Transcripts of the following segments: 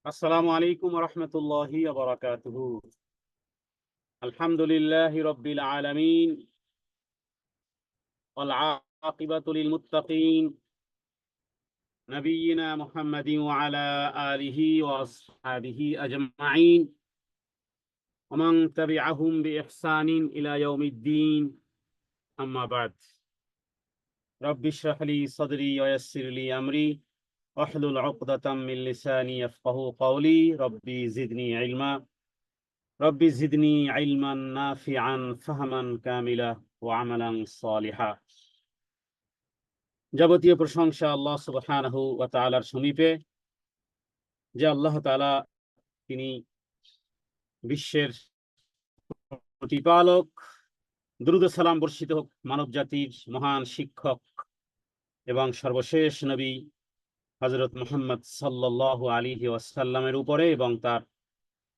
আসসালামু আলাইকুম ওয়া রাহমাতুল্লাহি ওয়া বারাকাতুহু। আলহামদুলিল্লাহি রাব্বিল আলামিন ওয়াল আকিবাতু লিল মুত্তাকিন নাবিয়িনা মুহাম্মাদিন ওয়া আলা আলিহি ওয়া আসহাবিহি আজমাইন ওয়া মান তাবি'আহুম বিইহসানিন ইলা ইয়াউমিদ্দিন। আম্মা বা'দ। রাব্বি ইশরাহ লি সাদরি ওয়া ইয়াসসির লি আমরি ওয়াহলুল 'উকদাতাম মিন লিসানি ইয়াফকাহু কওলি। রব্বি জিদনি ইলমান নাফিআন ফাহমান কামিলা ওয়া আমালান সালিহা। যাবতীয় প্রশংসা আল্লাহ সুবহানাহু ওয়া তাআলার সমীপে, যে আল্লাহ তাআলা তিনি বিশ্বের প্রতিপালক। দুরূদ ও সালাম বর্ষিত হোক মানব জাতির মহান শিক্ষক এবং সর্বশেষ নবী হযরত মুহাম্মদ সাল্লাল্লাহু আলাইহি ওয়াসাল্লামের উপরে এবং তার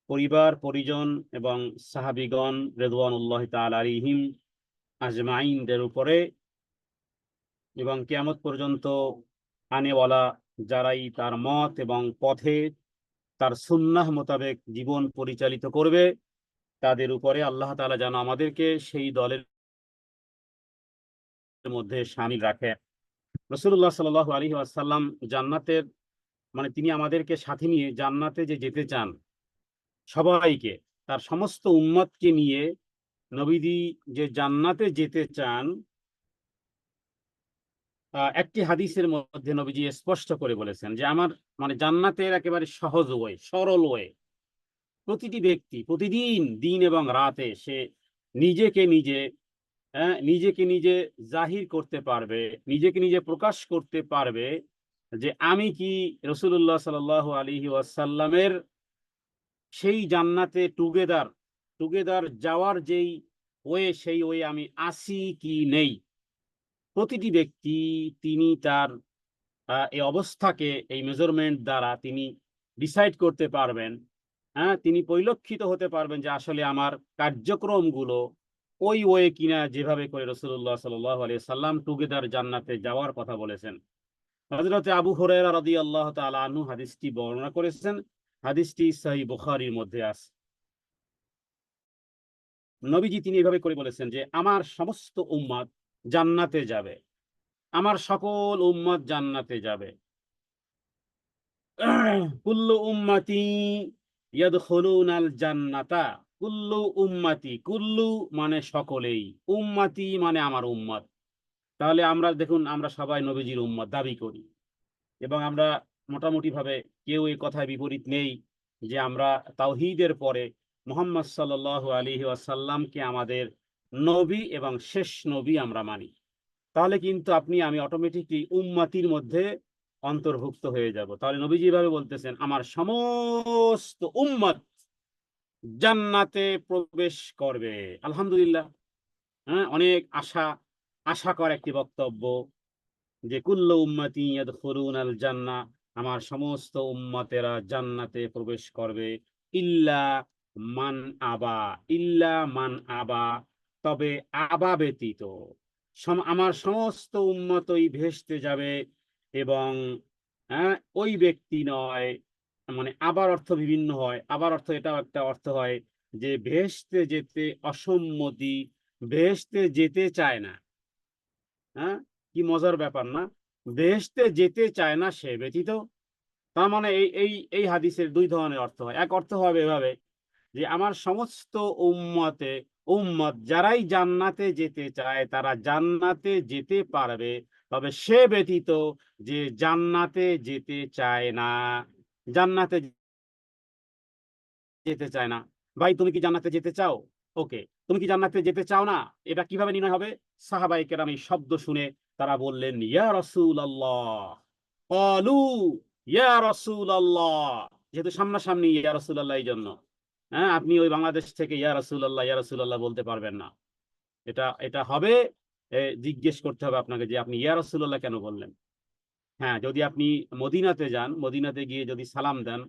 পরিবার পরিজন এবং সাহাবীগণ রিদওয়ানুল্লাহি তাআলা আলাইহিম আজমাইনদের উপরে এবং কিয়ামত পর্যন্ত আনেওয়ালা যারাই তার মত এবং পথে তার সুন্নাহ মোতাবেক জীবন পরিচালিত করবে, তাদের উপরে আল্লাহ তাআলা যেন আমাদেরকে সেই দলের মধ্যে শামিল রাখে। রাসূলুল্লাহ সাল্লাল্লাহু আলাইহি ওয়াসাল্লাম জান্নাতের তিনি আমাদেরকে সাথে নিয়ে জান্নাতে যে যেতে চান, সবাইকে, তার সমস্ত উম্মতকে নিয়ে নবীজি যে জান্নাতে যেতে চান, একটি হাদিসের মধ্যে নবীজি স্পষ্ট করে বলেছেন যে আমার জান্নাতের একেবারে সহজ ওয়ে, সরল ওয়ে। প্রতিটি ব্যক্তি প্রতিদিন দিন এবং রাতে সে নিজেকে নিজে নিজেকে নিজে জাহির করতে পারবে, নিজেকে নিজে প্রকাশ করতে পারবে যে আমি কি রাসূলুল্লাহ সাল্লাল্লাহু আলাইহি ওয়াসাল্লামের সেই জান্নাতে টুগেদার যাওয়ার যেই ওয়ে, সেই ওয়ে আমি আছি কি নেই। প্রতিটি ব্যক্তি তিনি তার এই অবস্থাকে এই মেজারমেন্ট দ্বারা তিনি ডিসাইড করতে পারবেন। তিনি পরিলক্ষিত হতে পারবেন যে আসলে আমার কার্যক্রমগুলো ওই ওয়ে কিনা, যেভাবে করে রাসূলুল্লাহ সাল্লাল্লাহু আলাইহি সাল্লাম টুগেদার জান্নাতে যাওয়ার কথা বলেছেন। হযরতে আবু হুরায়রা রাদিয়াল্লাহু তাআলা আনহু হাদিসটি বর্ণনা করেছেন। হাদিসটি সহিহ বুখারীর মধ্যে আছে। নবীজি তিনি এভাবে করে বলেছেন যে আমার সমস্ত উম্মত জান্নাতে যাবে, আমার সকল উম্মত জান্নাতে যাবে। কুল্লু উম্মতি ইয়াদখুলুনাল জান্নাতা। কুল্লু উম্মতি, কুল্লু মানে সকলেই, উম্মতি মানে আমার উম্মত। তাহলে আমরা দেখুন, আমরা সবাই নবীজির উম্মত দাবি করি এবং আমরা মোটামুটি ভাবে কেউ এই কথায় বিপরীত নেই যে আমরা তাওহীদের পরে মুহাম্মদ সাল্লাল্লাহু আলাইহি ওয়াসাল্লামকে আমাদের নবী এবং শেষ নবী আমরা মানি। তাহলে কিন্তু আপনি আমি অটোমেটিকলি উম্মতির মধ্যে অন্তর্ভুক্ত হয়ে যাব। তাহলে নবীজি এভাবে বলতেছেন আমার সমস্ত উম্মত জান্নাতে প্রবেশ করবে। আলহামদুলিল্লাহ। অনেক আশাকর একটি বক্তব্য যে কুল্লু উম্মতি ইয়াদখুলুনাল জান্নাহ, আমার সমস্ত উম্মতেরা জান্নাতে প্রবেশ করবে। ইল্লা মান আবা, ইল্লা মান আবা, তবে আবা ব্যতীত। আমার সমস্ত উম্মতই ভেস্তে যাবে এবং ওই ব্যক্তি নয়। আবার অর্থ বিভিন্ন হয়, আবার অর্থ এটাও একটা অর্থ হয় যে ভেস্তে যেতে অসম্মতি, ভেস্তে যেতে চায় না। কি মজার ব্যাপার না? বেহেশতে যেতে চায় না সে ব্যতীত। তার মানে এই এই এই হাদিসের দুই ধরনের অর্থ হয়। এক অর্থ হবে এভাবে যে আমার সমস্ত উম্মত যারাই জান্নাতে যেতে চায় তারা জান্নাতে যেতে পারবে, তবে সে ব্যতীত যে জান্নাতে যেতে চায় না। জান্নাতে যেতে চায় না। ভাই, তুমি কি জান্নাতে যেতে চাও? ওকে। তুমি কি জান্নাতে যেতে চাও না? এটা কিভাবে নির্ণয় হবে? সাহাবায়ে কেরাম এই শব্দ শুনে তারা বললেন, ইয়া রাসূলুল্লাহ। ক্বালু ইয়া রাসূলুল্লাহ। যেহেতু সামনাসামনি ইয়া রাসূলুল্লাহ, এইজন্য আপনি ওই বাংলাদেশ থেকে ইয়া রাসূলুল্লাহ বলতে পারবেন না। এটা এটা হবে, জিজ্ঞেস করতে হবে আপনাকে যে আপনি ইয়া রাসূলুল্লাহ কেন বললেন? হ্যাঁ, যদি আপনি মদিনাতে যান, মদিনাতে গিয়ে যদি সালাম দেন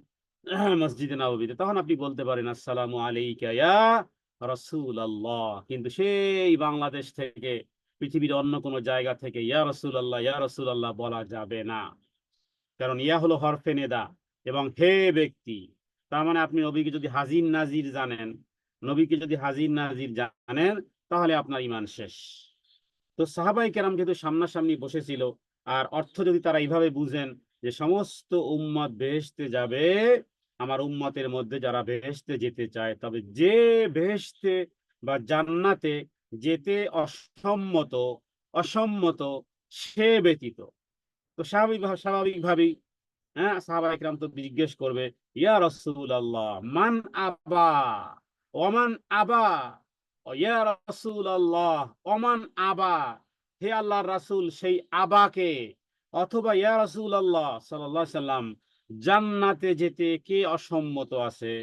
মসজিদে নববীতে, তখন আপনি বলতে পারেন আসসালামু আলাইকা ইয়া রাসূলুল্লাহ। কিন্তু সেই বাংলাদেশ থেকে, পৃথিবীর অন্য কোনো জায়গা থেকে ইয়া রাসূলুল্লাহ বলা যাবে না। কারণ ইয়া হলো হরফে নেদা এবং হে ব্যক্তি, তার মানে আপনি নবীকে যদি হাজির নাজির জানেন, নবীকে যদি হাজির নাজির জানেন, তাহলে আপনার ঈমান শেষ। তো সাহাবায়ে কেরাম যেহেতু সামনাসামনি বসেছিল, আর অর্থ যদি তারা এইভাবে বুঝেন যে সমস্ত উম্মত বেহেশতে যাবে, আমার উম্মতের মধ্যে যারা বেহেশতে যেতে চায়, তবে যে বেহেশতে বা জান্নাতে যেতে অসম্মত অসম্মত সে ব্যতীত। তো স্বাভাবিকভাবেই সাহাবায়ে কেরাম তো জিজ্ঞেস করবে, ইয়া রাসূলুল্লাহ মান আবা ওমান আবা, ও ইয়া রাসূলুল্লাহ ওমান আবা, হে আল্লাহর রাসূল সেই আবাকে, অথবা ইয়া রাসূলুল্লাহ সাল্লাল্লাহু আলাইহি সাল্লাম জান্নাতে যেতে কে অসম্মত আছে?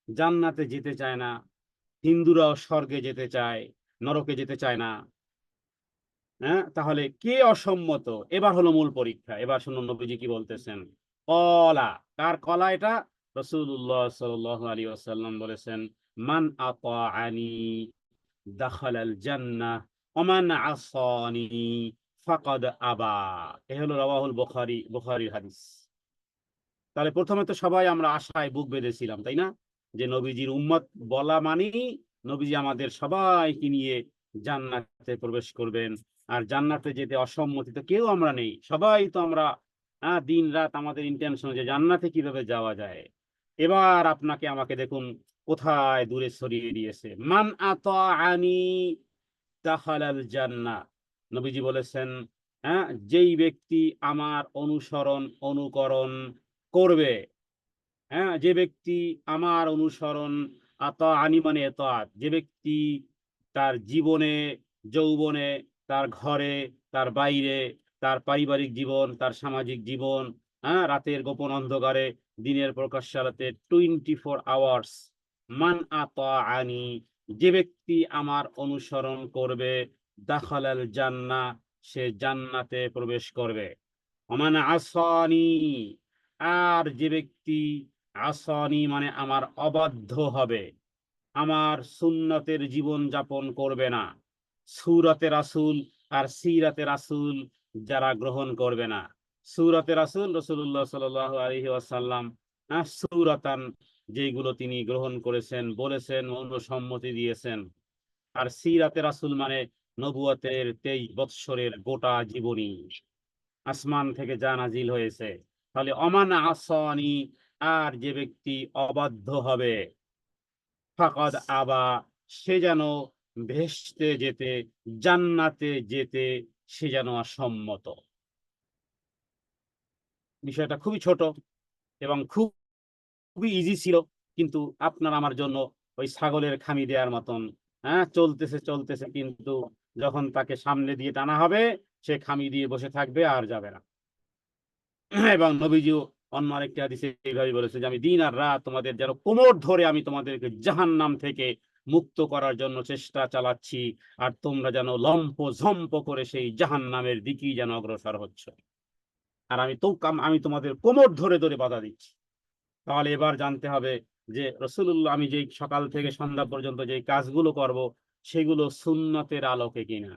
জান্নাতে যেতে চায় না, হিন্দুরাও স্বর্গে যেতে চায়, নরকে যেতে চায় না। তাহলে কে অসম্মত? এবার হলো মূল পরীক্ষা। এবার শুনুন নবীজি কি বলতেছেন। কলা, কার কলা এটা? রাসূলুল্লাহ সাল্লাল্লাহু আলাইহি ওয়াসাল্লাম বলেছেন, মান আতাআনি দাখালাল জান্নাহ ওয়া মান আসানি ফাকাদ আবা। এ হলো রাওয়াহুল বুখারী, বুখারীর হাদিস। তাহলে প্রথমে তো সবাই আমরা আশায় বুক বেঁধেছিলাম, তাই না? যে নবীজির উম্মত বলা মানেই নবীজি আমাদের সবাইকে নিয়ে জান্নাতে প্রবেশ করবেন। আর জান্নাতে যেতে অসম্মতি তো কেউ আমরা নেই, সবাই তো আমরা দিন রাত আমাদের ইন্টেনশন যে জান্নাতে কিভাবে যাওয়া যায়। এবার আপনাকে আমাকে দেখুন কোথায় দূরে সরিয়ে দিয়েছে। মান আতাআনি দাখালাল জান্নাহ। নবীজি বলেছেন, যেই ব্যক্তি আমার অনুসরণ অনুকরণ করবে, যে ব্যক্তি আমার অনুসরণ, আতাআনি মানে ইতাআত, যে ব্যক্তি তার জীবনে, যৌবনে, তার ঘরে, তার বাইরে, তার পারিবারিক জীবন, তার সামাজিক জীবন, রাতের গোপন অন্ধকারে, দিনের প্রকাশ্য আলোতে 24 আওয়ার্স, মান আতাআনি, যে ব্যক্তি আমার অনুসরণ করবে, দাখালাল জান্নাহ, সে জান্নাতে প্রবেশ করবে। ওমান আসানি, আর যে ব্যক্তি আসানি মানে আমার অবাধ্য হবে, আমার সুন্নতের জীবন যাপন করবে না, সুরতে রাসূল আর সিরাতে রাসূল যারা গ্রহণ করবে না। সুরতে রাসূল রাসূলুল্লাহ সাল্লাল্লাহু আলাইহি ওয়াসাল্লাম সুরাতান, যেগুলো তিনি গ্রহণ করেছেন, বলেছেন, অনুসম্মতি দিয়েছেন। আর সিরাতে রাসূল মানে নবুয়তের 23 বৎসরের গোটা জীবনী, আসমান থেকে যা নাজিল হয়েছে। তাহলে অমান আসানি, আর যে ব্যক্তি অবাধ্য হবে, ফাকাদ আবা, সে যেন ভেস্তে যেতে, জান্নাতে যেতে সে যেন অসম্মত। বিষয়টা খুবই ছোট এবং খুবই ইজি ছিল, কিন্তু আপনার আমার জন্য ওই ছাগলের খামি দেওয়ার মতন। চলতেছে চলতেছে, কিন্তু যখন তাকে সামনে দিয়ে টানা হবে, সে খামি দিয়ে বসে থাকবে আর যাবে না। এবং নবীজিও অন্য আরেকটি হাদিসে এইভাবে বলেছে যে আমি দিন আর রাত তোমাদের যেন কোমর ধরে আমি তোমাদেরকে জাহান্নাম থেকে মুক্ত করার জন্য চেষ্টা চালাচ্ছি, আর তোমরা যেন লম্প ঝম্প করে সেই জাহান্নামের দিকেই যেন অগ্রসর হচ্ছ, আর আমি তোমাদের কোমর ধরে ধরে বাধা দিচ্ছি। তাহলে এবার জানতে হবে যে রাসূলুল্লাহ, আমি যেই সকাল থেকে সন্ধ্যা পর্যন্ত যেই কাজগুলো করব, সেগুলো সুন্নতের আলোকে কিনা।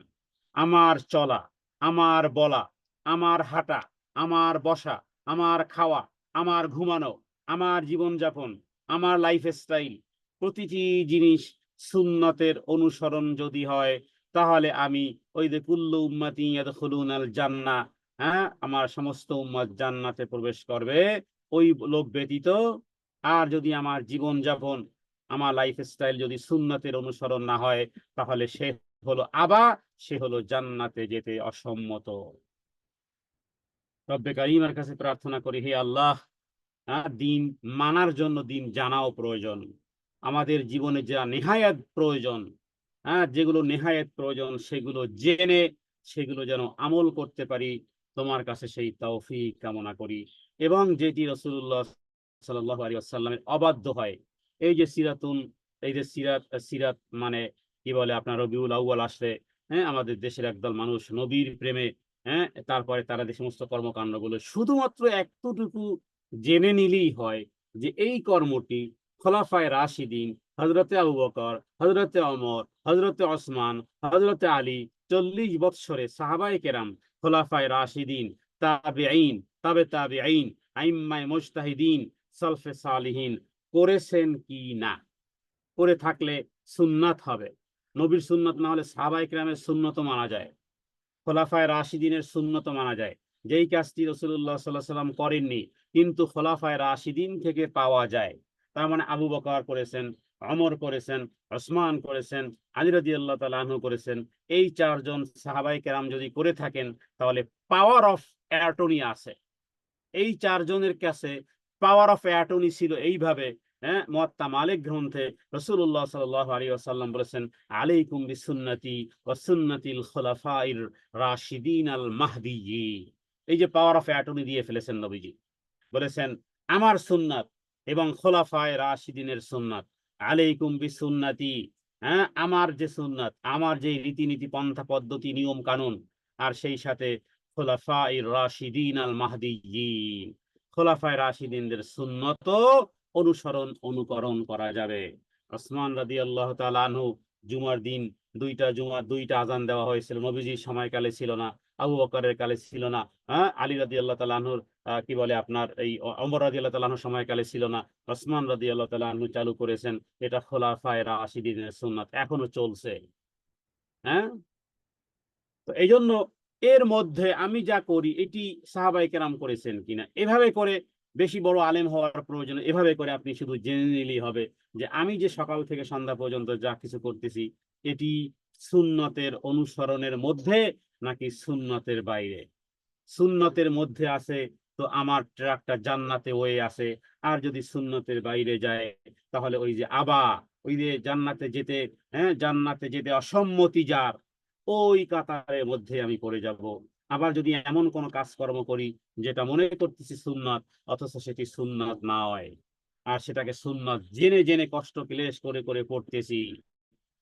আমার চলা, আমার বলা, আমার হাঁটা, আমার বসা, আমার খাওয়া, আমার ঘুমানো, আমার জীবনযাপন, আমার লাইফ স্টাইল, প্রতিটি জিনিস সুন্নতের অনুসরণ যদি হয়, তাহলে আমি ওই যে কুল্লু উম্মতি ইয়াদখুলুনাল জান্নাহ, আমার সমস্ত উম্মত জান্নাতে প্রবেশ করবে, ওই লোক ব্যতীত। আর যদি আমার জীবনযাপন, আমার লাইফস্টাইল যদি সুন্নতের অনুসরণ না হয়, তাহলে সে হলো আবা, সে হলো জান্নাতে যেতে অসম্মত। রব্বে কারীমের কাছে প্রার্থনা করি, হে আল্লাহ, দিন মানার জন্য দিন জানাও প্রয়োজন। আমাদের জীবনে যা নেহায়াত প্রয়োজন, যেগুলো নেহায়াত প্রয়োজন, সেগুলো জেনে সেগুলো যেন আমল করতে পারি। তোমার কাছে সেই তৌফিক কামনা করি। এবং যেটি রাসূলুল্লাহ সাল্লাল্লাহু আলাইহি ওয়াসাল্লামের অবাধ্য হয়, এই যে সিরাতুন, এই যে সিরাত মানে কি বলে আপনার, রবিউল আউয়াল আসলে, আমাদের দেশের একদল মানুষ নবীর প্রেমে, তারপরে তারা যে সমস্ত কর্মকাণ্ডগুলো শুধুমাত্র এতটুকু জেনে নিলেই হয় যে এই কর্মটি খোলাফায়ে রাশিদিন, হযরতে আবু বকর, হযরতে ওমর, হযরতে ওসমান, হযরতে আলী, 40 বৎসরে সাহাবায়ে কেরাম, খোলাফায়ে রাশিদিন, তাবেঈন, তাবে তাবেঈন, আইম্মায়ে মুজতাহিদিন সালফে সালিহিন করেছেন কি না। করে থাকলে সুন্নাত হবে। নবীর সুন্নাত না হলে সাহাবায়ে কেরামের সুন্নতও মানা যায়, খোলাফায়ে রাশিদিনের সুন্নতও মানা যায়। যেই কাজটি রাসূলুল্লাহ সাল্লাল্লাহু আলাইহি ওয়াসাল্লাম করেননি কিন্তু খোলাফায়ে রাশিদিন থেকে পাওয়া যায়। তার মানে আবু বকর করেছেন, ওমর করেছেন, ওসমান করেছেন, আলী রাদিয়াল্লাহু তাআলা আনহু করেছেন। এই ৪ জন সাহাবায়ে কেরাম যদি করে থাকেন তাহলে পাওয়ার অফ অ্যাটর্নি আছে। এই ৪ জনের কাছে পাওয়ার অফ অ্যাটর্নি ছিল এইভাবে, হ্যাঁ? মুয়াত্তা মালিক গ্রন্থে রাসূলুল্লাহ সাল্লাল্লাহু আলাইহি ওয়াসাল্লাম বলেছেন, আলাইকুম বিসুন্নতি ওয়া সুন্নাতিল খুলাফাইর রাশিদিন আল মাহদিয়্যিন। এই যে পাওয়ার অফ অ্যাটর্নি দিয়ে ফেলেছেন নবীজি। বলেছেন, আমার সুন্নাত এবং খোলাফায়ে রাশিদিনের সুন্নাত, আলাইকুম বিসুন্নতি, হ্যাঁ? আমার যে সুন্নাত, আমার যে রীতিনীতি, পন্থা পদ্ধতি, নিয়ম কানুন, আর সেই সাথে খোলাফায়ে রাশিদিন আল মাহদিয়্যিন, খোলাফায়ে রাশিদিনদের সুন্নতও অনুকরণ করা যাবে। ওসমান রাদিয়াল্লাহু তাআলা আনহু জুমার দিন ২টা জুমার ২টা আযান দেওয়া হয়েছিল। নবীজির সময়কালে ছিল না, আবু বকরের কালে ছিল না, হ্যাঁ? আলী রাদিয়াল্লাহু তাআলা আনহুর কি বলে আপনার এই ওমর রাদিয়াল্লাহু তাআলা আনহুর সময়কালে ছিল না। ওসমান রাদিয়াল্লাহু তাআলা আনহু চালু করেছেন। এটা খোলাফায়ে রাশিদিনের সুন্নাত এখনো চলছে। হ্যাঁ? তো এইজন্য এর মধ্যে আমি যা করি এটি সাহাবায়ে কেরাম করেছেন কিনা, এভাবে করে বেশি বড় আলেম হওয়ার প্রয়োজন। এভাবে করে আপনি শুধু জেনে নিলেই হবে যে আমি যে সকাল থেকে সন্ধ্যা পর্যন্ত যা কিছু করতেছি এটি সুন্নতের অনুসরণের মধ্যে নাকি সুন্নতের বাইরে। সুন্নতের মধ্যে আছে তো আমার ট্রাকটা জান্নাতে ওয়ে আছে। আর যদি সুন্নতের বাইরে যায় তাহলে ওই যে ওই যে জান্নাতে যেতে, হ্যাঁ? জান্নাতে যেতে অসম্মতি যার, ওই কাতারের মধ্যে আমি পড়ে যাব। আবার যদি এমন কোন কাজকর্ম করি যেটা মনে করতেছি সুন্নাত অথচ সেটি সুন্নাত নয়, আর সেটাকে সুন্নাত জেনে জেনে কষ্ট ক্লেশ করে করে পড়তেছি,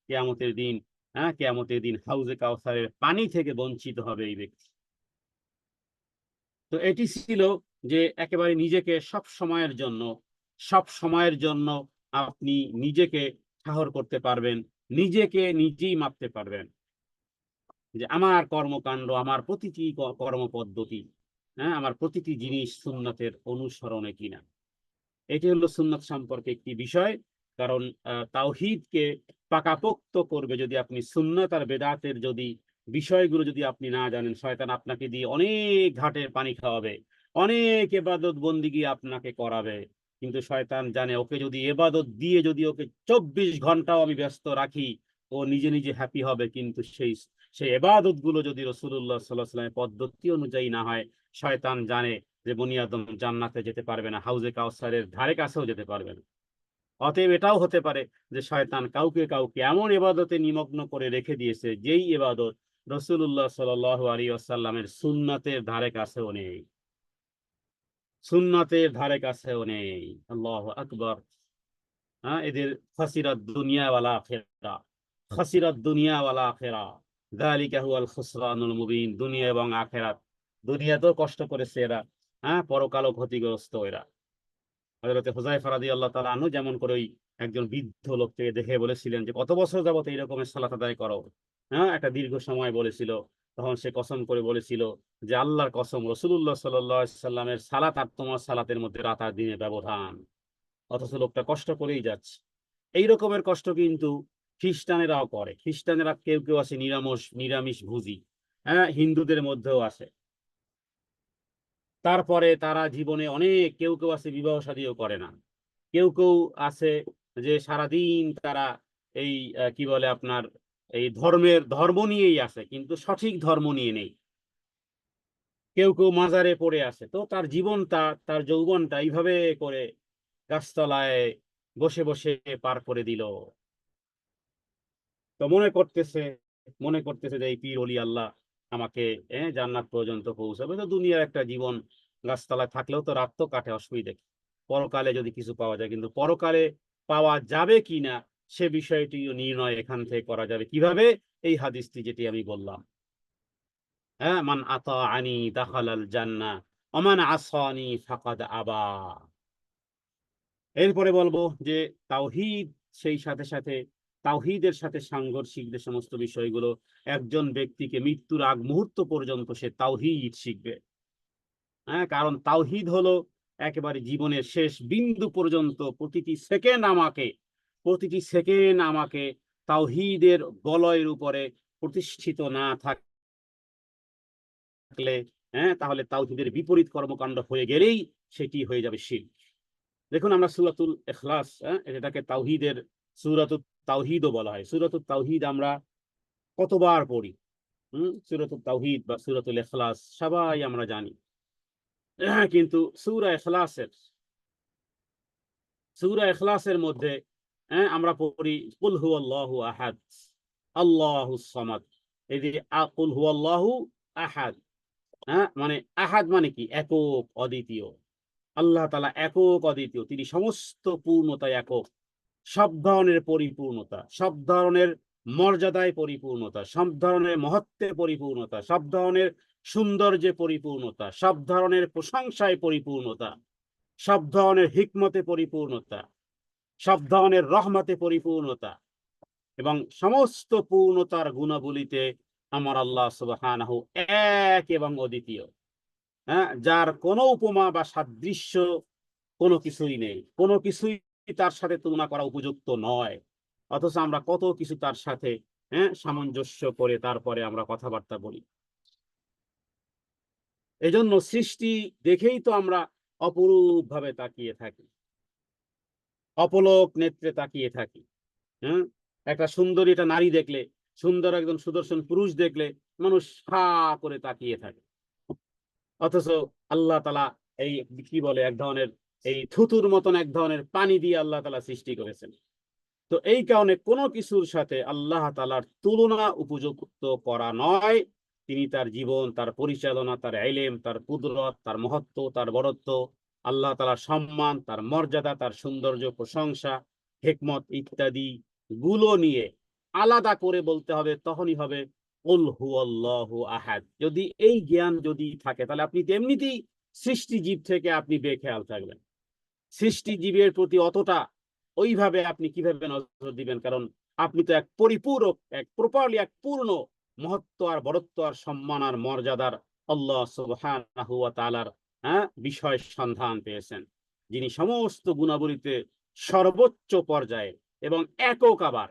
কিয়ামতের দিন, হ্যাঁ? কিয়ামতের দিন হাউজে কাউসারের পানি থেকে বঞ্চিত হবে এই ব্যক্তি। তো এটি ছিল যে একেবারে নিজেকে সব সময়ের জন্য আপনি নিজেকে ঠাহর করতে পারবেন, নিজেকে নিজেই মাপতে পারবেন যে আমার কর্মকাণ্ড, আমার প্রতিটি কর্মপদ্ধতি, হ্যাঁ? আমার প্রতিটি জিনিস সুন্নাতের অনুসরণে কিনা। এটি হলো সুন্নাত সম্পর্কে একটি বিষয়। কারণ তাওহীদকে পাকাপোক্ত করবে যদি আপনি সুন্নাত আর বেদাতের যদি বিষয়গুলো যদি আপনি না জানেন, শয়তান আপনাকে দিয়ে অনেক ঘাটের পানি খাওয়াবে, অনেক ইবাদত বন্দেগী আপনাকে করাবে। কিন্তু শয়তান জানে ওকে যদি ইবাদত দিয়ে যদি ওকে ২৪ ঘন্টাও আমি ব্যস্ত রাখি, ও নিজে নিজে হ্যাপি হবে। কিন্তু সেই ইবাদতগুলো যদি রাসূলুল্লাহ সাল্লাল্লাহু আলাইহি ওয়াসাল্লামের পদ্ধতি অনুযায়ী না হয়, শয়তান জানে যে বনি আদম জান্নাতে যেতে পারবে না, হাউজে কাউসারের ধারে কাছেও যেতে পারবে না। অতএব এটাও হতে পারে যে শয়তান কাউকে কাউকে এমন ইবাদতে নিমগ্ন করে রেখে দিয়েছে যেই ইবাদত রাসূলুল্লাহ সাল্লাল্লাহু আলাইহি ওয়াসাল্লামের সুন্নাতের ধারে কাছেও নেই। সুন্নাতের ধারে কাছেও নেই। আল্লাহু আকবার। হ্যাঁ? এদের খাসিরাত দুনিয়া ওয়াল আখিরা। খাসিরাত দুনিয়া ওয়াল আখিরা। যালিকা হুয়াল খুসরানুল মুবিন। দুনিয়া এবং আখিরাত। দুনিয়াতেও কষ্ট করেছে এরা, হ্যাঁ? পরকালও ক্ষতিগ্রস্ত এরা। হযরতে হুযায়ফা রাদিয়াল্লাহু তাআলা আনহু যেমন করে ওই একজন বৃদ্ধ লোককে দেখে বলেছিলেন যে, "কত বছর যাবত এই রকমের সালাত আদায় করো?" হ্যাঁ? একটা দীর্ঘ সময় বলেছিল। তখন সে কসম করে বলেছিল যে, "আল্লাহর কসম রাসূলুল্লাহ সাল্লাল্লাহু আলাইহি সাল্লামের সালাত আর তোমার সালাতের মধ্যে রাত আর দিনের ব্যবধান।" অথচ লোকটা কষ্ট করেই যাচ্ছে। এই রকমের কষ্ট কিন্তু খ্রিস্টানেরাও করে। খ্রিস্টানেরা কেউ আছে নিরামিষভোজী। হ্যাঁ? হিন্দুদের মধ্যেও আছে। তারপরে তারা জীবনে কেউ আছে বিবাহ শাদীও করে না। কেউ আছে যে সারাদিন তারা এই কি বলে আপনার এই ধর্ম নিয়েই আছে কিন্তু সঠিক ধর্ম নিয়ে নেই। কেউ মাজারে পড়ে আছে। তো তার জীবনটা, তার যৌবনটা এইভাবে করে গাছতলায় বসে পার করে দিল। তো মনে করতেছে যে এই পীর অলি আল্লাহ আমাকে জান্নাত পর্যন্ত পৌঁছাবে। তো দুনিয়ার একটা জীবন গাছতলায় থাকলেও তো রাত তো কাটে, অসুবিধা কি? পরকালে যদি কিছু পাওয়া যায়, কিন্তু পরকালে পাওয়া যাবে কিনা সে বিষয়টিও নির্ণয় এখান থেকে করা যাবে কিভাবে? এই হাদিসটি যেটি আমি বললাম। হ্যাঁ? মান আতাআনি দাখালাল জান্নাহ ওয়া মান আসানি ফাকাদ আবা। এরপরে বলবো যে তাওহীদ, সেই সাথে তাওহীদের সাথে সাংঘর্ষিক যে সমস্ত বিষয়গুলো, একজন ব্যক্তিকে মৃত্যুর আগ মুহূর্ত পর্যন্ত সে তাওহীদ শিখবে। হ্যাঁ? কারণ তাওহীদ হলো একেবারে জীবনের শেষ বিন্দু পর্যন্ত প্রতিটি সেকেন্ড আমাকে তাওহীদের বলয়ের উপরে প্রতিষ্ঠিত না থাকলে, তাহলে তাওহীদের বিপরীত কর্মকাণ্ড হয়ে গেলেই সেটি হয়ে যাবে শিরক। দেখুন আমরা সূরাতুল ইখলাস, এটাকে তাওহীদের সূরাতুত তাওহীদও বলা হয়। সূরাতুত তাওহীদ আমরা কতবার পড়ি? সূরাতুত তাওহীদ বা সূরাতুল ইখলাস সবাই আমরা জানি। কিন্তু সূরা ইখলাসের মধ্যে আমরা পড়ি কুল হুয়াল্লাহু আহাদ, আল্লাহুস সামাদ। এই যে কুল হুয়াল্লাহু আহাদ, মানে আহাদ মানে কি? একক, অদ্বিতীয়। আল্লাহ তাআলা একক, অদ্বিতীয়। তিনি সমস্ত পূর্ণতায় একক। সব ধরনের পরিপূর্ণতা, সব ধরনের মর্যাদায় পরিপূর্ণতা, সব ধরনের মহত্বে পরিপূর্ণতা, সব ধরনের সৌন্দর্যে পরিপূর্ণতা, সব ধরনের প্রশংসায় পরিপূর্ণতা, সব ধরনের হিকমতে পরিপূর্ণতা, সব ধরনের রহমতে পরিপূর্ণতা এবং সমস্ত পূর্ণতার গুণাবলীতে আমার আল্লাহ সুবহানাহু এক এবং অদ্বিতীয়, যার কোনো উপমা বা সাদৃশ্য কোনো কিছুই নেই, কোনো কিছুই তার সাথে তুলনা করা উপযুক্ত নয়। অথচ আমরা কত কিছু তার সাথে সামঞ্জস্য করে তারপরে আমরা কথাবার্তা বলি। এজন্য সৃষ্টি দেখেই তো আমরা অপরূপ ভাবে তাকিয়ে থাকি, অপলক নেত্রে তাকিয়ে থাকি। একটা সুন্দরী একটা নারী দেখলে, সুন্দর একজন সুদর্শন পুরুষ দেখলে মানুষ হা করে তাকিয়ে থাকে। অথচ আল্লাহ তাআলা এই কি বলে এক ধরনের এই থুতুর মতন এক ধরনের পানি দিয়ে আল্লাহ তাআলা সৃষ্টি করেছেন। তো এই কারণে কোনো কিছুর সাথে আল্লাহ তাআলার তুলনা উপযুক্ত করা নয়। তিনি তার জীবন, তার পরিচালনা, তার ইলম, তার কুদরত, তার মহত্ব, তার বড়ত্ব, আল্লাহ তাআলার সম্মান, তার মর্যাদা, তার সৌন্দর্য, প্রশংসা, হিকমত ইত্যাদি গুলো নিয়ে আলাদা করে বলতে হবে, তখনই হবে কুল হুয়াল্লাহু আহাদ। যদি এই জ্ঞান যদি থাকে তাহলে আপনি এমনিতেই সৃষ্টিজীব থেকে আপনি বেখেয়াল থাকবেন। সৃষ্টিজীবের প্রতি অতটা ওইভাবে আপনি কিভাবে নজর দিবেন? কারণ আপনি তো এক পরিপূরক, এক প্রপারলি এক পূর্ণ মহত্ব আর বড়ত্ব আর সম্মান আর মর্যাদার আল্লাহ সুবহানাহু ওয়া তাআলার বিষয় সন্ধান পেয়েছেন, যিনি সমস্ত গুণাবলীতে সর্বোচ্চ পর্যায়ে এবং একক। আবার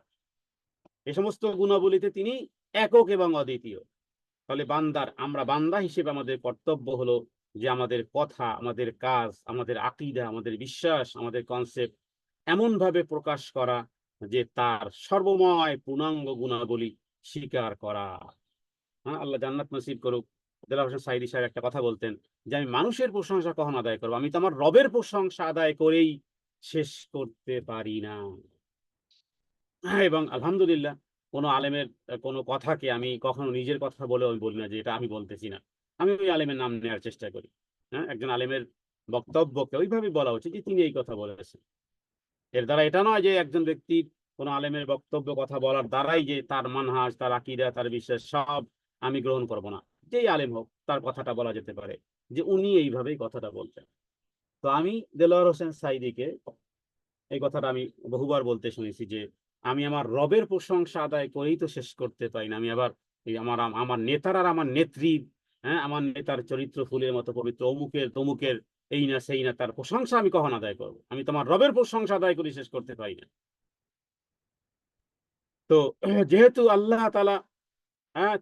এই সমস্ত গুণাবলীতে তিনি একক এবং অদ্বিতীয়। তাহলে আমরা বান্দা হিসেবে আমাদের কর্তব্য হলো যে আমাদের কথা, আমাদের কাজ, আমাদের আকীদা, আমাদের বিশ্বাস, আমাদের কনসেপ্ট এমন ভাবে প্রকাশ করা যে তার সর্বময় পূর্ণাঙ্গ গুণাবলী স্বীকার করা। আল্লাহ জান্নাত নসিব করুক। দেলাওয়ার হোসেন সাঈদী সাহেব একটা কথা বলতেন যে আমি মানুষের প্রশংসা কখন আদায় করবো? আমি তো আমার রবের প্রশংসা আদায় করেই শেষ করতে পারি না। এবং আলহামদুলিল্লাহ কোনো আলেমের কোনো কথাকে আমি কখনো নিজের কথা বলে আমি বলি না যে এটা আমি বলতেছি না। আমি ওই আলেমের নাম নেওয়ার চেষ্টা করি। একজন আলেমের বক্তব্যকে ওইভাবে বলা উচিত যে তিনি এই কথা বলেছেন। এর দ্বারা এটা নয় যে একজন ব্যক্তির কোনো আলেমের বক্তব্য কথা বলার দ্বারাই যে তার মানহাজ, তার আকীদা, তার বিশ্বাস সব আমি গ্রহণ করব না। যেই আলেম হোক তার কথাটা বলা যেতে পারে যে উনি এইভাবেই কথাটা বলছেন। তো আমি দেলোয়ার হোসেন সাঈদীকে এই কথাটা আমি বহুবার বলতে শুনেছি যে আমি আমার রবের প্রশংসা আদায় করেই তো শেষ করতে পারি না। আমি আবার এই আমার নেতার আর আমার নেত্রীর, আমার নেতার চরিত্র ফুলের মতো পবিত্র, অমুকের তমুকের এই না সেই না, তার প্রশংসা আমি কখন আদায় করবো? আমি তোমার রবের প্রশংসা আদায় করে শেষ করতে পারি না। তো যেহেতু আল্লাহ তাআলা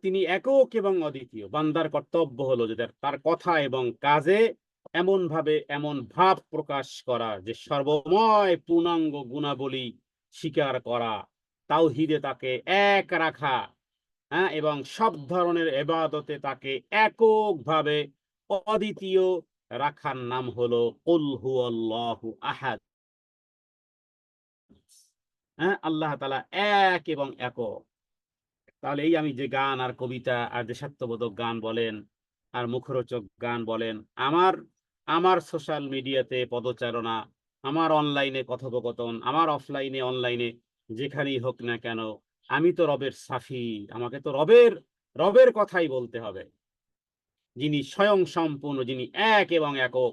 তিনি একক এবং অদ্বিতীয়, বান্দার কর্তব্য হলো যে তার কথা এবং কাজে এমন ভাবে এমন ভাব প্রকাশ করা যে সর্বময় পূর্ণাঙ্গ গুণাবলী স্বীকার করা, তাওহীদে তাকে এক রাখা, এবং সব ধরনের ইবাদতে তাকে এককভাবে অদ্বিতীয় রাখার নাম হলো কুল হুয়াল্লাহু আহাদ। আল্লাহ তাআলা এক এবং একক। তাহলে এই আমি যে গান আর কবিতা আর দেশাত্মবোধক গান বলেন আর মুখরোচক গান বলেন, আমার আমার সোশ্যাল মিডিয়াতে পদচারণা, আমার অনলাইনে কথোপকথন, আমার অফলাইনে অনলাইনে যেখানেই হোক না কেন, আমি তো রবের সাফি। আমাকে তো রবের কথাই বলতে হবে, যিনি স্বয়ং সম্পূর্ণ, যিনি এক এবং একক।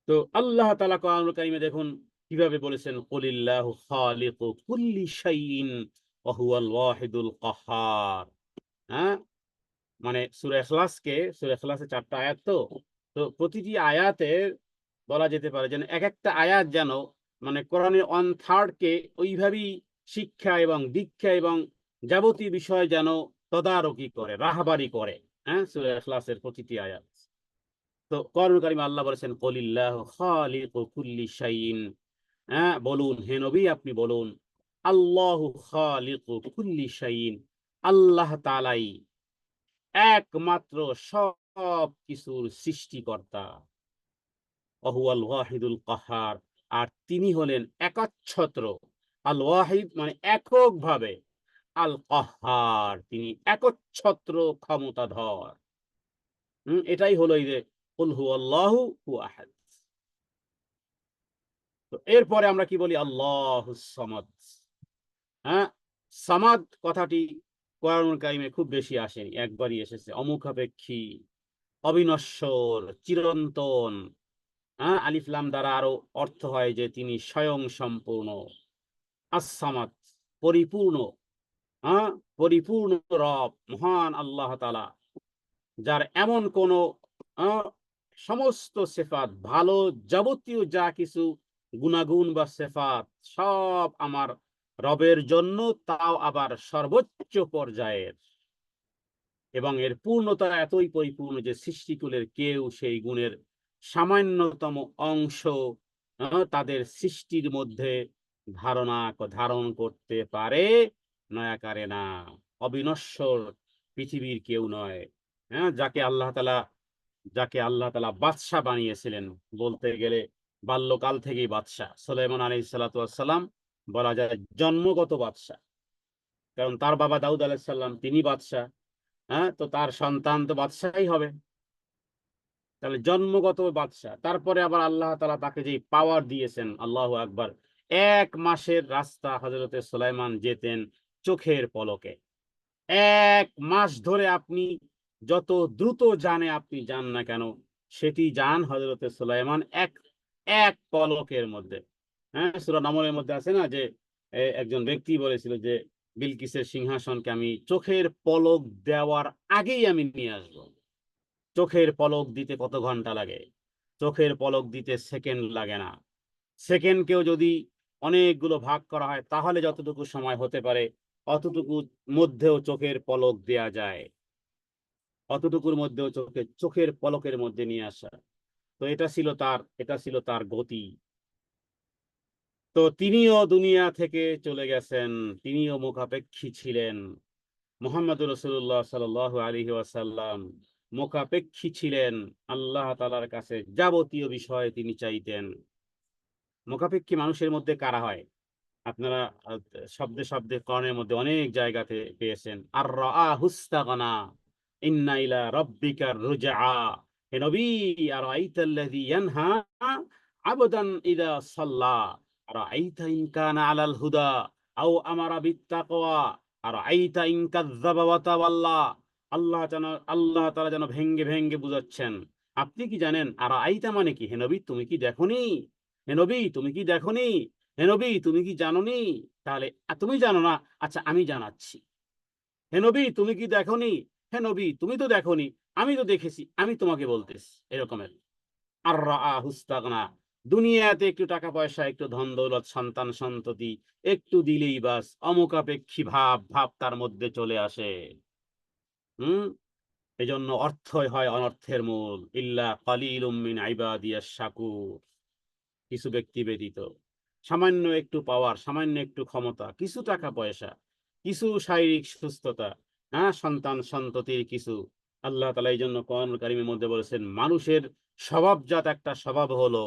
তো আল্লাহ তাআলা কোরআনুল কারীমে দেখুন কিভাবে বলেছেন, কুলিল্লাহু খালিকু কুল্লি শাইইন ওয়া হুয়াল ওয়াহিদুল কাহ্হার। হ্যাঁ মানে সূরা ইখলাসের 4টা আয়াত তো। তো প্রতিটি আয়াতে বলা যেতে পারে যেন এক একটা আয়াত যেন মানে কোরআনের 1/3 কে ওইভাবেই শিক্ষা এবং দীক্ষা এবং যাবতীয় বিষয় যেন তদারকি করে, রাহবারি করে। হ্যাঁ, সূরা ইখলাসের প্রতিটি আয়াত। তো কোরআনুল কারীমে আল্লাহ বলেছেন কুলিল্লাহু খালিকু কুল্লি শাইইন। হ্যাঁ, বলুন হে নবী, আপনি বলুন আল্লাহু খালিকু কুল্লি শাইইন, আল্লাহ তাআলাই একমাত্র সব কিছুর সৃষ্টিকর্তা। ওয়াহুয়াল ওয়াহিদুল কাহ্হার, আর তিনি হলেন একচ্ছত্র। আল ওয়াহিদ মানে এককভাবে, আল কাহ্হার তিনি একচ্ছত্র ক্ষমতাধর। এটাই হলো এই যে কুল হুয়াল্লাহু আহাদ। তো এরপরে আমরা কি বলি? আল্লাহুস সামাদ। হ্যাঁ, সামাদ কথাটি কোরআনুল কারীমে খুব বেশি আসেনি, একবারই এসেছে। অমুখাপেক্ষী, অবিনশ্বর, চিরন্তন। হ্যাঁ, আলিফ লাম দ্বারা আরো অর্থ হয় যে তিনি স্বয়ং সম্পূর্ণ। আস-সামাদ পরিপূর্ণ। হ্যাঁ, পরিপূর্ণ রব মহান আল্লাহ তাআলা, যার এমন কোন আহ, সমস্ত সেফাত ভালো, যাবতীয় যা কিছু গুণাগুণ বা সেফাত সব আমার রবের জন্য, তাও আবার সর্বোচ্চ পর্যায়ের। এবং এর পূর্ণতা এতই পরিপূর্ণ যে সৃষ্টিকুলের কেউ সেই গুণের সামান্যতম অংশ তাদের সৃষ্টির মধ্যে ধারণ করতে পারে নয়াকারে না। অবিনশ্বর পৃথিবীর কেউ নয়। হ্যাঁ, যাকে আল্লাহ তাআলা বাদশা বানিয়েছিলেন, বলতে গেলে বাল্যকাল থেকেই বাদশা সুলাইমান আলাইহিস সালাতু ওয়াস সালাম, বলা যায় জন্মগত বাদশা। কারণ তার বাবা দাউদ আলাইহিস সালাম তিনি বাদশা। হ্যাঁ, তো তার সন্তান তো বাদশাহই হবে। তাহলে জন্মগত বাদশা, তারপরে আবার আল্লাহ তাআলা তাকে যে পাওয়ার দিয়েছেন, আল্লাহু আকবার। 1 মাসের রাস্তা হযরতে সুলাইমান যেতেন চোখের পলকে। 1 মাস ধরে আপনি যত দ্রুত আপনি যান না কেন, সেটি যান হযরতে সুলাইমান এক এক পলকের মধ্যে। হ্যাঁ, সূরা নামলের মধ্যে আছে না যে একজন ব্যক্তি বলেছিল যে বিলকিসের সিংহাসনকে আমি চোখের পলক দেওয়ার আগেই আমি নিয়ে আসবো। চোখের পলক দিতে কত ঘন্টা লাগে? চোখের পলক দিতে সেকেন্ড লাগে না। সেকেন্ডকেও যদি অনেকগুলো ভাগ করা হয়, তাহলে যতটুকু সময় হতে পারে অতটুকু মধ্যেও চোখের পলক দেয়া যায়। অতটুকুর মধ্যেও চোখের পলকের মধ্যে নিয়ে আসা। তো এটা ছিল তার গতি। তো তিনিও দুনিয়া থেকে চলে গেছেন, তিনিও মুখাপেক্ষী ছিলেন। মুহাম্মদুর রাসূলুল্লাহ সাল্লাল্লাহু আলাইহি ওয়াসাল্লাম মুখাপেক্ষী ছিলেন। আল্লাহ তাআলার কাছে যাবতীয় বিষয় তিনি চাইতেন। মুখাপেক্ষী মানুষের মধ্যে কারা হয়? আপনারা শব্দে শব্দে কোরআনের মধ্যে অনেক জায়গাতে পেয়েছেন। আর রাআহুস্তাগনা ইন্না ইলা রাব্বিকার রুজআ। হে নবী, আরাআইতাল্লাযী ইয়ানহা আবদান ইযা সাল্লা, আরাআইতা ইন কানা আলাল হুদা আও আমারা বিত্তাকওয়া, আরাআইতা ইন কাযযাবা ওয়া তাওয়াল্লা। আল্লাহ তাআলা যেন ভেঙ্গে ভেঙ্গে বুঝাচ্ছেন। আপনি কি জানেন আরাআইতা মানে কি? হে নবী, তুমি কি দেখোনি? হে নবী, তুমি কি দেখোনি? হে নবী, তুমি কি জানোনি? তাহলে তুমি জানো না, আচ্ছা আমি জানাচ্ছি। হে নবী, তুমি কি দেখোনি? হে নবী, তুমি তো দেখোনি, আমি তো দেখেছি, আমি তোমাকে বলতেছি। এরকমের আর হুস্তাগনা। দুনিয়াতে একটু টাকা পয়সা, একটু ধন দৌলত, সন্তান সন্ততি একটু দিলেই বাস অমুখাপেক্ষী ভাব ভাব তার মধ্যে চলে আসে। হুম, এজন্য অর্থই হয় অনর্থের মূল। ইল্লা কালিলুম মিন ইবাদিয়াশ শাকুর। কিছু ব্যক্তি ব্যতীত সামান্য একটু পাওয়ার, সামান্য একটু ক্ষমতা, কিছু টাকা পয়সা, কিছু শারীরিক সুস্থতা, হ্যাঁ, সন্তান সন্ততির কিছু, আল্লাহ তাআলা এই জন্য কোরআনুল কারীমের মধ্যে বলেছেন মানুষের স্বভাবজাত একটা স্বভাব হলো,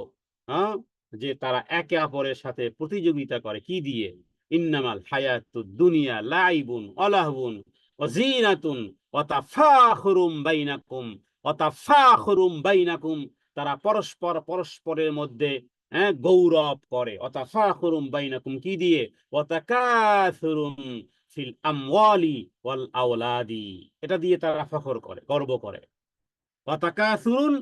হ্যাঁ, যে তারা একে অপরের সাথে প্রতিযোগিতা করে। কি দিয়ে? ইন্নামাল হায়াতুদ দুনিয়া লাইবুন ওয়া লাহবুন ওয়া জিনাতুন ওয়া তাফাখুরুম বাইনাকুম তারা পরস্পরের মধ্যে, হ্যাঁ, গৌরব করে। ওয়াতাফাখুরুম বাইনাকুম কি দিয়ে? ওয়াতাকাসুরুম ফিল আমওয়ালি ওয়াল আওলাদি। এটা দিয়ে তারা ফখর করে, গর্ব করে। ওয়াতাকাসুরুন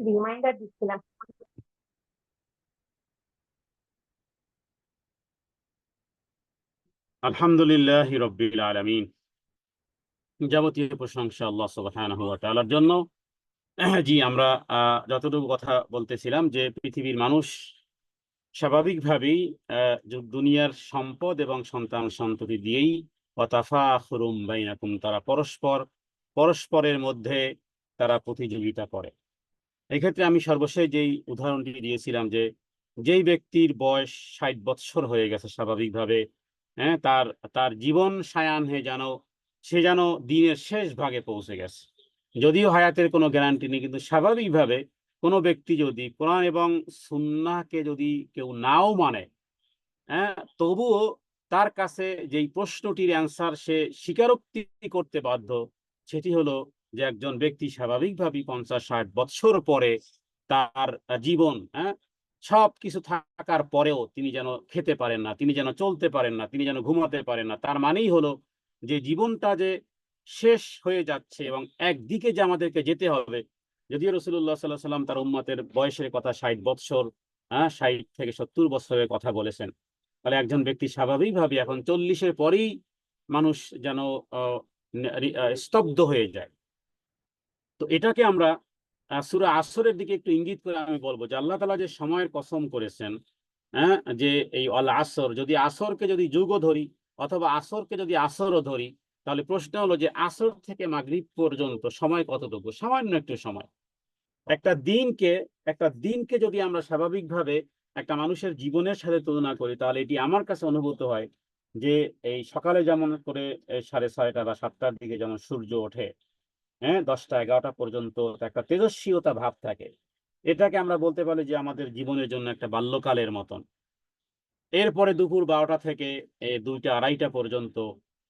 রিমাইন্ডার দিচ্ছিলাম। আলহামদুলিল্লাহ রাব্বিল আলামিন, যাবতীয় প্রশংসা আল্লাহ সুবহানাহু ওয়া তাআলার জন্য। জি, আমরা যতটুকু কথা বলতেছিলাম যে পৃথিবীর মানুষ স্বাভাবিকভাবেই দুনিয়ার সম্পদ এবং সন্তান সন্ততি দিয়েই ওয়াতাফাখুরুম বাইনাকুম, তারা পরস্পরের মধ্যে তারা প্রতিযোগিতা করে। এক্ষেত্রে আমি সর্বশেষ যেই উদাহরণটি দিয়েছিলাম যে যেই ব্যক্তির বয়স 60 বৎসর হয়ে গেছে স্বাভাবিকভাবে, হ্যাঁ, তার তার জীবন সায়াহ্নে যেন সে যেন দিনের শেষ ভাগে পৌঁছে গেছে। যদিও হায়াতের কোনো গ্যারান্টি নেই, কিন্তু স্বাভাবিকভাবে কোনো ব্যক্তি যদি কোরআন এবং সুন্নাহকে যদি কেউ নাও মানে, হ্যাঁ, তবুও তার কাছে যেই প্রশ্নটির অ্যান্সার সে স্বীকারোক্তি করতে বাধ্য, সেটি হলো যে একজন ব্যক্তি স্বাভাবিকভাবেই 50-60 বৎসর পরে তার জীবন, হ্যাঁ, সব কিছু থাকার পরেও তিনি যেন খেতে পারেন না, তিনি যেন চলতে পারেন না, তিনি যেন ঘুমাতে পারেন না। তার মানেই হলো যে জীবনটা যে শেষ হয়ে যাচ্ছে এবং একদিকে যে আমাদেরকে যেতে হবে। যদিও রাসূলুল্লাহ সাল্লাল্লাহু আলাইহি ওয়াসাল্লাম তার উম্মতের বয়সের কথা 60 বৎসর, হ্যাঁ, 60 থেকে 70 বছরের কথা বলেছেন। তাহলে একজন ব্যক্তি স্বাভাবিকভাবে এখন 40-এর পরেই মানুষ যেন স্তব্ধ হয়ে যায়। তো এটাকে আমরা সূরা আসরের দিকে একটু ইঙ্গিত করে আমি বলবো যে আল্লাহ তাআলা যে সময়ের কসম করেছেন, হ্যাঁ, যে এই আল আসর, যদি আসরকে যদি যুগও ধরি অথবা আসরকে যদি আসরও ধরি, তাহলে প্রশ্ন হলো যে আসর থেকে মাগরিব পর্যন্ত সময় কতটুকু? সামান্য একটু সময়। একটা দিনকে একটা দিনকে যদি আমরা স্বাভাবিকভাবে একটা মানুষের জীবনের সাথে তুলনা করি, তাহলে এটি আমার কাছে অনুভূত হয় যে এই সকালে যেমন করে 6:30 বা 7টার দিকে যেমন সূর্য ওঠে, হ্যাঁ, 10টা-11টা পর্যন্ত একটা তেজস্বিতা ভাব থাকে। এটাকে আমরা বলতে পারি যে আমাদের জীবনের জন্য একটা বাল্যকালের মতন। এরপরে দুপুর 12টা থেকে 2টা-2:30টা পর্যন্ত,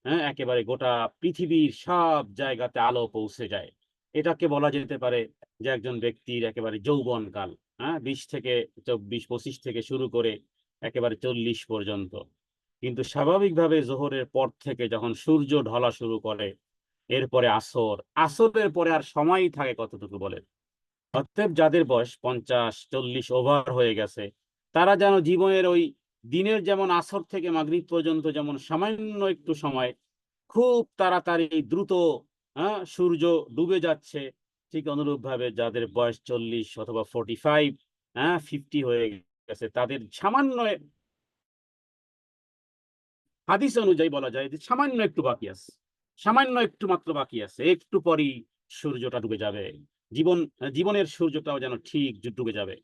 হ্যাঁ, একেবারে গোটা পৃথিবীর সব জায়গাতে আলো পৌঁছে যায়। এটাকে বলা যেতে পারে যে একজন ব্যক্তির একেবারে যৌবনকাল, হ্যাঁ, 20 থেকে 24-25 থেকে শুরু করে একেবারে 40 পর্যন্ত। কিন্তু স্বাভাবিকভাবে জোহরের পর থেকে যখন সূর্য ঢলা শুরু করে, এরপরে আসর, আসরের পরে আর সময়ই থাকে কতটুকু বলেন? অতএব যাদের বয়স 50-40 ওভার হয়ে গেছে, তারা যেন জীবনের ওই দিনের যেমন আসর থেকে মাগরিব পর্যন্ত যেমন সামান্য একটু সময়, খুব তাড়াতাড়ি দ্রুত, হ্যাঁ, সূর্য ডুবে যাচ্ছে, ঠিক অনুরূপভাবে যাদের বয়স 40 অথবা 45, হ্যাঁ, 50 হয়ে গেছে, তাদের সামান্য হাদিস অনুযায়ী বলা যায় যে সামান্য একটু বাকি আছে, সামান্য একটু মাত্র বাকি আছে, একটু পরই সূর্যটা ডুবে যাবে। জীবনের সূর্যটাও যেন ঠিক ডুবে যাবে।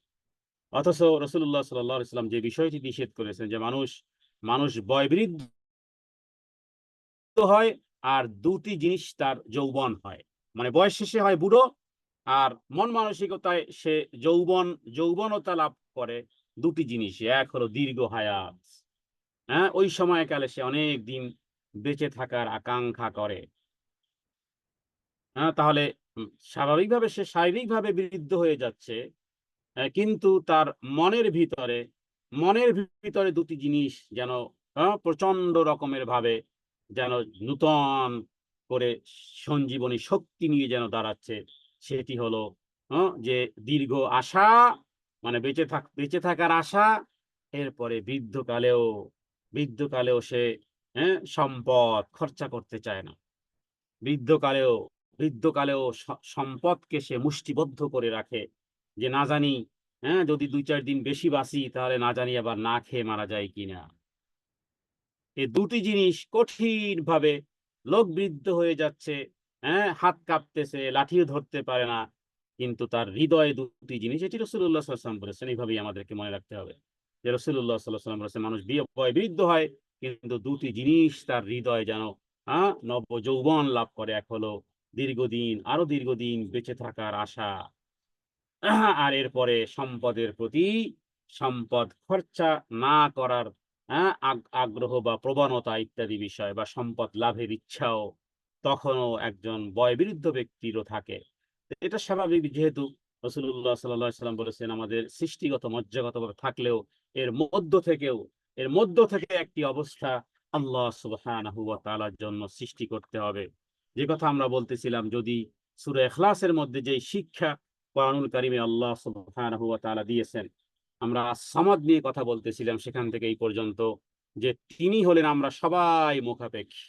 অথচ রাসূলুল্লাহ সাল্লাল্লাহু আলাইহি ওয়াসাল্লাম যে বিষয়টি নিষেধ করেছেন যে মানুষ বয়োবৃদ্ধ হয় আর দুটি জিনিস তার যৌবন হয়, মানে বয়স শেষে হয় বুড়ো, আর মন মানসিকতায় সে যৌবনতা লাভ করে দুটি জিনিস। এক হলো দীর্ঘ হায়াত, হ্যাঁ, ওই সময়কালে সে অনেক দিন বেঁচে থাকার আকাঙ্ক্ষা করে। হ্যাঁ, তাহলে স্বাভাবিকভাবে সে শারীরিকভাবে বৃদ্ধ হয়ে যাচ্ছে, কিন্তু তার মনের ভিতরে মনের ভিতরে দুটি জিনিস যেন প্রচন্ড রকমের ভাবে যেন নূতন করে সঞ্জীবনী শক্তি নিয়ে যেন দাঁড়াচ্ছে। সেটি হলো যে দীর্ঘ আশা, মানে বেঁচে থাকার আশা। এরপরে বৃদ্ধকালেও সে, হ্যাঁ, সম্পদ খরচা করতে চায় না। বৃদ্ধকালেও বৃদ্ধকালেও সম্পদকে সে মুষ্টিবদ্ধ করে রাখে, যে না জানি, হ্যাঁ, যদি 2-4 দিন বেশি বাঁচি তাহলে না জানি আবার না খেয়ে মারা যায় কিনা। এই দুটি জিনিস কঠিন ভাবে, লোক বৃদ্ধ হয়ে যাচ্ছে, হ্যাঁ, হাত কাঁপতেছে, লাঠিও ধরতে পারে না, কিন্তু তার হৃদয়ে দুটি জিনিস, এটি রাসূলুল্লাহ সাল্লাল্লাহু আলাইহি ওয়াসাল্লাম বলেছেন। এইভাবেই আমাদেরকে মনে রাখতে হবে যে রাসূলুল্লাহ সাল্লাল্লাহু আলাইহি ওয়াসাল্লাম বলেছেন মানুষ বৃদ্ধ হয়, কিন্তু দুটি জিনিস তার হৃদয় যেন নব যৌবন লাভ করে। এক হলো আরো দীর্ঘদিন বেঁচে থাকার আশা, আর এরপরে সম্পদের প্রতি সম্পদ খরচা না করার আগ্রহ বা প্রবণতা ইত্যাদি বিষয়, বা সম্পদ লাভের ইচ্ছাও তখনও একজন বয়োবৃদ্ধ ব্যক্তিরও থাকে। এটা স্বাভাবিক, যেহেতু রাসূলুল্লাহ সাল্লাল্লাহু আলাইহি ওয়াসাল্লাম বলেছেন আমাদের সৃষ্টিগত মজ্জাগতভাবে থাকলেও এর মধ্য থেকে একটি অবস্থা আল্লাহ সুবহানাহু ওয়া তাআলার জন্য সৃষ্টি করতে হবে। যে কথা আমরা বলতেছিলাম, যদি সূরা ইখলাসের মধ্যে যে শিক্ষা কোরআনুল কারিমে আল্লাহ সুবহানাহু ওয়া তাআলা দিয়েছেন। আমরা সামাদ নিয়ে কথা বলতেছিলাম সেখান থেকে এই পর্যন্ত, যে তিনি হলেন আমরা সবাই মুখাপেক্ষী,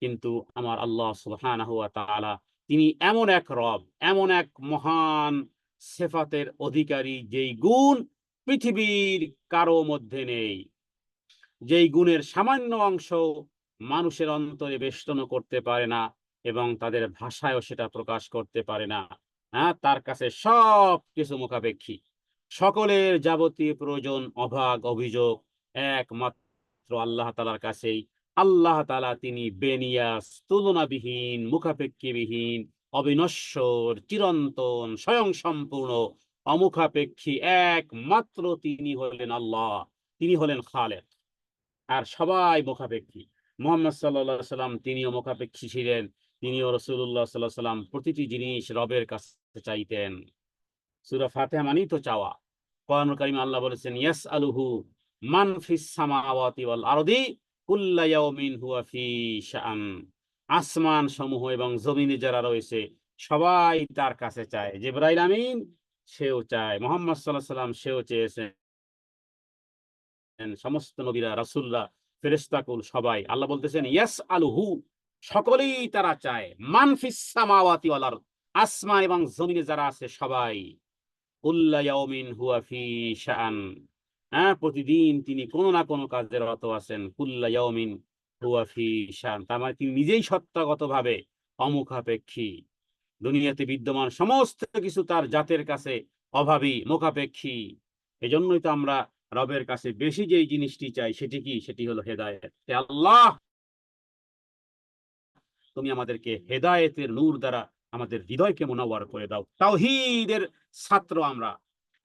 কিন্তু আমার আল্লাহ সুবহানাহু ওয়া তাআলা তিনি এমন এক রব, এমন এক মহান সিফাতের অধিকারী, যেই গুণ পৃথিবীর কারো মধ্যে নেই, যেই গুণের সামান্য অংশ মানুষের অন্তরে বেষ্টন করতে পারে না এবং তাদের ভাষায়ও সেটা প্রকাশ করতে পারে না। হ্যাঁ, তার কাছে সব কিছু মুখাপেক্ষী। সকলের যাবতীয় প্রয়োজন, অভাব, অভিযোগ একমাত্র আল্লাহ তাআলার কাছেই। আল্লাহ তাআলা তিনি বেনিয়াস, তুলনাবিহীন, মুখাপেক্ষীবিহীন, অবিনশ্বর, চিরন্তন, স্বয়ং সম্পূর্ণ, অমুখাপেক্ষী। একমাত্র তিনি হলেন আল্লাহ, তিনি হলেন খালেক। আর সবাই মুখাপেক্ষী। মুহাম্মদ সাল্লাল্লাহু আলাইহি সাল্লাম তিনিও মুখাপেক্ষী ছিলেন। তিনিও রাসূলুল্লাহ সাল্লাল্লাহু আলাইহি সাল্লাম প্রতিটি জিনিস রবের কাছে চাইতেন। সূরা ফাতিহা মানেই তো চাওয়া। কোরআনুল কারীমে আল্লাহ বলেছেন, ইয়াসআলুহু মান ফিস সামাওয়াতি ওয়াল আরদি কুল্লা ইয়াউমিন হুয়া ফি শাআন। আসমান সমূহ এবং জমিনে যারা রয়েছে সবাই তার কাছে চায়। জিবরাইল আমিন সেও চায়, মুহাম্মদ সাল্লাল্লাহু আলাইহি সাল্লাম সেও চেয়েছেন, সমস্ত নবীরা, রাসূলরা, ফেরেশতাকুল সবাই। আল্লাহ বলতেছেন ইয়াসআলুহু, সকলেই তারা চায়, মান ফিস সামাওয়াতি ওয়াল আরদ, আসমান এবং জমিনে যারা আছে সবাই। কুল্লা ইয়াউমিন হুয়া ফি শাআন, হ্যাঁ, প্রতিদিন তিনি কোনো না কোনো কাজে রত আছেন। কুল্লা ইয়াউমিন হুয়া ফি শাআন, তার মানে তিনি নিজেই সত্তাগতভাবে অমুখাপেক্ষী। দুনিয়াতে বিদ্যমান সমস্ত কিছু তার জাতের কাছে অভাবী, মুখাপেক্ষী। এজন্যই তো আমরা রবের কাছে বেশি যেই জিনিসটি চাই সেটি কি? সেটি হলো হেদায়েত। হে আল্লাহ, তুমি আমাদেরকে হেদায়েতের নূর দ্বারা আমাদের হৃদয়কে মুনাওয়ার করে দাও। তাওহীদের ছাত্র আমরা,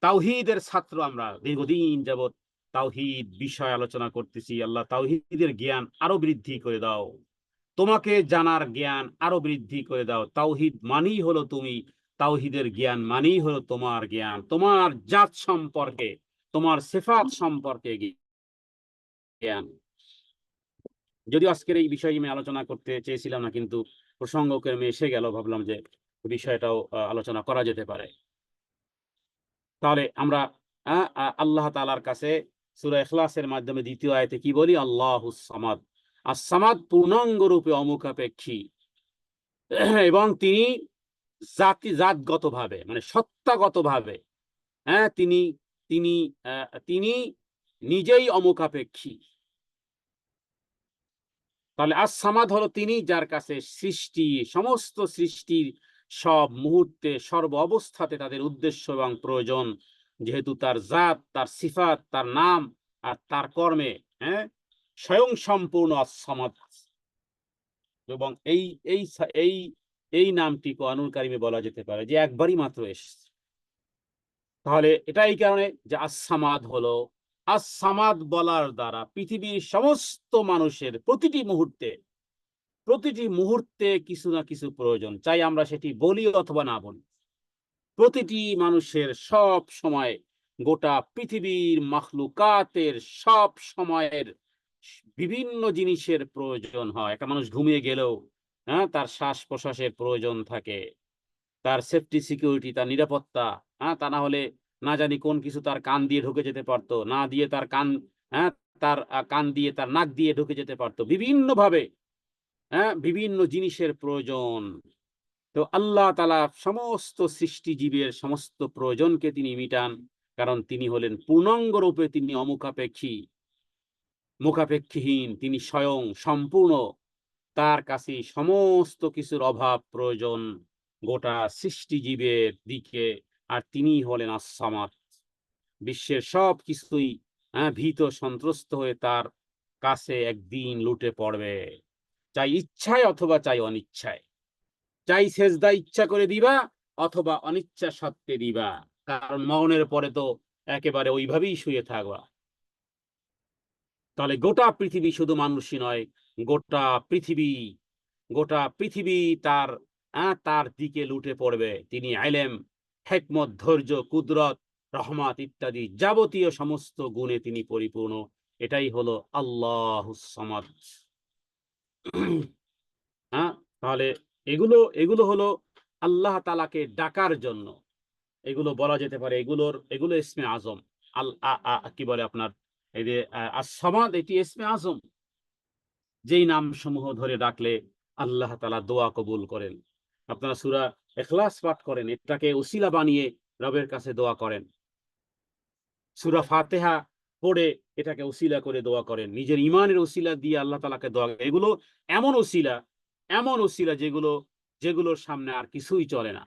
তাওহীদের ছাত্র আমরা। দীর্ঘদিন যাবৎ তাওহীদ বিষয় আলোচনা করতেছি। আল্লাহ, তাওহীদের জ্ঞান আরো বৃদ্ধি করে দাও, তোমাকে জানার জ্ঞান আরো বৃদ্ধি করে দাও। তাওহীদ মানেই হলো তুমি, তাওহীদের জ্ঞান মানেই হলো তোমার জ্ঞান, তোমার জাত সম্পর্কে, তোমার সিফাত সম্পর্কে জ্ঞান। যদিও আজকের এই বিষয় আমি আলোচনা করতে চেয়েছিলাম না, কিন্তু প্রসঙ্গক্রমে এসে গেল, ভাবলাম যে বিষয়টাও আলোচনা করা যেতে পারে। তাহলে আমরা আল্লাহ তাআলার কাছে সূরা ইখলাসের মাধ্যমে দ্বিতীয় আয়াতে কি বলি? আল্লাহুস সামাদ। আস-সামাদ পূর্ণাঙ্গ রূপে অমুখাপেক্ষী এবং তিনি জাতগতভাবে, মানে সত্তাগতভাবে, হ্যাঁ, তিনি তিনি তিনি নিজেই অমুখাপেক্ষী। তাহলে আস-সামাদ হলো তিনি, যার কাছে সৃষ্টি, সমস্ত সৃষ্টির সব মুহূর্তে, সর্ব অবস্থাতে তাদের উদ্দেশ্য এবং প্রয়োজন, যেহেতু তার জাত, তার সিফাত, তার নাম আর তার কর্মে, হ্যাঁ, স্বয়ং সম্পূর্ণ আস-সামাদ। এবং এই এই এই এই নামটি কোরআনুল কারিমে বলা যেতে পারে যে একবারই মাত্র এসেছে। তাহলে এটা এই কারণে যে আস-সামাদ হলো, আস-সামাদ বলার দ্বারা পৃথিবীর সমস্ত মানুষের প্রতিটি মুহূর্তে কিছু না কিছু প্রয়োজন, চাই আমরা সেটি বলি অথবা না বলি। প্রতিটি মানুষের সব সময়, গোটা পৃথিবীর মাখলুকাতের সব সময়ের বিভিন্ন জিনিসের প্রয়োজন হয়। একটা মানুষ ঘুমিয়ে গেলেও, হ্যাঁ, তার শ্বাস প্রশ্বাসের প্রয়োজন থাকে, তার সেফটি সিকিউরিটি, তার নিরাপত্তা, হ্যাঁ, তা না হলে না জানি কোন কিছু তার কান দিয়ে ঢুকে যেতে পারতো, না দিয়ে তার কান, হ্যাঁ, তার কান দিয়ে তার নাক দিয়ে ঢুকে যেতে পারতো, বিভিন্ন ভাবে, হ্যাঁ, বিভিন্ন জিনিসের প্রয়োজন। তো আল্লাহ তাআলা সমস্ত সৃষ্টিজীবের সমস্ত প্রয়োজনকে তিনি মিটান, কারণ তিনি হলেন পূর্ণাঙ্গ রূপে তিনি অমুখাপেক্ষী, মুখাপেক্ষীহীন, তিনি স্বয়ং সম্পূর্ণ। তার কাছে সমস্ত কিছুর অভাব প্রয়োজন গোটা সৃষ্টিজীবের দিকে, আর তিনি হলেন আস-সামাদ। বিশ্বের সব কিছুই ভীত সন্ত্রস্ত হয়ে তার কাছে একদিন লুটে পড়বে, চাই ইচ্ছায় অথবা চাই অনিচ্ছায়, চাই সেজদা ইচ্ছা করে দিবা অথবা অনিচ্ছা সত্ত্বে দিবা, কারণ মরণের পরে তো একেবারে ওইভাবেই শুয়ে থাকবা। তাহলে গোটা পৃথিবী, শুধু মানুষই নয়, গোটা পৃথিবী, গোটা পৃথিবী তার তার দিকে লুটে পড়বে। তিনি ইলম, হিকমত, ধৈর্য, কুদরত, রহমত ইত্যাদি যাবতীয় সমস্ত গুণে তিনি পরিপূর্ণ। এটাই হলো আল্লাহুস সামাদ। তাহলে এগুলো এগুলো হলো আল্লাহ তাআলাকে ডাকার জন্য, এগুলো বলা যেতে পারে, এগুলো ইসমে আজম। কি বলে আপনার এই যে as-সামাদ, এটি ইসমে আজম, যেই নাম সমূহ ধরে ডাকলে আল্লাহ তাআলা দোয়া কবুল করেন। আপনারা সূরা ইখলাস পাঠ করেন, এটাকে উসিলা বানিয়ে রবের কাছে দোয়া করেন। সূরা ফাতিহা পড়ে এটাকে উসিলা করে দোয়া করেন, নিজের ঈমানের উসিলা দিয়ে আল্লাহ তাআলাকে দোয়া। এগুলো এমন উসিলা, এমন উসিলা যেগুলোর সামনে আর কিছুই চলে না।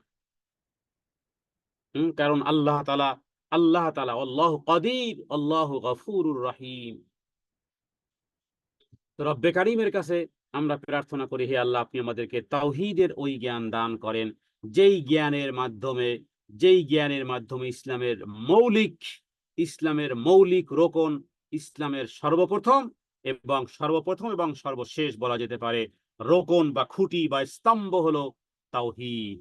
কারণ আল্লাহ তাআলা আল্লাহু কাদির, আল্লাহু গফুরুর রহিম। তো রব্বে কারিমের কাছে আমরা প্রার্থনা করি, হে আল্লাহ, আপনি আমাদেরকে তাওহীদের ওই জ্ঞান দান করেন যেই জ্ঞানের মাধ্যমে ইসলামের মৌলিক রোকন, ইসলামের সর্বপ্রথম এবং সর্বশেষ বলা যেতে পারে রোকন বা খুঁটি বা স্তম্ভ হলো তাওহীদ।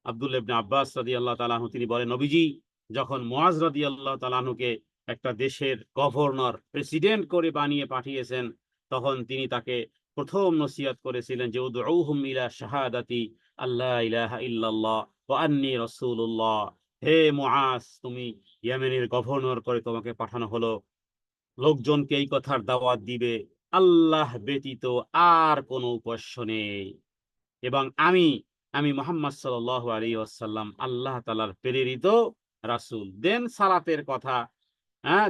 আব্দুল্লাহ ইবনে আব্বাস রাদিয়াল্লাহু তাআলা আনহু তিনি বলেন, নবীজি যখন মুআজ রাদিয়াল্লাহু তাআলা আনহুকে একটা দেশের গভর্নর, প্রেসিডেন্ট করে বানিয়ে পাঠিয়েছেন, তখন তিনি তাকে প্রথম নসিহত করেছিলেন যে উদউহুম ইলা শাহাদাতি আল্লা ইলাহা ইল্লাল্লাহ ওয়া আন্নী রাসূলুল্লাহ। হে মুআজ, তুমি ইয়েমেনের গভর্নর করে তোমাকে পাঠানো হলো, লোকজনকে এই কথার দাওয়াত দিবে আল্লাহ ব্যতীত আর কোনো উপাস্য নেই, এবং আমি মুহাম্মদ সাল্লাল্লাহু আলাইহি ওয়াসাল্লাম আল্লাহ তাআলার প্রেরিত রাসূল। দেন সালাতের কথা,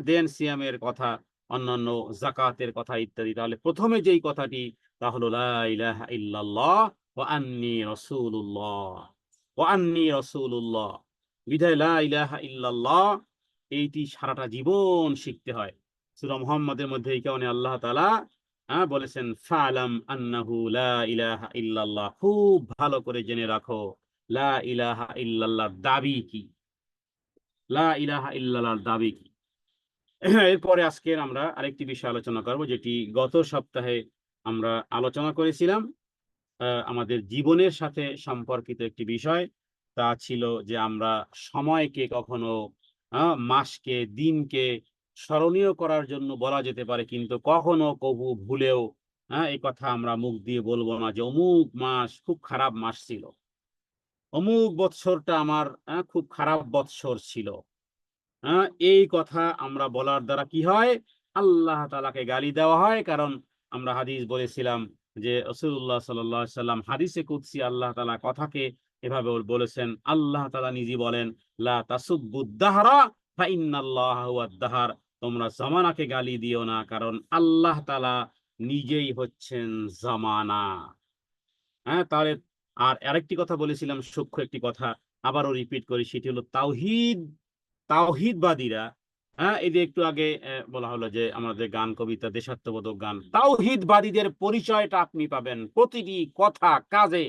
দেন সিয়ামের কথা, অন্যান্য যাকাতের কথা ইত্যাদি। তাহলে প্রথমে যেই কথাটি তা হলো লা ইলাহা ইল্লাল্লাহ ওয়া আন্নী রাসূলুল্লাহ। বিধায় লা ইলাহা ইল্লাল্লাহ এইটি সারাটা জীবন শিখতে হয়। সূরা মুহাম্মাদের মধ্যে এই কারণে আল্লাহ তাআলা বলেছেন ফালাম আন্নাহু লা ইলাহা ইল্লাল্লাহ, খুব ভালো করে জেনে রাখো লা ইলাহা ইল্লাল্লাহর দাবি কি, লা ইলাহা ইল্লাল্লাহর দাবি কি। এরপরে আজকের আমরা আরেকটি বিষয় আলোচনা করব, যেটি গত সপ্তাহে আমরা আলোচনা করেছিলাম। আমাদের জীবনের সাথে সম্পর্কিত একটি বিষয়, তা ছিল যে আমরা সময়কে কখনো মাসকে, দিনকে স্মরণীয় করার জন্য বলা যেতে পারে, কিন্তু কখনো কভু ভুলেও এই কথা আমরা মুখ দিয়ে বলবো না যে অমুক মাস খুব খারাপ মাস ছিল, অমুক বৎসরটা আমার খুব খারাপ বৎসর ছিল। এই কথা আমরা বলার দ্বারা কি হয়? আল্লাহ তাআলাকে গালি দেওয়া হয়। কারণ আমরা হাদিস বলেছিলাম যে রাসূলুল্লাহ সাল্লাল্লাহু আলাইহি সাল্লাম হাদিসে কুদসি আল্লাহ তাআলা কথাকে এভাবে বলেছেন। আল্লাহ তাআলা নিজে বলেন, লা তাসুব্বুদ দাহরা ফা ইন্নাল্লাহা হুয়াদ দাহর। তোমরা জামানাকে গালি দিও না, কারণ আল্লাহ তাআলা নিজেই হচ্ছেন জামানা। তাহলে আর আরেকটি কথা বলেছিলাম, সূক্ষ্ম একটি কথা আবারও রিপিট করি, সেটি হলো তাওহীদবাদীরা, এই যে একটু আগে বলা হলো যে আমাদের গান, কবিতা, দেশাত্মবোধক গান, তাওহীদবাদীদের পরিচয়টা আপনি পাবেন প্রতিটি কথা কাজে,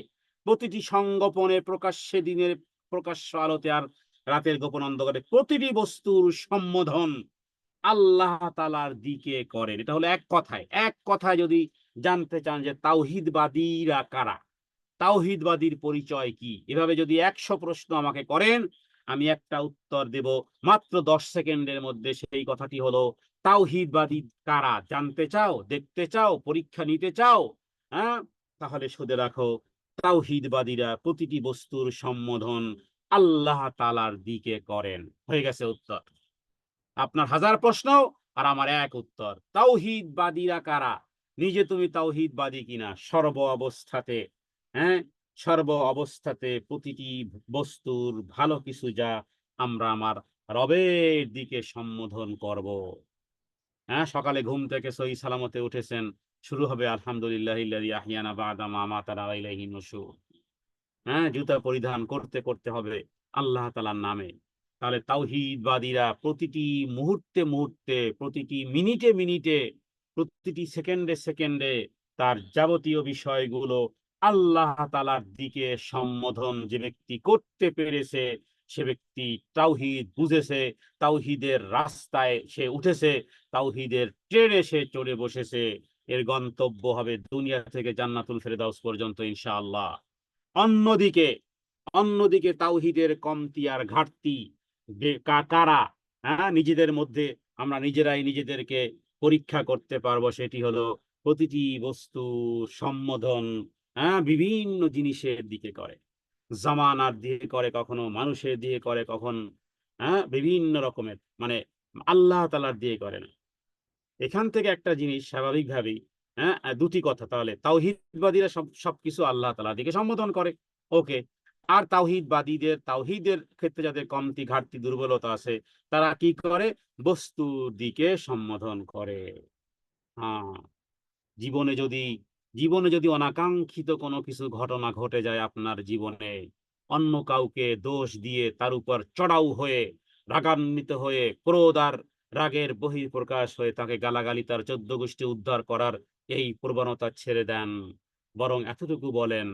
প্রতিটি সংগোপনে, প্রকাশ্যে দিনের প্রকাশ্য আলোতে আর রাতের গোপন অন্ধকারে প্রতিটি বস্তুর সম্বোধন আল্লাহ তাআলার দিকে করেন। এটা হলো এক কথায় যদি জানতে চান যে তাওহীদবাদীরা কারা, তাওহীদবাদীর পরিচয় কি, এভাবে যদি ১০০ প্রশ্ন আমাকে করেন, আমি একটা উত্তর দেব মাত্র ১০ সেকেন্ডের মধ্যে। সেই কথাটি হলো তাওহীদবাদী কারা। জানতে চাও, দেখতে চাও, পরীক্ষা নিতে চাও, হ্যাঁ, তাহলে শুনে রাখো, তাওহীদবাদীরা প্রতিটি বস্তুর সম্বোধন আল্লাহ তাআলার দিকে করেন। হয়ে গেছে উত্তর। আপনার ১০০০ প্রশ্ন আর আমার এক উত্তর। তাওহীদবাদীরা কারা? নিজে তুমি তাওহীদবাদী কিনা? সর্ব অবস্থাতে প্রতিটি বস্তুর ভালো কিছু যা আমরা আমার রবের দিকে সম্বোধন করব। সকালে ঘুম থেকে সহি সালামতে উঠেছেন, শুরু হবে আলহামদুলিল্লাহিল্লাযী আহইয়ানা বা'দা মা আমাতানা ওয়া ইলাইহিন নুশুর। জুতা পরিধান করতে করতে হবে আল্লাহ তাআলার নামে। তাহলে তাওহীদবাদীরা প্রতিটি মুহূর্তে, প্রতিটি মিনিটে, প্রতিটি সেকেন্ডে তার যাবতীয় বিষয়গুলো আল্লাহ তাআলার দিকে সম্বোধন যে ব্যক্তি করতে পেরেছে, সে ব্যক্তি তাওহীদ বুঝেছে, তাওহীদের রাস্তায় সে উঠেছে, তাওহীদের ট্রেনে সে চড়ে বসেছে। এর গন্তব্য হবে দুনিয়া থেকে জান্নাতুল ফেরদাউস পর্যন্ত ইনশাআল্লাহ। অন্যদিকে অন্যদিকে তাওহীদের কমতি আর ঘাটতি কারা, নিজেদের মধ্যে আমরা নিজেরাই নিজেদেরকে পরীক্ষা করতে পারবো, সেটি হলো প্রতিটি বস্তু সম্বোধন বিভিন্ন জিনিসের দিকে করে। জামানার দিয়ে করে, কখনো মানুষের দিয়ে করে, কখন বিভিন্ন রকমের, মানে আল্লাহ তাআলার দিয়ে করে না। এখান থেকে একটা জিনিস স্বাভাবিকভাবেই, দুটি কথা, তাহলে তাওহীদবাদীরা সবকিছু আল্লাহ তাআলার দিকে সম্বোধন করে, ওকে। আর তাওহীদবাদীদের, তাওহীদের ক্ষেত্রে যাদের কমতি, ঘাটতি, দুর্বলতা আছে, তারা কি করে? বস্তুর দিকে সম্বোধন করে। হ্যাঁ, জীবনে যদি জীবনে যদি অনাকাঙ্ক্ষিত কোনো কিছু ঘটনা ঘটে যায় আপনার জীবনে, অন্য কাউকে দোষ দিয়ে তার উপর চড়াও হয়ে, রাগান্বিত হয়ে, ক্রোধ আর রাগের বহিঃপ্রকাশ হয়ে তাকে গালাগালি, তার 14 গোষ্ঠী উদ্ধার করার এই প্রবণতা ছেড়ে দেন। বরং এতটুকু বলেন,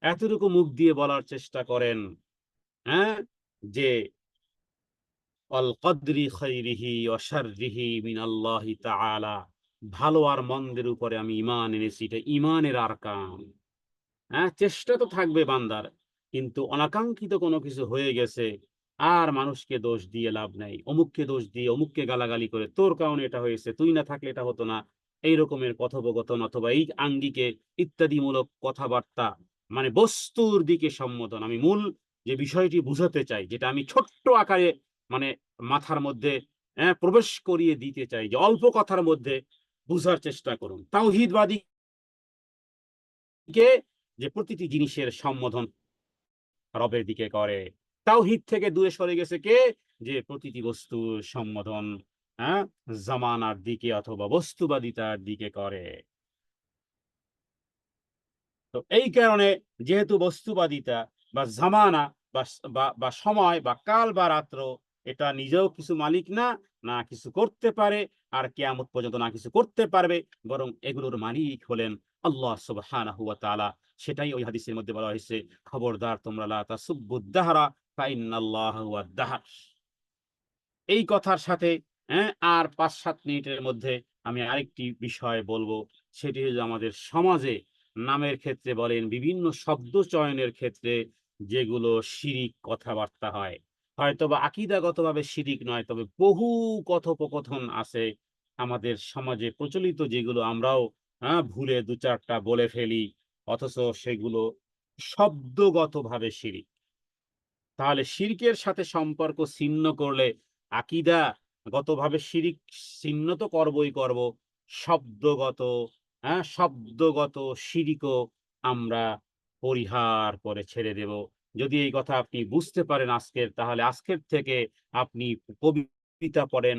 এতটুকু মুখ দিয়ে বলার চেষ্টা করেন, হ্যাঁ, যে অল কদরি খাইরিহি ওয়া শাররিহি মিনাল্লাহি তাআলা, ভালো আর মন্দের উপরে আমি ঈমান এনেছি, এটা ঈমানের আরকান। চেষ্টা তো থাকবে বান্দার, কিন্তু অনাকাঙ্ক্ষিত কোনো কিছু হয়ে গেছে, আর মানুষকে দোষ দিয়ে লাভ নাই, অমুককে দোষ দিয়ে, অমুককে গালাগালি করে, তোর কারণে এটা হয়েছে, তুই না থাকলে এটা হতো না, এই রকমের কথোপকথন অথবা এই আঙ্গিকে ইত্যাদিমূলক কথাবার্তা, মানে বস্তুর দিকে সম্বোধন। আমি মূল যে বিষয়টি বুঝাতে চাই, যেটা আমি ছোট্ট আকারে, মানে মাথার মধ্যে প্রবেশ করিয়ে দিতে চাই, যে অল্প কথার মধ্যে বুঝার চেষ্টা করুন। তাওহীদবাদী কে, যে প্রতিটি জিনিসের সম্বোধন রবের দিকে করে। তাওহীদ থেকে দূরে সরে গেছে কে? যে প্রতিটি বস্তুর সম্বোধন হ্যাঁ জামানার দিকে অথবা বস্তুবাদিতার দিকে করে। তো এই কারণে, যেহেতু বস্তুবাদিতা বা জামানা বা বা সময় বা কাল বা রাত্র, এটা নিজেও কিছু মালিক না, না কিছু করতে পারে, আর কিয়ামত পর্যন্ত না কিছু করতে পারবে, বরং এগুলোর মালিক হলেন আল্লাহ সুবহানাহু ওয়া তাআলা। সেটাই ওই হাদিসের মধ্যে বলা হয়েছে, খবরদার তোমরা লা তাসুব্বুদ দাহরা ফাইন্নাল্লাহা হুয়াদ দাহর। এই কথার সাথে আর ৫-৭ মিনিটের মধ্যে আমি আরেকটি বিষয় বলবো। সেটি হলো আমাদের সমাজে নামের ক্ষেত্রে বলেন, বিভিন্ন শব্দ চয়নের ক্ষেত্রে যেগুলো শিরিক কথাবার্তা হয়, হয়তোবা আকীদাগতভাবে শিরিক নয়, তবে বহু কথোপকথন আছে আমাদের সমাজে প্রচলিত, যেগুলো আমরাও ভুলে ২-৪ টা বলে ফেলি, অথচ সেগুলো শব্দগতভাবে শিরিক। তাহলে শিরকের সাথে সম্পর্ক ছিন্ন করলে আকীদাগতভাবে শিরিক ছিন্ন তো করবই করব, শব্দগত শব্দগত শিরিকও আমরা পরিহার করে ছেড়ে দেব। যদি এই কথা আপনি বুঝতে পারেন আজকের, তাহলে আজকের থেকে আপনি কবিতা পড়েন,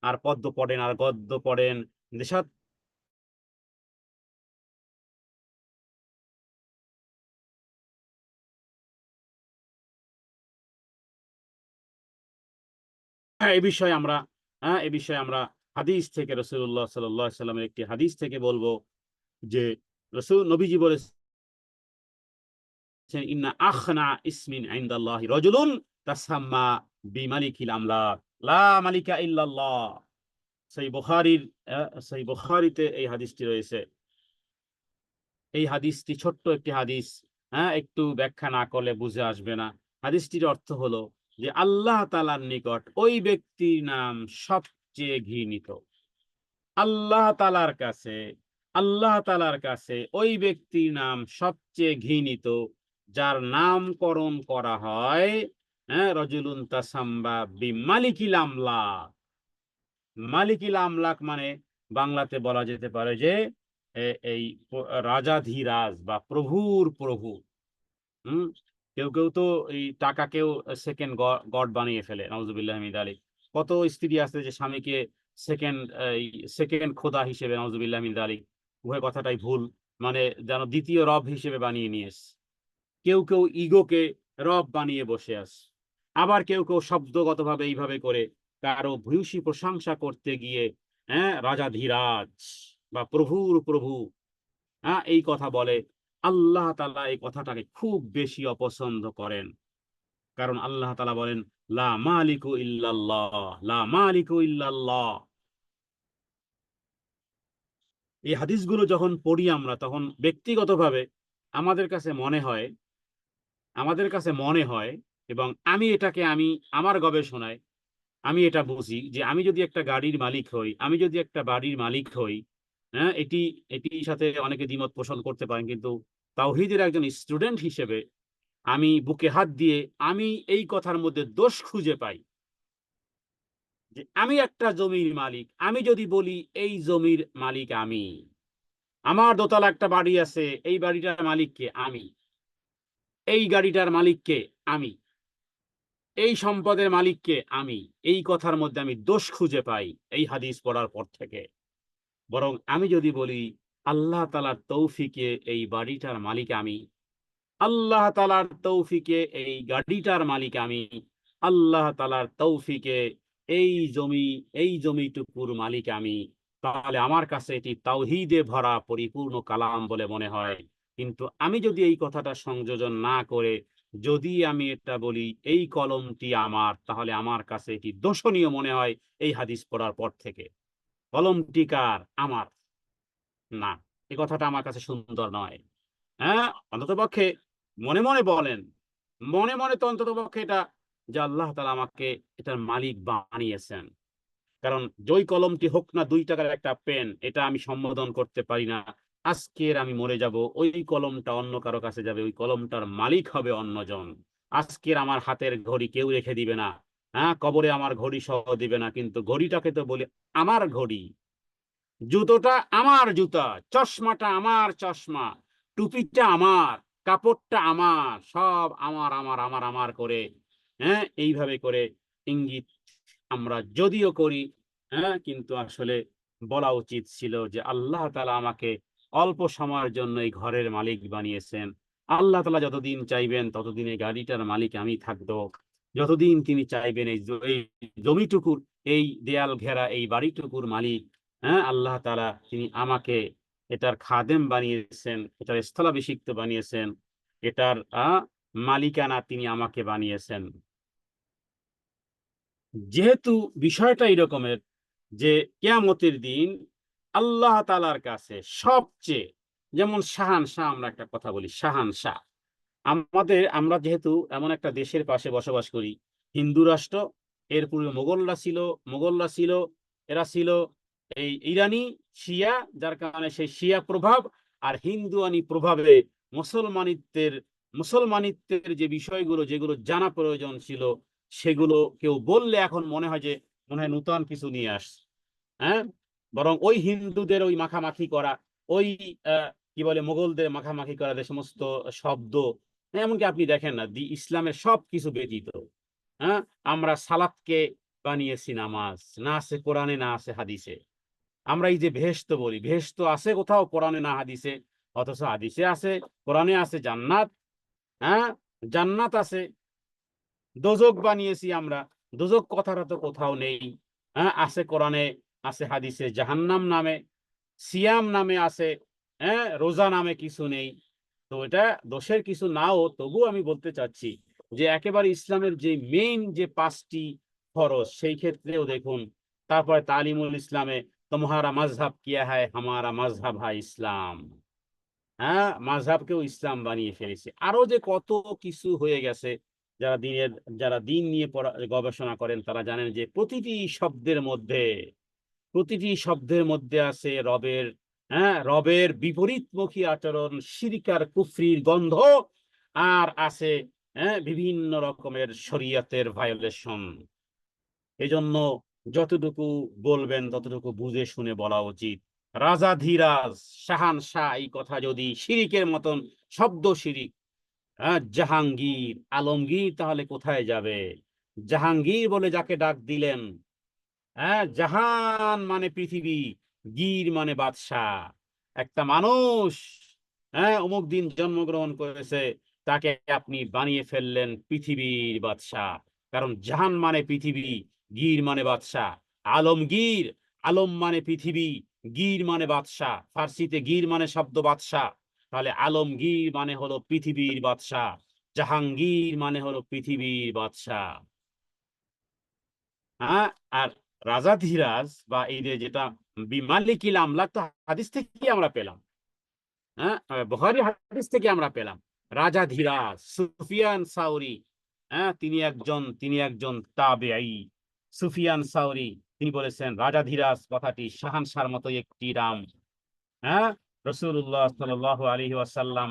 আর পদ্য পড়েন, আর গদ্য পড়েন, এ বিষয়ে আমরা এ বিষয়ে আমরা হাদিস থেকে, রাসূলুল্লাহ সাল্লাল্লাহু আলাইহি ওয়াসাল্লামের একটি হাদিস থেকে বলবো, যে নবীজি বলেছেন, ইন্না আখনা ইসমিন ইনদাল্লাহি রাজুলুন তাসাম্মা বিমালিকিল আমলাক লা মালিকা ইল্লাল্লাহ। সহিহ বুখারীতে এই হাদিসটি রয়েছে। এই হাদিসটি ছোট্ট একটি হাদিস, একটু ব্যাখ্যা না করলে বুঝে আসবে না। হাদিসটির অর্থ হলো যে আল্লাহ তাআলার নিকট ওই ব্যক্তির নাম সবচেয়ে ঘৃণিত। আল্লাহ তাআলার কাছে, আল্লাহ তাআলার কাছে ওই ব্যক্তির নাম সবচেয়ে ঘৃণিত, যার নামকরণ করা হয় রজুলুন তাসাম্বা বিমালিকিল আমলাক। মালিকিল আমলাক মানে বাংলাতে বলা যেতে পারে যে এই রাজাধিরাজ বা প্রভুর প্রভু। হুম? কেউ, কেউ তো এই টাকাকেও সেকেন্ড গড বানিয়ে ফেলে। নাউজুবিল্লাহ মিন যালিক। কত স্ত্রী আছে যে স্বামীকে সেকেন্ড এই সেকেন্ড খোদা হিসেবে, নাউজুবিল্লাহ মিন যালিক। উভয় কথাটাই ভুল। মানে যেন দ্বিতীয় রব হিসেবে বানিয়ে নিয়েছে। কেউ, কেউ ইগোকে রব বানিয়ে বসে আছে। আবার কেউ, কেউ শব্দগতভাবে এইভাবে করে কারো ভূয়সী প্রশংসা করতে গিয়ে রাজাধিরাজ বা প্রভুর প্রভু এই কথা বলে। আল্লাহ তাআলা এই কথাটাকে খুব বেশি অপছন্দ করেন। কারণ আল্লাহ তাআলা বলেন, লা মালিকু ইল্লাল্লাহ, লা মালিকু ইল্লাল্লাহ। এই হাদিসগুলো যখন পড়ি আমরা, তখন ব্যক্তিগতভাবে আমাদের কাছে মনে হয়, আমাদের কাছে মনে হয়, এবং আমি এটাকে, আমি আমার গবেষণায় আমি এটা বুঝি, যে আমি যদি একটা গাড়ির মালিক হই, আমি যদি একটা বাড়ির মালিক হই, এটির সাথে অনেকে দ্বিমত পোষণ করতে পারেন, কিন্তু তাওহীদের একজন স্টুডেন্ট হিসেবে আমি বুকে হাত দিয়ে আমি এই কথার মধ্যে দোষ খুঁজে পাই যে আমি একটা জমির মালিক। আমি যদি বলি এই জমির মালিক আমি, আমার দোতলা একটা বাড়ি আছে, এই বাড়িটার মালিক কে? আমি। এই গাড়িটার মালিক কে? আমি। এই সম্পদের মালিক কে? আমি। এই কথার মধ্যে আমি দোষ খুঁজে পাই এই হাদিস পড়ার পর থেকে। বরং আমি যদি বলি আল্লাহ তাআলার তৌফিকে এই বাড়িটার মালিক আমি, আল্লাহ তাআলার তৌফিকে এই গাড়িটার মালিক আমি, আল্লাহ তাআলার তৌফিকে এই জমি, এই জমিটুকুর মালিক আমি, তাহলে আমার কাছে এটি তাওহীদে ভরা পরিপূর্ণ কালাম বলে মনে হয়। কিন্তু আমি যদি এই কথাটা সংযোজন না করে যদি আমি এটা বলি এই কলমটি আমার, তাহলে আমার কাছে এটি দোষণীয় মনে হয় এই হাদিস পড়ার পর থেকে। কলমটি কার? আমার। না, এই কথাটা আমার কাছে সুন্দর নয়। হ্যাঁ, অন্ততপক্ষে মনে, মনে বলেন। মনে, মনে তো অন্ততপক্ষে এটা যে আল্লাহ তাআলা আমাকে এটার মালিক বানিয়েছেন। কারণ ওই কলমটি হোক না ৳২ একটা পেন, এটা আমি সম্বোধন করতে পারি না। আজকের আমি মরে যাব, ওই কলমটা অন্য কারো কাছে যাবে, ওই কলমটার মালিক হবে অন্যজন। আজকের আমার হাতের ঘড়ি কেউ রেখে দিবে না। হ্যাঁ, কবরে আমার ঘড়ি সহ দিবে না। কিন্তু ঘড়িটাকে তো বলি আমার ঘড়ি। জুতোটা আমার জুতা, চশমাটা আমার চশমা, টুপিটা আমার, কাপড়টা আমার, সব আমার আমার আমার আমার করে, হ্যাঁ, এইভাবে করে ইঙ্গিত আমরা যদিও করি, হ্যাঁ, কিন্তু আসলে বলা উচিত ছিল যে আল্লাহ তাআলা আমাকে অল্প সময়ের জন্য এই ঘরের মালিক বানিয়েছেন। আল্লাহ তাআলা যতদিন চাইবেন ততদিন এই গাড়িটার মালিক আমি থাকবো। যতদিন তিনি চাইবেন এই জমিটুকুর, এই দেয়াল ঘেরা এই বাড়িটুকুর মালিক, হ্যাঁ, আল্লাহ তাআলা তিনি আমাকে এটার খাদেম বানিয়েছেন, এটার স্থলাভিষিক্ত বানিয়েছেন, এটার মালিকানা তিনি আমাকে বানিয়েছেন। যেহেতু বিষয়টা এরকমের যে কিয়ামতের দিন আল্লাহ তাআলার কাছে সবচেয়ে, যেমন শাহানশাহ, আমরা একটা কথা বলি শাহানশাহ। আমরা যেহেতু এমন একটা দেশের পাশে বসবাস করি, হিন্দু রাষ্ট্র, এর পূর্বে মোগলরা ছিল, এরা ছিল এই ইরানি শিয়া, যার কারণে সেই শিয়া প্রভাব আর হিন্দুয়ানি প্রভাবে মুসলমানিত্বের মুসলমানিত্বের যে বিষয়গুলো যেগুলো জানা প্রয়োজন ছিল, সেগুলো কেউ বললে এখন মনে হয় নূতন কিছু নিয়ে আসছে। হ্যাঁ, বরং ওই হিন্দুদের ওই মাখামাখি করা, ওই কি বলে মোগলদের মাখামাখি করা যে সমস্ত শব্দ, এমনকি আপনি দেখেন না ইসলামের সব কিছু ব্যতীত, হ্যাঁ, আমরা সালাতকে বানিয়েছি নামাজ, না আছে কোরআনে না আছে হাদিসে। আমরা এই যে ভেস্ত বলি, ভেস্ত আছে কোথাও কোরআনে না হাদিসে, অথচ হাদিসে আছে, কোরআনে আছে জান্নাত। হ্যাঁ, জান্নাত আছে। দোজক বানিয়েছি আমরা, দোজক কথাটা তো কোথাও নেই। হ্যাঁ, আছে কোরআনে, আছে হাদিসে। জাহান্নাম নামে, সিয়াম নামে আছে, হ্যাঁ, রোজা নামে কিছু নেই। তো এটা দোষের কিছু নাও, তবু আমি বলতে চাচ্ছি যে একেবারে ইসলামের যে মেইন যে 5টি ফরজ, সেই ক্ষেত্রেও দেখুন, তারপরে তালিমুল ইসলামে তোমারা মাযহাব কিয়া হ্যায়, হামারা মাযহাব হ্যায় ইসলাম। হ্যাঁ, মাযহাবকেও ইসলাম বানিয়ে ফেলেছে। আরো যে কত কিছু হয়ে গেছে। যারা দিনের যারা দিন নিয়ে গবেষণা করেন তারা জানেন যে প্রতিটি শব্দের মধ্যে আছে রবের, হ্যাঁ, রবের বিপরীতমুখী আচরণ, শিরক আর কুফরির গন্ধ, আর আছে, হ্যাঁ, বিভিন্ন রকমের শরীয়তের ভায়োলেশন। এজন্য যতটুকু বলবেন ততটুকু বুঝে শুনে বলা উচিত। রাজাধিরাজ, শাহানশাহ, এই কথা যদি শিরিকের মতন শব্দ শিরিক, হ্যাঁ, জাহাঙ্গীর, আলমগীর, তাহলে কোথায় যাবে? জাহাঙ্গীর বলে যাকে ডাক দিলেন, হ্যাঁ, জাহান মানে পৃথিবী, গীর মানে বাদশাহ। একটা মানুষ, হ্যাঁ, অমুক দিন জন্মগ্রহণ করেছে, তাকে আপনি বানিয়ে ফেললেন পৃথিবীর বাদশাহ। কারণ জাহান মানে পৃথিবী, গীর মানে বাদশাহ। আলমগীর, আলম মানে পৃথিবী, গীর মানে বাদশাহ। ফার্সিতে গীর মানে শব্দ বাদশাহ, তাহলে আলমগীর মানে হলো পৃথিবীর বাদশাহ, জাহাঙ্গীর মানে হলো পৃথিবীর বাদশাহ। হ্যাঁ, আর রাজাধিরাজ বা এই যে যেটা বিমালিকিল আমলাক, তো হাদিস থেকে আমরা পেলাম। হ্যাঁ, বুখারী হাদিস থেকে আমরা পেলাম। রাজাধিরাজ সুফিয়ান সাউরি, হ্যাঁ, তিনি একজন তাবেঈ। সুফিয়ান সাউরি তিনি বলেছেন রাজাধিরাজ কথাটি শাহানশাহর মতো একটি নাম। হ্যাঁ, রাসূলুল্লাহ সাল্লাল্লাহু আলাইহি ওয়াসাল্লাম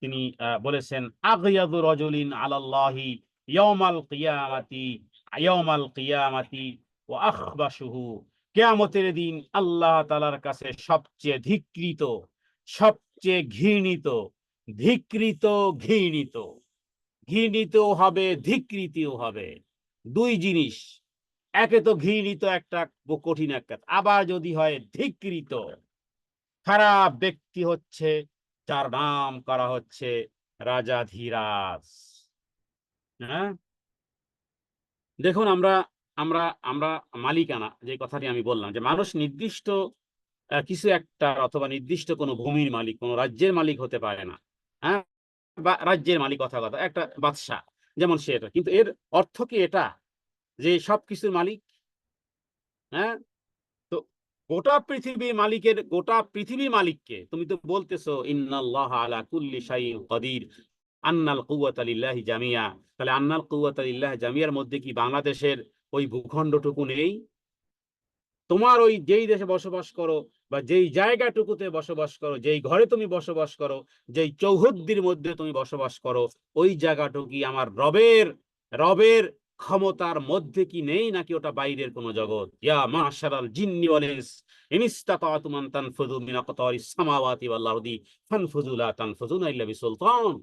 তিনি বলেছেন আগয়াদু রাজুলিন আলাল্লাহি ইয়াউমাল কিয়ামাতি ইয়াউমাল কিয়ামাতি ওয়া আখবাশুহু, কিয়ামতের দিন আল্লাহ তাআলার কাছে সবচেয়ে ধিক্কৃত, সবচেয়ে ঘৃণিত, ধিক্কৃত ঘৃণিত, ঘৃণিতও হবে ধিক্কৃতও হবে, দুই জিনিস। একে তো ঘৃণিত একটা কঠিন একটা, আবার যদি হয় ধিক্কৃত, খারাপ ব্যক্তি হচ্ছে যার নাম করা হচ্ছে রাজাধিরাজ। হ্যাঁ, দেখুন আমরা আমরা আমরা মালিকানা যে কথাটি আমি বললাম, যে মানুষ নির্দিষ্ট কিছু একটা অথবা নির্দিষ্ট কোনো ভূমির মালিক, কোনো রাজ্যের মালিক হতে পারে না। হ্যাঁ, বা রাজ্যের মালিক কথা কথা একটা বাদশাহ, যেমন সে এটা, কিন্তু এর অর্থ কি এটা যে সবকিছুর মালিক? হ্যাঁ, তো গোটা পৃথিবীর মালিকের, গোটা পৃথিবীর মালিককে তুমি তো বলতেছো ইন্নাল্লাহ আলা কুল্লি শাইইন কাদির, আন্নাল কুওয়াতা লিল্লাহি জামিয়া। তাহলে আন্নাল কুওয়াতা লিল্লাহি জামিয়ার মধ্যে কি বাংলাদেশের ওই ভূখণ্ডটুকু নেই? তোমার ওই যেই দেশে বসবাস করো বা যেই জায়গাটুকুতে বসবাস করো, যেই ঘরে তুমি বসবাস করো, যেই চৌহদ্দির মধ্যে তুমি বসবাস করো, ওই জায়গাটুকু কি আমার রবের রবের ক্ষমতার মধ্যে কি নেই, নাকি ওটা বাইরের কোনো জগৎ? ইয়া মাশারাল জিন্নি ওয়াল ইনস ইন ইসতাতাতুম আন তানফুযু মিন আকতারিস সামাওয়াতি ওয়াল আরদি ফানফুযু লা তানফুযুনা ইল্লা বিসুলতান।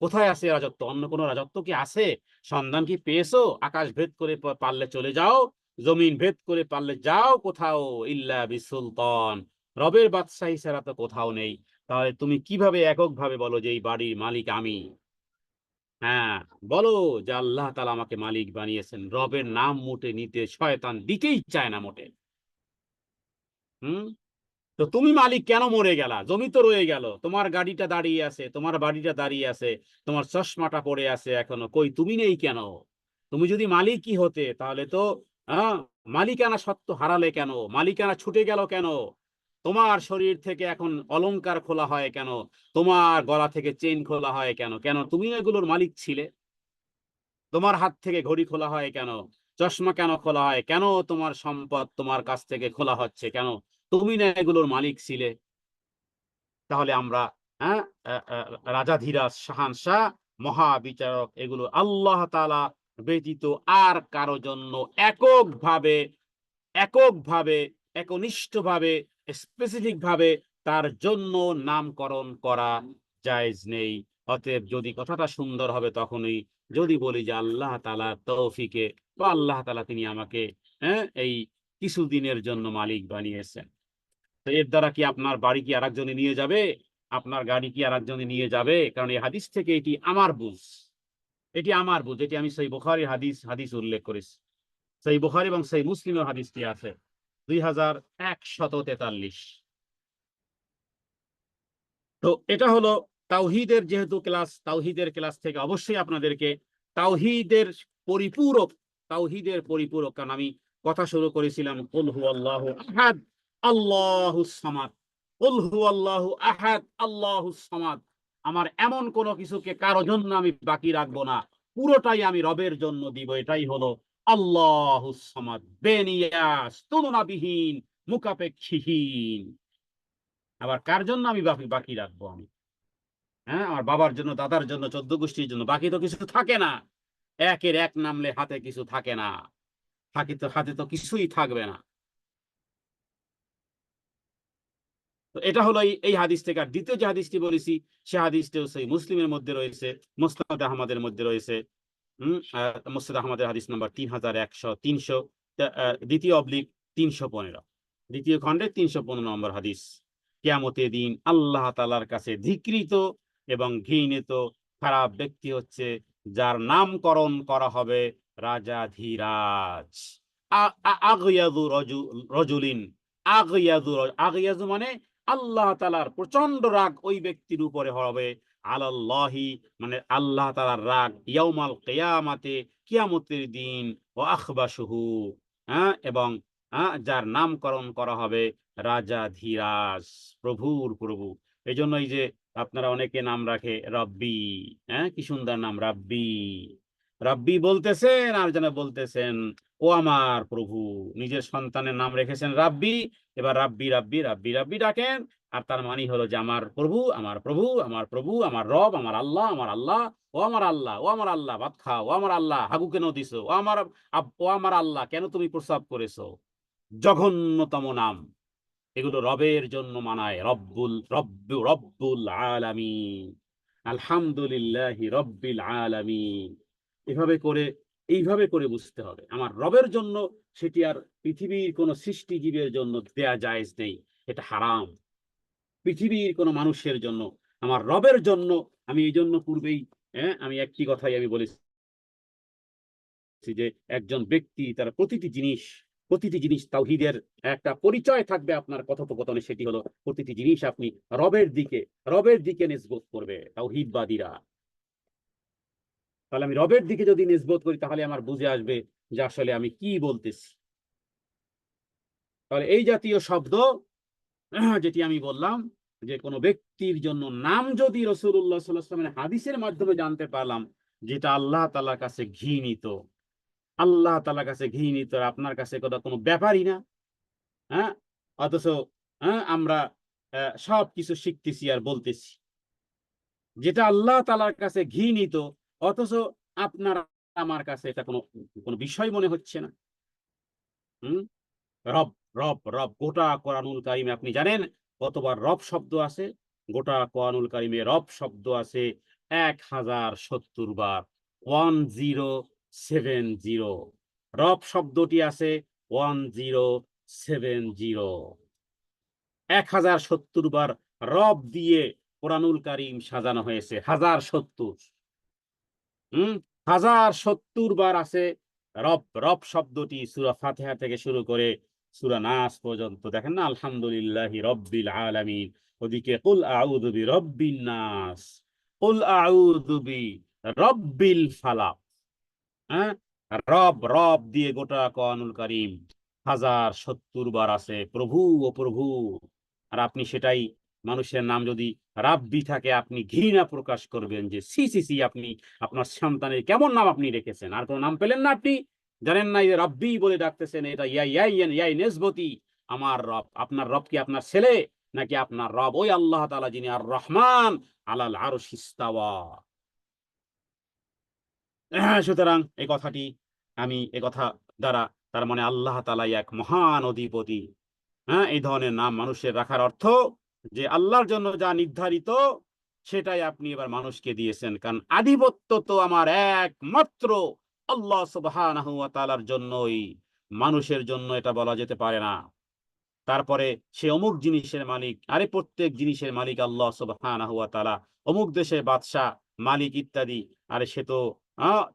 কোথায় আছে রাজত্ব? অন্য কোনো রাজত্ব কি আছে? সন্ধান কি পেয়েছো? আকাশ ভেদ করে পারলে চলে যাও, জমিন ভেদ করে পারলে যাও, কোথাও ইল্লা বিসুলতান, রবের বাদশাহী ছাড়া তো কোথাও নেই। তাহলে তুমি কিভাবে এককভাবে বলো যে এই বাড়ির মালিক আমি? হ্যাঁ, বলো যে আল্লাহ তাআলা আমাকে মালিক বানিয়েছেন। রবের নাম মুটে নিতে শয়তান দিকেই চায় না মোটে। হুম, তো তুমি মালিক কেন মরে গেলা? জমি তো রয়ে গেল, তোমার গাড়িটা দাঁড়িয়ে আছে, তোমার বাড়িটা দাঁড়িয়ে আছে, তোমার চশমাটা পড়ে আছে এখনো, কই তুমি নেই কেন? তুমি যদি মালিকই হতে তাহলে তো আহ মালিকানা সত্ত্ব হারালে কেন? মালিকানা ছুটে গেল কেন? তোমার শরীর থেকে এখন অলংকার খোলা হয় কেন? তোমার গলা থেকে চেইন খোলা হয় কেন? কেন তুমি এগুলোর মালিক ছিলে? তোমার হাত থেকে ঘড়ি খোলা হয় কেন? চশমা কেন খোলা হয় কেন? তোমার সম্পদ তোমার কাছ থেকে খোলা হচ্ছে কেন? তুমি না এগুলোর মালিক ছিলে? তাহলে আমরা হ্যাঁ, রাজাধীরাজ, শাহানশাহ, মহাবিচারক, এগুলো আল্লাহ তাআলা ব্যতীত আর কারো জন্য এককভাবে এককভাবে একনিষ্ঠভাবে স্পেসিফিক ভাবে তার জন্য নামকরণ করা জায়েজ নেই। অতএব যদি কথাটা সুন্দর হবে তখনই, যদি বলি যে আল্লাহ তাআলা তৌফিকে বা আল্লাহ তাআলা তিনি আমাকে এই কিছুদিনের জন্য মালিক বানিয়েছেন। তো এর দ্বারা কি আপনার বাড়ি কি আরেকজনে নিয়ে যাবে? আপনার গাড়ি কি আরেকজনে নিয়ে যাবে? কারণ এই হাদিস থেকে এটি আমার বুঝ, এটি আমার বুঝ, এটি আমি সহিহ বুখারীর হাদিস হাদিস উল্লেখ করেছি। সহিহ বুখারী এবং সহিহ মুসলিমের হাদিসটি আছে 2143। তো এটা হলো তাওহীদের যেহেতু ক্লাস, তাওহীদের ক্লাস থেকে অবশ্যই আপনাদেরকে তাওহীদের পরিপূরক, তাওহীদের পরিপূরক, কারণ আমি কথা শুরু করেছিলাম কুল হুয়াল্লাহু আহাদ আল্লাহুস সামাদ, কুল হুয়াল্লাহু আহাদ আল্লাহুস সামাদ। আমার এমন কোনো কিছুকে কারো জন্য আমি বাকি রাখবো না, পুরোটাই আমি রবের জন্য দিব। এটাই হলো আল্লাহুস সামাদ, বেনিয়াস, তুলনাবিহীন, মুখাপেক্ষীহীন। আবার কার জন্য আমি বাকি বাকি রাখবো আমি? হ্যাঁ, আমার বাবার জন্য, দাদার জন্য, 14 গোষ্ঠীর জন্য, বাকি তো কিছু থাকে না। একের এক নামলে হাতে কিছু থাকে না, হাতে তো কিছুই থাকবে না। তো এটা হলো এই হাদিস থেকে। আর দ্বিতীয় যে হাদিসটি বলেছি সে হাদিসটিও সেই মুসলিমের মধ্যে রয়েছে, মুসনাদ আহমদের মধ্যে রয়েছে। মুসনাদ আহমদের হাদিস নাম্বার 3100 দ্বিতীয় অবলিক 315, দ্বিতীয় খণ্ডে 315 নম্বর হাদিস। কিয়ামতের দিন আল্লাহ তাআলার কাছে ধিকৃত এবং ঘৃণিত খারাপ ব্যক্তি হচ্ছে যার নামকরণ করা হবে রাজাধীরাজ। আগয়াদু রজুলিন, আগয়াজু মানে আল্লাহ তাআলার প্রচন্ড রাগ ওই ব্যক্তির উপরে হবে, আলাল্লাহি মানে আল্লাহ তাআলার রাগ, ইয়াউমাল কিয়ামাতে কিয়ামতের দিন, ও আখবাশুহু এবং যার নামকরণ করা হবে রাজাধীরাজ, প্রভুর প্রভু। এই জন্য এই যে আপনারা অনেকে নাম রাখে রব্বি, কি সুন্দর নাম রাব্বি। রাব্বি বলতেছেন আর যেন বলতেছেন ও আমার প্রভু। নিজের সন্তানের নাম রেখেছেন রাব্বি, এবার রাব্বি রাব্বি রাব্বি রাব্বি ডাকেন। আর তার মানে হলো যে আমার প্রভু, আমার প্রভু, আমার প্রভু, আমার রব, আমার আল্লাহ, আমার আল্লাহ, ও আমার আল্লাহ, ও আমার আল্লাহ ভাত খাও, ও আমার আল্লাহ হাগু কেন দিছো, ও আমার ও আমার আল্লাহ কেন তুমি প্রস্রাব করেছো। জঘন্যতম নাম। এগুলো রবের জন্য মানায়। রব্বুল আলামিন, আলহামদুলিল্লাহি রব্বিল আলামিন। এভাবে করে, এইভাবে করে বুঝতে হবে আমার রবের জন্য। সেটি আর পৃথিবীর কোন সৃষ্টিজীবের জন্য দেয়া জায়েজ নেই, এটা হারাম। পৃথিবীর কোন মানুষের জন্য, আমার রবের জন্য। আমি এই জন্য পূর্বেই আমি একটি কথাই আমি বলেছি যে একজন ব্যক্তি তার প্রতিটি জিনিস তাওহীদের একটা পরিচয় থাকবে আপনার কথোপকথনে। সেটি হলো প্রতিটি জিনিস আপনি রবের দিকে নিসবত করবে তাওহীদবাদীরা। তাহলে আমি রবের দিকে যদি নিসবত করি তাহলে আমার বুঝে আসবে যে আসলে আমি কি বলতেছি। তাহলে এই জাতীয় শব্দ যেটি আমি বললাম যে কোনো ব্যক্তির জন্য নাম যদি রাসূলুল্লাহ সাল্লাল্লাহু আলাইহি ওয়াসাল্লামের হাদিসের মাধ্যমে জানতে পারলাম যেটা আল্লাহ তাআলার কাছে ঘৃণিত, আল্লাহ তাআলার কাছে ঘৃণিত, আপনার কাছে কোনো ব্যাপারই না। হ্যাঁ, অথচ আমরা সবকিছু শিখতেছি আর বলতেছি যেটা আল্লাহ তাআলার কাছে ঘৃণিত, অথচ আপনার আমার কাছে এটা কোনো বিষয় মনে হচ্ছে না। হুম। রব, রব, রব। গোটা কোরআনুল কারিমে আপনি জানেন কতবার রব শব্দ আছে? গোটা কোরআনুল কারিমে রব শব্দ আছে ১,০৭০ বার। 1070। রব শব্দটি আছে 1070। ১,০৭০ বার রব দিয়ে কোরআনুল কারিম সাজানো হয়েছে। ১,০৭০। হুম? ১,০৭০ বার আছে রব। রব শব্দটি সূরা ফাতিহা থেকে শুরু করে সূরা নাস পর্যন্ত। দেখেন না, আলহামদুলিল্লাহি রব্বিল আলামিন। ওদিকে কুল আউযু বিরব্বিন নাস, কুল আউযু বিরব্বিল ফালাক। হ্যাঁ? রব, রব দিয়ে গোটা কোরআনুল কারীম ১,০৭০ বার আছে প্রভু ও প্রভু। আর আপনি সেটাই, মানুষের নাম যদি রাব্বি থাকে আপনি ঘৃণা প্রকাশ করবেন যে ছি, ছি, ছি, আপনি আপনার সন্তানের কেমন নাম আপনি রেখেছেন? আর কোন নাম পেলেন না আপনি? জানেন না যে রাব্বি বলে ডাকতেছেন, এটা ইয়াই নিসবতি। আমার রব। আপনার রব কি আপনার ছেলে? নাকি আপনার রব ওই আল্লাহ তাআলা যিনি আর রহমান আলাল আরশি ইস্তাওয়া। সুতরাং এই কথা দ্বারা তার মানে আল্লাহ তাআলাই এক মহান অধিপতি। এই ধরনের নাম মানুষের রাখার অর্থ যে আল্লাহর জন্য যা নির্ধারিত সেটাই আপনি এবার মানুষকে দিয়েছেন। কারণ আধিপত্য তো আমার একমাত্র আল্লাহ সুবহানাহু ওয়া তাআলার জন্যই। মানুষের জন্য এটা বলা যেতে পারে না। তারপরে সে অমুক জিনিসের মালিক। আরে প্রত্যেক জিনিসের মালিক আল্লাহ সুবহানাহু ওয়া তাআলা। অমুক দেশের বাদশা, মালিক ইত্যাদি। আরে সে তো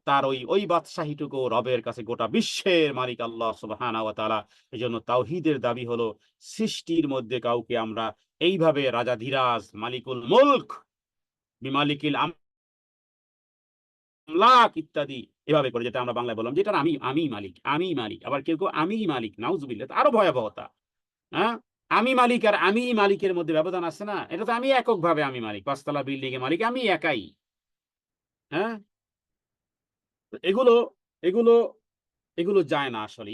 তার ওই বাদশাহীটুকু রবের কাছে গোটা বিশ্বের মালিক আল্লাহ সুবহানাহু ওয়া তাআলা। এজন্য তাওহীদের দাবি হলো সৃষ্টির মধ্যে কাউকে আমরা এইভাবে রাজাধিরাজ, মালিকুল মুলক, বিমালিকিল আমলাক ইত্যাদি এভাবে করে, যেটা আমরা বাংলায় বললাম যেটা আমি মালিক, আমি মালিক। আবার কেউ আমিই মালিক, নাউজুবিল্লাহ, আরো ভয়াবহতা। হ্যাঁ? আমি মালিক আর আমি মালিকের মধ্যে ব্যবধান আছে না? এটা তো আমি এককভাবে আমি মালিক। ৫ তলা বিল্ডিং এ মালিক আমি একাই। হ্যাঁ? তো এগুলো এগুলো এগুলো যায় না আসলে।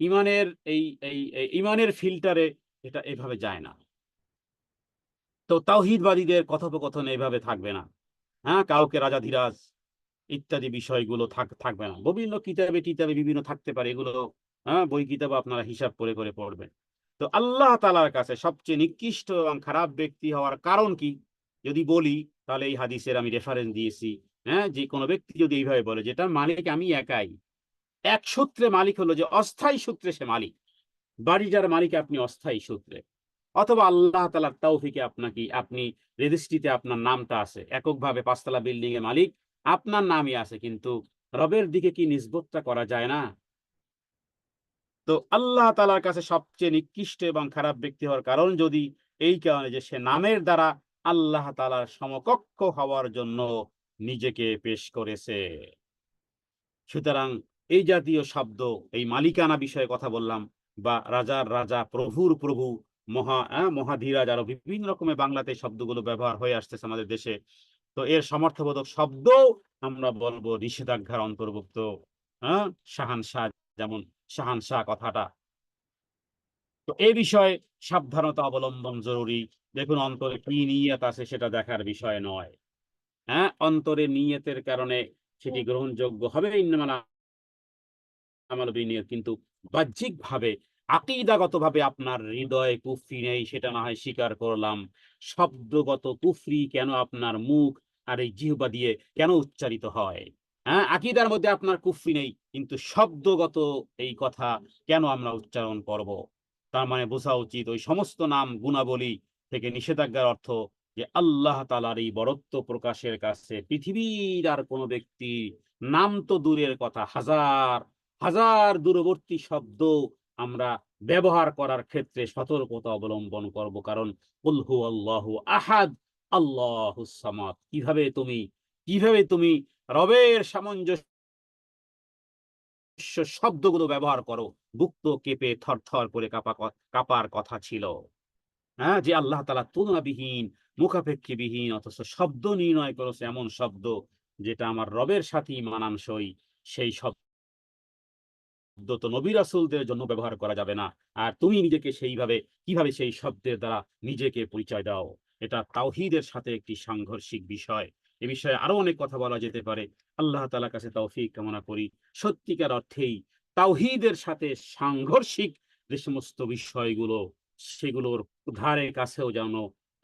ইমানের এই এই এই ইমানের ফিল্টারে এটা এভাবে যায় না। তো তাওহীদবাদীদের কথোপকথন এভাবে থাকবে না। কাউকে রাজাধিরাজ ইত্যাদি বিষয়গুলো থাকবে না। বিভিন্ন কিতাবে বিভিন্ন থাকতে পারে। এগুলো বই কিতাবে আপনারা হিসাব করে পড়বেন। তো আল্লাহ তাআলার কাছে সবচেয়ে নিকৃষ্ট এবং খারাপ ব্যক্তি হওয়ার কারণ কি? যদি বলি তাহলে এই হাদিসের আমি রেফারেন্স দিয়েছি। যে কোনো ব্যক্তি যদি এইভাবে বলে যে এটার মালিক আমি একাই। এক সূত্রে মালিক হলো যে অস্থায়ী সূত্রে সে মালিক। বাড়িটার মালিক আপনি অস্থায়ী সূত্রে। অথবা আল্লাহ তাআলার তৌফিকে আপনি রেজিস্ট্রিতে আপনার নামটা আছে। এককভাবে ৫ তলা বিল্ডিং এর মালিক আপনার নামই আছে, কিন্তু রবের দিকে কি নিসবতটা করা যায় না? তো আল্লাহ তাআলার কাছে সবচেয়ে নিকৃষ্ট এবং খারাপ ব্যক্তি হওয়ার কারণ যদি এই কারণে যে সে নামের দ্বারা আল্লাহ তাআলার সমকক্ষ হওয়ার জন্য নিজেকে পেশ করেছে। সুতরাং এই জাতীয় শব্দ, এই মালিকানা বিষয়ে কথা বললাম, বা রাজার রাজা, প্রভুর প্রভু, মহাধীরাজ, আরো বিভিন্ন রকমের বাংলাতে শব্দগুলো ব্যবহার হয়ে আসতেছে আমাদের দেশে। তো এর সমর্থবোধক শব্দ আমরা বলবো নিষেধাজ্ঞার অন্তর্ভুক্ত। শাহানশাহ যেমন শাহানশাহ কথাটা। তো এই বিষয়ে সাবধানতা অবলম্বন জরুরি। দেখুন অন্তরে কি নিয়ত আছে সেটা দেখার বিষয় নয়। হ্যাঁ, অন্তরে নিয়তের কারণে সেটি গ্রহণযোগ্য হবে, ইন্নামাল আমালু বিন্নিয়াত, কিন্তু বাহ্যিকভাবে আকীদাগতভাবে আপনার হৃদয়ে কুফরি নেই, সেটা না হয় স্বীকার করলাম। শব্দগত কুফরি কেন আপনার মুখ আর এই জিহ্বা দিয়ে কেন উচ্চারিত হয়? হ্যাঁ, আকীদার মধ্যে আপনার কুফরি নেই, কিন্তু শব্দগত এই কথা কেন আমরা উচ্চারণ করব? তার মানে বোঝা উচিত ওই সমস্ত নাম গুণাবলী থেকে নিষেধাজ্ঞার অর্থ যে আল্লাহ তাআলার এই বরত্ব প্রকাশের কাছে পৃথিবীর আর কোনো ব্যক্তি, নাম তো দূরের কথা, হাজার হাজার দূরবর্তী শব্দ আমরা ব্যবহার করার ক্ষেত্রে সতর্কতা অবলম্বন করব। কারণ কুল হুয়াল্লাহু আহাদ আল্লাহুস সামাদ। কিভাবে তুমি রবের সামঞ্জস্য শব্দগুলো ব্যবহার করো, বুক তো কেঁপে থরথর করে কাঁপার কথা ছিল। হ্যাঁ, যে আল্লাহ তাআলা তুলনাবিহীন, মুখাপেক্ষীবিহীন, অথচ শব্দ নির্ণয় করেছে এমন শব্দ যেটা আমার রবের সাথেই মানানসই। সেই শব্দ তো নবী রাসূলদের জন্য ব্যবহার করা যাবে না। আর তুমি নিজেকে সেইভাবে কিভাবে সেই শব্দের দ্বারা নিজেকে পরিচয় দাও? এটা তাওহীদের সাথে একটি সাংঘর্ষিক বিষয়। এ বিষয়ে আরো অনেক কথা বলা যেতে পারে। আল্লাহ তাআলার কাছে তৌফিক কামনা করি। সত্যিকার অর্থেই তাওহীদের সাথে সাংঘর্ষিক যে সমস্ত বিষয়গুলো, সেগুলোর ধারে কাছেও যেন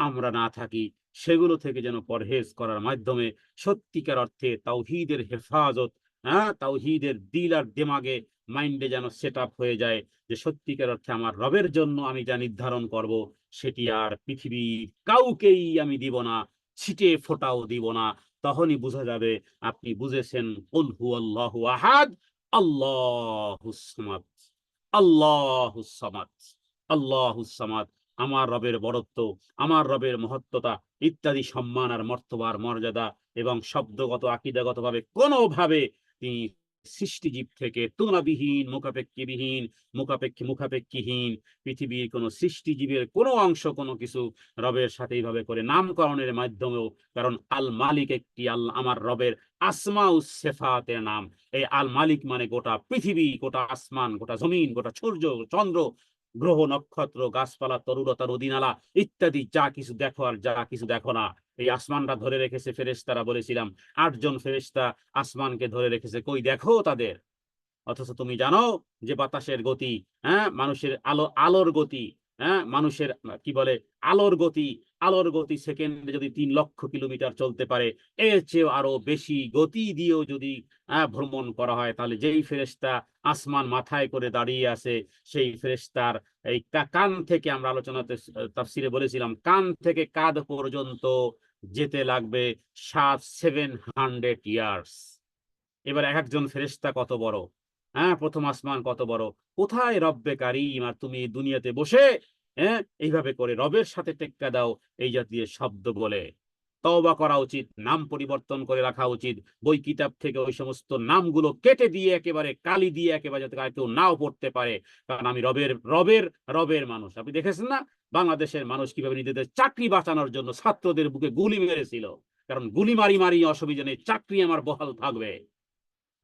আমরা না থাকি। সেগুলো থেকে যেন পরহেজ করার মাধ্যমে সত্যিকার অর্থে তাওহীদের হেফাজত, হ্যাঁ, তাওহীদের দিল আর দিমাগে, মাইন্ডে যেন সেটআপ হয়ে যায় যে সত্যিকার অর্থে আমার রবের জন্য আমি যা নির্ধারণ করব সেটি আর পৃথিবীর কাউকেই আমি দিব না, ছিটে ফোঁটাও দিব না। তখনই বোঝা যাবে আপনি বুঝেছেন কুল হুয়াল্লাহু আহাদ আল্লাহুস সামাদ, আল্লাহুস সামাদ, আল্লাহুস সামাদ। আমার রবের বড়ত্ব, আমার রবের মহত্বতা ইত্যাদি সম্মান আর মর্তবার মর্যাদা এবং শব্দগত আকীদাগতভাবে কোনোভাবে তিনি সৃষ্টিজীব থেকে তুলনাবিহীন, মুখাপেক্ষীহীন পৃথিবীর কোন সৃষ্টিজীবের কোনো অংশ কোনো কিছু রবের সাথে এইভাবে করে নামকরণের মাধ্যমেও, কারণ আল মালিক একটি আমার রবের আসমাউস সিফাতের নাম। এই আল মালিক মানে গোটা পৃথিবী, গোটা আসমান, গোটা জমিন, গোটা সূর্য, চন্দ্র, গ্রহ, নক্ষত্র, গাছপালা, তরুলতা, নদী-নালা ইত্যাদি যা কিছু দেখো আর যা কিছু দেখো না, এই আসমানটা ধরে রেখেছে ফেরেশতারা। বলেছিলাম ৮ জন ফেরেশতা আসমানকে ধরে রেখেছে, কই দেখো তাদের। অথচ তুমি জানো যে বাতাসের গতি, হ্যাঁ, মানুষের আলোর গতি, হ্যাঁ, মানুষের কি বলে আলোর গতি সেকেন্ডে যদি ৩ লক্ষ কিলোমিটার চলতে পারে, এর চেয়েও আরো বেশি গতি দিয়েও যদি ভ্রমণ করা হয়, তাহলে যেই ফেরেশতা আসমান মাথায় করে দাঁড়িয়ে আছে, সেই ফেরেশতার এই কান থেকে, আমরা আলোচনাতে তাফসিরে বলেছিলাম, কান থেকে কাঁধ পর্যন্ত যেতে লাগবে 700 ইয়ার্স। এবার এক একজন ফেরেশতা কত বড়, হ্যাঁ, প্রথম আসমান কত বড়, কোথায় রব্বে কারিম, আর তুমি এই দুনিয়াতে বসে, হ্যাঁ, এইভাবে করে রবের সাথে টেক্কা দাও এই জাতীয় শব্দ বলে। তওবা করা উচিত, নাম পরিবর্তন করে রাখা উচিত, বই কিতাব থেকে ওই সমস্ত নামগুলো কেটে দিয়ে একেবারে কালি দিয়ে একেবারে, যাতে কেউ নাও পড়তে পারে। কারণ আমি রবের রবের রবের মানুষ। আপনি দেখেছেন না বাংলাদেশের মানুষ কিভাবে নিজেদের চাকরি বাঁচানোর জন্য ছাত্রদের বুকে গুলি মেরেছিল? কারণ গুলি মারি মারি অসুবিধা নেই, চাকরি আমার বহাল থাকবে।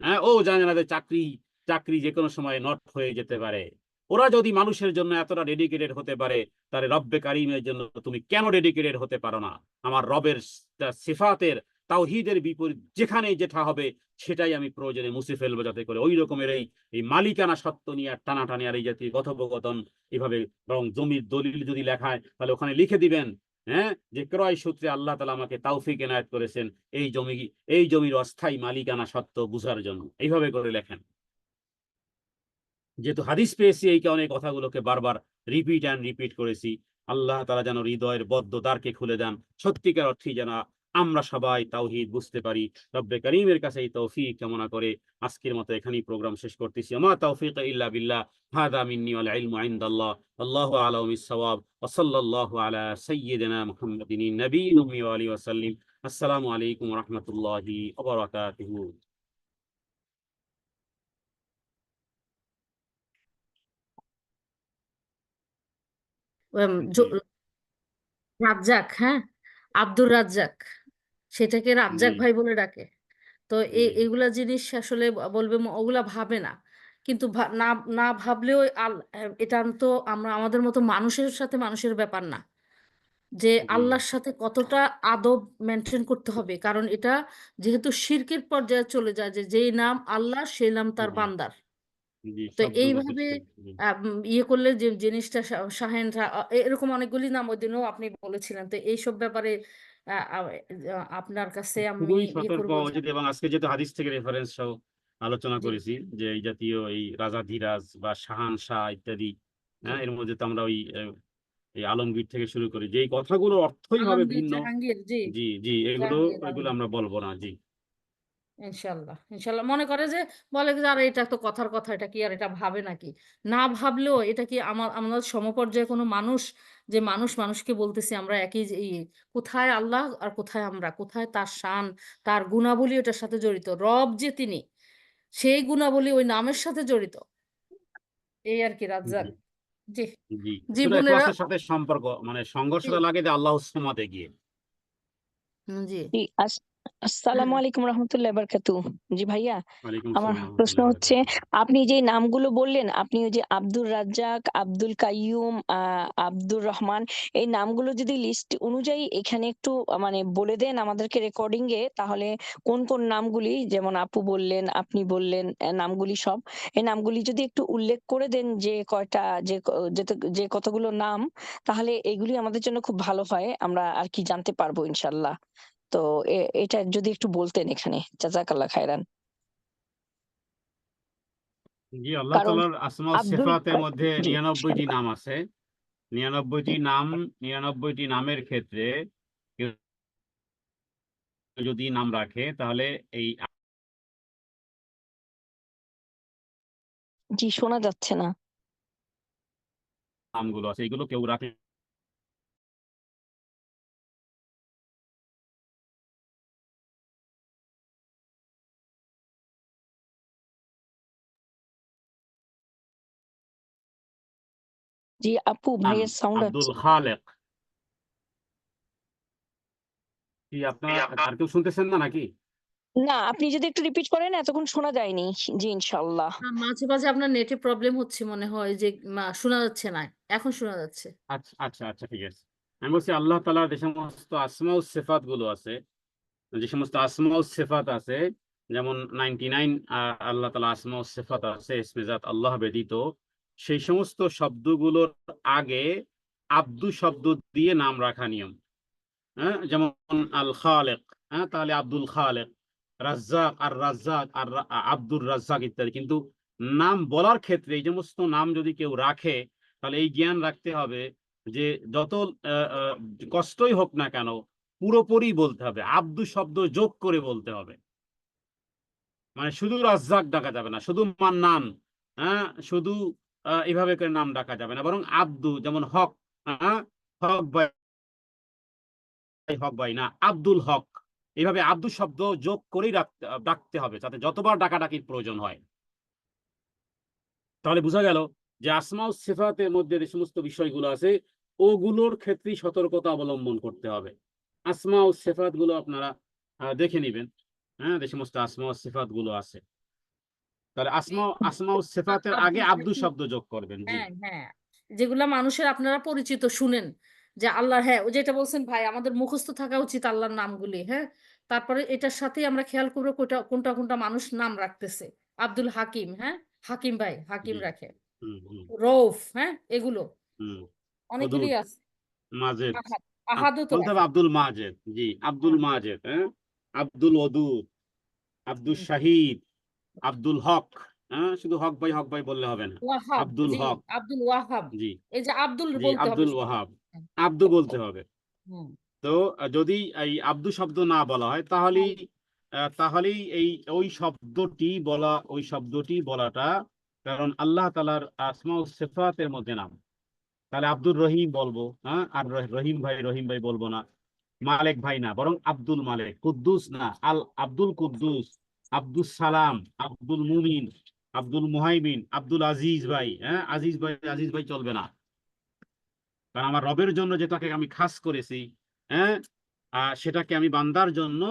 হ্যাঁ, ও জানে না যে চাকরি চাকরি যে কোনো সময় নট হয়ে যেতে পারে। ওরা যদি মানুষের জন্য এতটা ডেডিকেটেড হতে পারে, তাহলে রব্বে কারিমের জন্য তুমি কেন ডেডিকেটেড হতে পারো না? আমার রবের সিফাতের, তাওহীদের বিপরীত যেখানে যেটা হবে সেটাই আমি প্রয়োজনে মুছে ফেলবো, যাতে করে ওই রকমের এই মালিকানা সত্ত্ব নিয়ে আর টানাটানি আর এই জাতীয় কথোপকথন এভাবে, বরং জমির দলিল যদি লেখায় তাহলে ওখানে লিখে দিবেন, হ্যাঁ, যে ক্রয় সূত্রে আল্লাহ তাআলা আমাকে তাওফিক এনায়েত করেছেন এই জমি, এই জমির অস্থায়ী মালিকানা সত্ত্ব বুঝার জন্য, এইভাবে করে লেখেন। যেহেতু হাদিস পেয়েছি এই কারণে কথাগুলোকে বারবার রিপিট করেছি। আল্লাহ তাআলা যেন হৃদয়ের বদ্ধ দ্বারকে খুলে দেন, সত্যিকার অর্থেই যেন আমরা সবাই তাওহীদ বুঝতে পারি। রব্বে কারীমের কাছে এই তৌফিক কামনা করে আজকের মতো এখানেই প্রোগ্রাম শেষ করতেছি। আমা তাওফিক ইল্লা বিল্লাহ, হাদা মিন্নি ওয়াল ইলমু ইনদাল্লাহ, আল্লাহু আ'লামু বিস-সাওয়াব, ওয়া সাল্লাল্লাহু আলা সাইয়্যিদিনা মুহাম্মাদিন নবিয়্যিল উম্মি ওয়া আলিহি ওয়া সাল্লিম। আসসালামু আলাইকুম ওয়া রাহমাতুল্লাহি ওয়া বারাকাতুহু। জি, রাজ্জাক, হ্যাঁ, আব্দুর রাজ্জাক, সেটাকে জি, রাজ্জাক ভাই বলে ডাকে। তো জি, এগুলা জিনিস আসলে বলবে ওগুলা ভাবে না, কিন্তু না না ভাবলেও এটা তো আমরা আমাদের মতো মানুষের সাথে মানুষের ব্যাপার না যে জি আল্লাহর সাথে কতটা আদব মেনটেন করতে হবে, কারণ এটা যেহেতু শিরকের পর্যায়ে চলে যায় যে যেই নাম আল্লাহ সেই নাম তার জি বান্দার। জি তো শব্দ দোষের এইভাবে শেষ। জি ইয়ে করলে যে জিনিসটা শাহেন এরকম অনেকগুলি নাম ওই দিনও আপনি বলেছিলেন, তো এইসব ব্যাপারে আহ, আহ, আপনার কাছে আমি খুবই ইয়ে সতর্ক করবো হওয়া যে উচিত, এবং আজকে যেহেতু হাদিস থেকে রেফারেন্স সহ আলোচনা জি করেছি যে এই জাতীয় এই রাজাধিরাজ বা শাহানশাহ ইত্যাদি, জি হ্যাঁ, এর মধ্যে তো আমরা ওই এই আলমগীর থেকে শুরু করি যে এই কথাগুলোর অর্থই হবে আলমগীর ভিন্ন। জাহাঙ্গীর, জি জি জি এগুলো জাহাঙ্গীর এগুলো আলমগীর। আমরা বলবো না। জি ইনশাল্লাহ ইনশাল্লাহ মনে করে যে বলে যে আরে এটা তো কথার কথা, এটা কি আর এটা ভাবে নাকি? না ভাবলেও এটা কি আমাদের সমপর্যায়ে কোনো মানুষ, যে মানুষ মানুষকে বলতেছি আমরা একই কোথায় আল্লাহ আর কোথায় আমরা, কোথায় তার শান, তার গুণাবলী ওটার সাথে জড়িত, রব যে তিনি সেই গুণাবলী ওই নামের সাথে জড়িত, এই আর কি রাজ্জাক। জি জি জি জি সুরা বোনেরা। ইখলাসের সাথে সম্পর্ক, মানে জি সংঘর্ষটা লাগে যে আল্লাহ সুমাতে গিয়ে। জি জি আসসালামু হ্যাঁ আলাইকুম রহমতুল্লাহ বারকাতু। জি ভাইয়া, ওয়ালাইকুম আমার আসসালাম প্রশ্ন রহমতুল্লাহ হচ্ছে, বারাকাতুহু। আপনি যে নামগুলো বললেন, আপনি ওই যে আব্দুর রাজ্জাক, আব্দুল কাইয়ুম, আব্দুর রহমান, এই নামগুলো যদি লিস্ট অনুযায়ী এখানে একটু মানে বলে দেন আমাদেরকে রেকর্ডিং এ, তাহলে কোন কোন নামগুলি, যেমন আপু বললেন, আপনি বললেন, নামগুলি সব, এই নামগুলি যদি একটু উল্লেখ করে দেন যে কয়টা, যে কতগুলো নাম, তাহলে এগুলি আমাদের জন্য খুব ভালো হয়, আমরা আর কি জানতে পারবো ইনশাল্লাহ। তো এটা যদি একটু বলতেন এখানে, জাযাকাল্লাহ খায়রান। জি আল্লাহ কারণ তাআলার আসমা ও আব্দুল সিফাতের মধ্যে জি 99টি নাম আছে। 99টি নাম, 99টি নামের ক্ষেত্রে কেউ যদি নাম রাখে তাহলে এই জি শোনা যাচ্ছে না। নামগুলো আছে এগুলো কেউ রাখে। জি আপু, নাম ভাইয়ের সাউন্ড আব্দুল হচ্ছে খালেক। কি আপনারা আর কেউ শুনতেছেন না নাকি? না। আপনি যদি একটু রিপিট করেন, এতক্ষণ শোনা যায়নি। জি ইনশাআল্লাহ। মাঝে মাঝে আপনার নেটে প্রবলেম হচ্ছে মনে হয় যে শোনা যাচ্ছে না, এখন শোনা যাচ্ছে। আচ্ছা আচ্ছা আচ্ছা ঠিক আছে। আমি বলছি আল্লাহ তাআলার যে সমস্ত আসমা ও সিফাত গুলো আছে, যে সমস্ত আসমা ও সিফাত আছে, যেমন 99 আল্লাহ তাআলা আসমা ও সিফাত আছে ইসমে জাত আল্লাহ ব্যতীত, সেই সমস্ত শব্দগুলোর আগে আব্দু শব্দ দিয়ে নাম রাখা নিয়ম। হ্যাঁ, যেমন আল খালেক, হ্যাঁ, তাহলে আব্দুল খালেক, রাজ্জাক আর রাজ্জাক আর আব্দুর রাজ্জাক ইত্যাদি। কিন্তু নাম বলার ক্ষেত্রে এই সমস্ত নাম যদি কেউ রাখে তাহলে এই জ্ঞান রাখতে হবে যে যত আহ, আহ, কষ্টই হোক না কেন পুরোপুরি বলতে হবে, আব্দু শব্দ যোগ করে বলতে হবে। মানে শুধু রাজ্জাক ডাকা যাবে না, শুধু মান্নান, হ্যাঁ, শুধু এইভাবে করে নাম ডাকা যাবে না, বরং আব্দু, যেমন হক, হ্যাঁ, হক ভাই, হক ভাই না, আব্দুল হক, এইভাবে আব্দুল শব্দ যোগ করেই ডাকতে হবে যাতে যতবার ডাকাডাকির প্রয়োজন হয়। তাহলে বোঝা গেল যে আসমা ও সিফাতের মধ্যে যে সমস্ত বিষয়গুলো আছে ওগুলোর ক্ষেত্রেই সতর্কতা অবলম্বন করতে হবে। আসমা ও সিফাত গুলো আপনারা দেখে নিবেন, হ্যাঁ, যে সমস্ত আসমা ও সিফাত গুলো আছে, তাহলে আসমা আসমা ও সিফাতের আগে আব্দুল আব্দু হাকিম, শব্দ যোগ করবেন। জি হ্যাঁ হ্যাঁ, যেগুলা মানুষের আপনারা পরিচিত শুনেন যে আল্লাহ, হ্যাঁ ওই যেটা বলছেন ভাই, আমাদের মুখস্থ থাকা উচিত আল্লাহর নামগুলি, হ্যাঁ। তারপরে এটার সাথে আমরা খেয়াল করবো কোনটা কোনটা কোনটা মানুষ নাম রাখতেছে। আব্দুল হাকিম, হ্যাঁ, হাকিম ভাই হাকিম জি রাখে, হুম হুম রৌফ, হ্যাঁ, এগুলো হুম অনেকেরই হদুদ, আছে। মাজেদ, আহাদ, আহাদও তো বলতে হবে রাখে। আব্দুল মাজেদ। জি আব্দুল হ্যাঁ মাজেদ, হ্যাঁ, আব্দুল ওদুদ, আব্দুল হুম, শাহিদ, আব্দুল হক, হ্যাঁ, শুধু হক ভাই বললে হবে না, ওয়াহাব, আব্দুল জি হক। আব্দুল ওয়াহাব, জি এই যে আব্দুল জি বলতে হবে আব্দুল শুধু। ওয়াহাব, হ্যাঁ, আব্দু বলতে হবে। হুম, তো যদি এই আব্দু শব্দ না বলা হয় তাহলেই তাহলেই এই ওই শব্দটি বলাটা, কারণ আল্লাহ তাআলার আসমা ও সিফাতের মধ্যে নাম। তাহলে আব্দুর রহিম বলবো, হ্যাঁ, আর রহিম ভাই বলবো না, মালেক ভাই না, বরং আব্দুল মালেক, কুদ্দুস না, আব্দুল কুদ্দুস, আব্দুল সালাম, আব্দুল মুমিন, আব্দুল মুহাইমিন, আব্দুল আজিজ ভাই, হ্যাঁ, আজিজ ভাই চলবে না, কারণ আমার রবের জন্য যেটাকে আমি খাস করেছি, হ্যাঁ, সেটাকে আমি বান্দার জন্য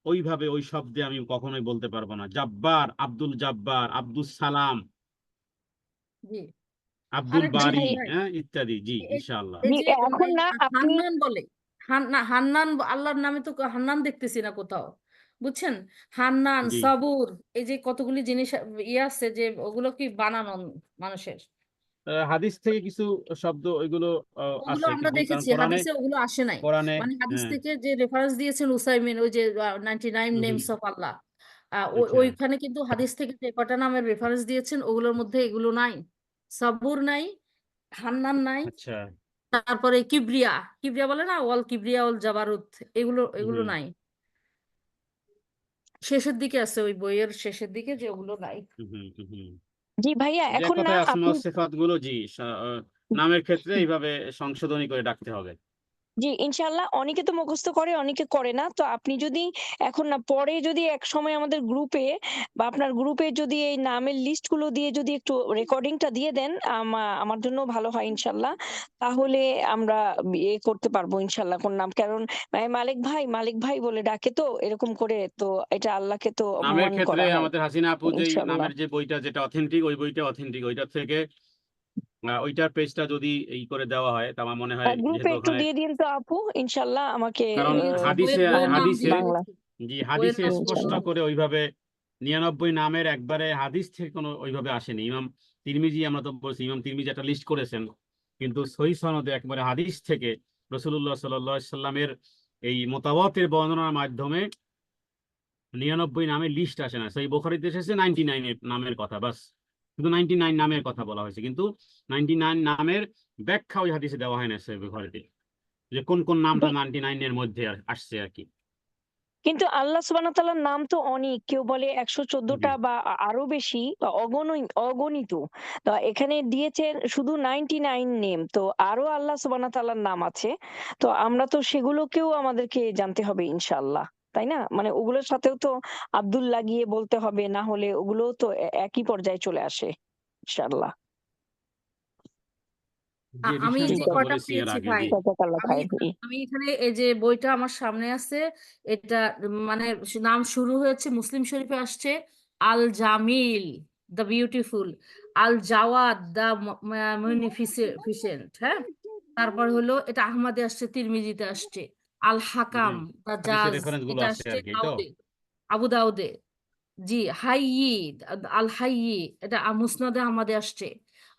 ওইভাবে ওই শব্দে আমি কখনোই বলতে পারবো না। জাব্বার, আব্দুল জাব্বার, আব্দুল সালাম, জি আব্দুল আরেকটা বারি, জিনিস ভাই, হ্যাঁ, ইত্যাদি। জি, এই ইনশাআল্লাহ। এই জি যে এখন না আপনি হান্নান বলে, হান্নান আল্লাহর নামে তো হান্নান দেখতেছি না কোথাও, বুঝছেন? হান্নান, জি, সাবুর, এই যে কতগুলি জিনিস ইয়ে আছে যে ওগুলো কি বানানো মানুষের, হাদিস থেকে কিছু শব্দ ওইগুলো ওগুলো আছে, আমরা কিন্তু কারণ দেখেছি কোরআনে, হাদিসে ওগুলো আসে নাই। কোরআনে, মানে হাদিস হ্যাঁ। থেকে যে রেফারেন্স দিয়েছেন উসাইমিন, ওই যে 99 হুম, হুম, নেমস অফ আল্লাহ, আচ্ছা, ওইখানে কিন্তু হাদিস থেকে যে কটা নামের রেফারেন্স দিয়েছেন ওগুলোর মধ্যে এগুলো নাই, সাবুর নাই, হান্নান নাই, আচ্ছা। তারপরে কিবরিয়া, কিবরিয়া বলে না, ওয়াল কিবরিয়া ওয়াল জাবারুত, এগুলো এগুলো হুম, নাই, শেষের দিকে আছে ওই বইয়ের শেষের দিকে যে ওগুলো নাই। হুম, হুম, হুম। জি ভাইয়া যে এক এখন না কথায় আসমা আপনি ও সিফাত গুলো, জি, নামের ক্ষেত্রে এইভাবে সংশোধনী করে ডাকতে হবে। জি ইনশাল্লাহ অনেকে তো মুখস্থ করে অনেকে করে না, তো আপনি যদি এখন না পরে যদি এক সময় আমাদের গ্রুপে বা আপনার গ্রুপে যদি এই নামের লিস্ট গুলো দিয়ে যদি একটু রেকর্ডিংটা দিয়ে দেন আমার জন্য ভালো হয় ইনশাল্লাহ। তাহলে আমরা ইয়ে করতে পারবো ইনশাল্লাহ কোন নাম, কারণ মালিক ভাই বলে ডাকে তো এরকম করে, তো এটা আল্লাহকে তো নামের অপমান ক্ষেত্রে করা হয় আমাদের হাসিনা আপু যেই ইনশাল্লাহ। নামের যে বইটা যেটা অথেন্টিক, ওই বইটা অথেন্টিক, ওইটার থেকে ওইটার পেজটা যদি করে দেওয়া হয়, তা আমার মনে হয়, গ্রুপে যেহেতু একটু ওখানে, দিয়ে দিন তো আপু ইনশাল্লাহ আমাকে কারণ দিয়েছি, হাদিসে বইয়ের নাম হাদিসে দিয়ে বাংলা দিয়েছি, জি, বইয়ের হাদিসে নাম দিয়ে স্পষ্ট ইনশাল্লাহ। দিয়েছি। করে ওইভাবে 99 নামের একবারে হাদিস থেকে কোনো ওইভাবে আসেনি। ইমাম তিরমিজি, আমরা তো বলছি ইমাম তিরমিজি একটা লিস্ট করেছেন, কিন্তু সহিহ সনদে একবারে হাদিস থেকে রাসূলুল্লাহ সাল্লাল্লাহু আলাইহি সাল্লামের এই মুতাওয়াতির বর্ণনার মাধ্যমে 99 নামের লিস্ট আসে না। সেই বুখারীতে এসেছে 99 নামের কথা, বাস শুধু 99 নামের কথা বলা হয়েছে, কিন্তু 99 নামের ব্যাখ্যা ওই হাদিসে দেওয়া হয় না সেই বুখারীতে, যে কোন কোন নামটা 99 এর মধ্যে আসছে আর কি। কিন্তু আল্লাহ সুবহানাহু ওয়া তাআলার নাম তো অনেক, কেউ বলে জি, 114টা বা আরো বেশি বা অগণিত। তো এখানে দিয়েছেন শুধু 99 নেম, তো আরো আল্লাহ সুবহানাহু ওয়া তাআলার নাম আছে। তো আমরা তো সেগুলোকেও আমাদেরকে জানতে হবে ইনশাআল্লাহ, তাই না? মানে ওগুলোর সাথেও তো আব্দুল লাগিয়ে বলতে হবে, না হলে ওগুলোও তো একই পর্যায়ে চলে আসে ইনশাআল্লাহ। যে আমি বিষয়ে আমি ঠিক যে কথা আছে, কটা বলেছি এর পেয়েছি আগে, ভাই, জি। জাযাকাল্লাহ আমি খায়ের। আমি এখানে এই যে বইটা আমার সামনে আছে, এটা মানে নাম শুরু হয়েছে মুসলিম শরীফে আসছে Al Jamil, the beautiful, Al Jawad, the magnificent, হ্যাঁ, তারপর হলো এটা আহমদে আসছে, তিরমিজিতে আসছে, আল যে হাকাম, দ্য হাদিসের জাজ, রেফারেন্স গুলো এটা আছে আসছে আর কি, এই তো। দাউদে, আবু দাউদে, জি, হাইয়ি, আল হাইয়ি, এটা মুসনাদে আহমদে আসছে,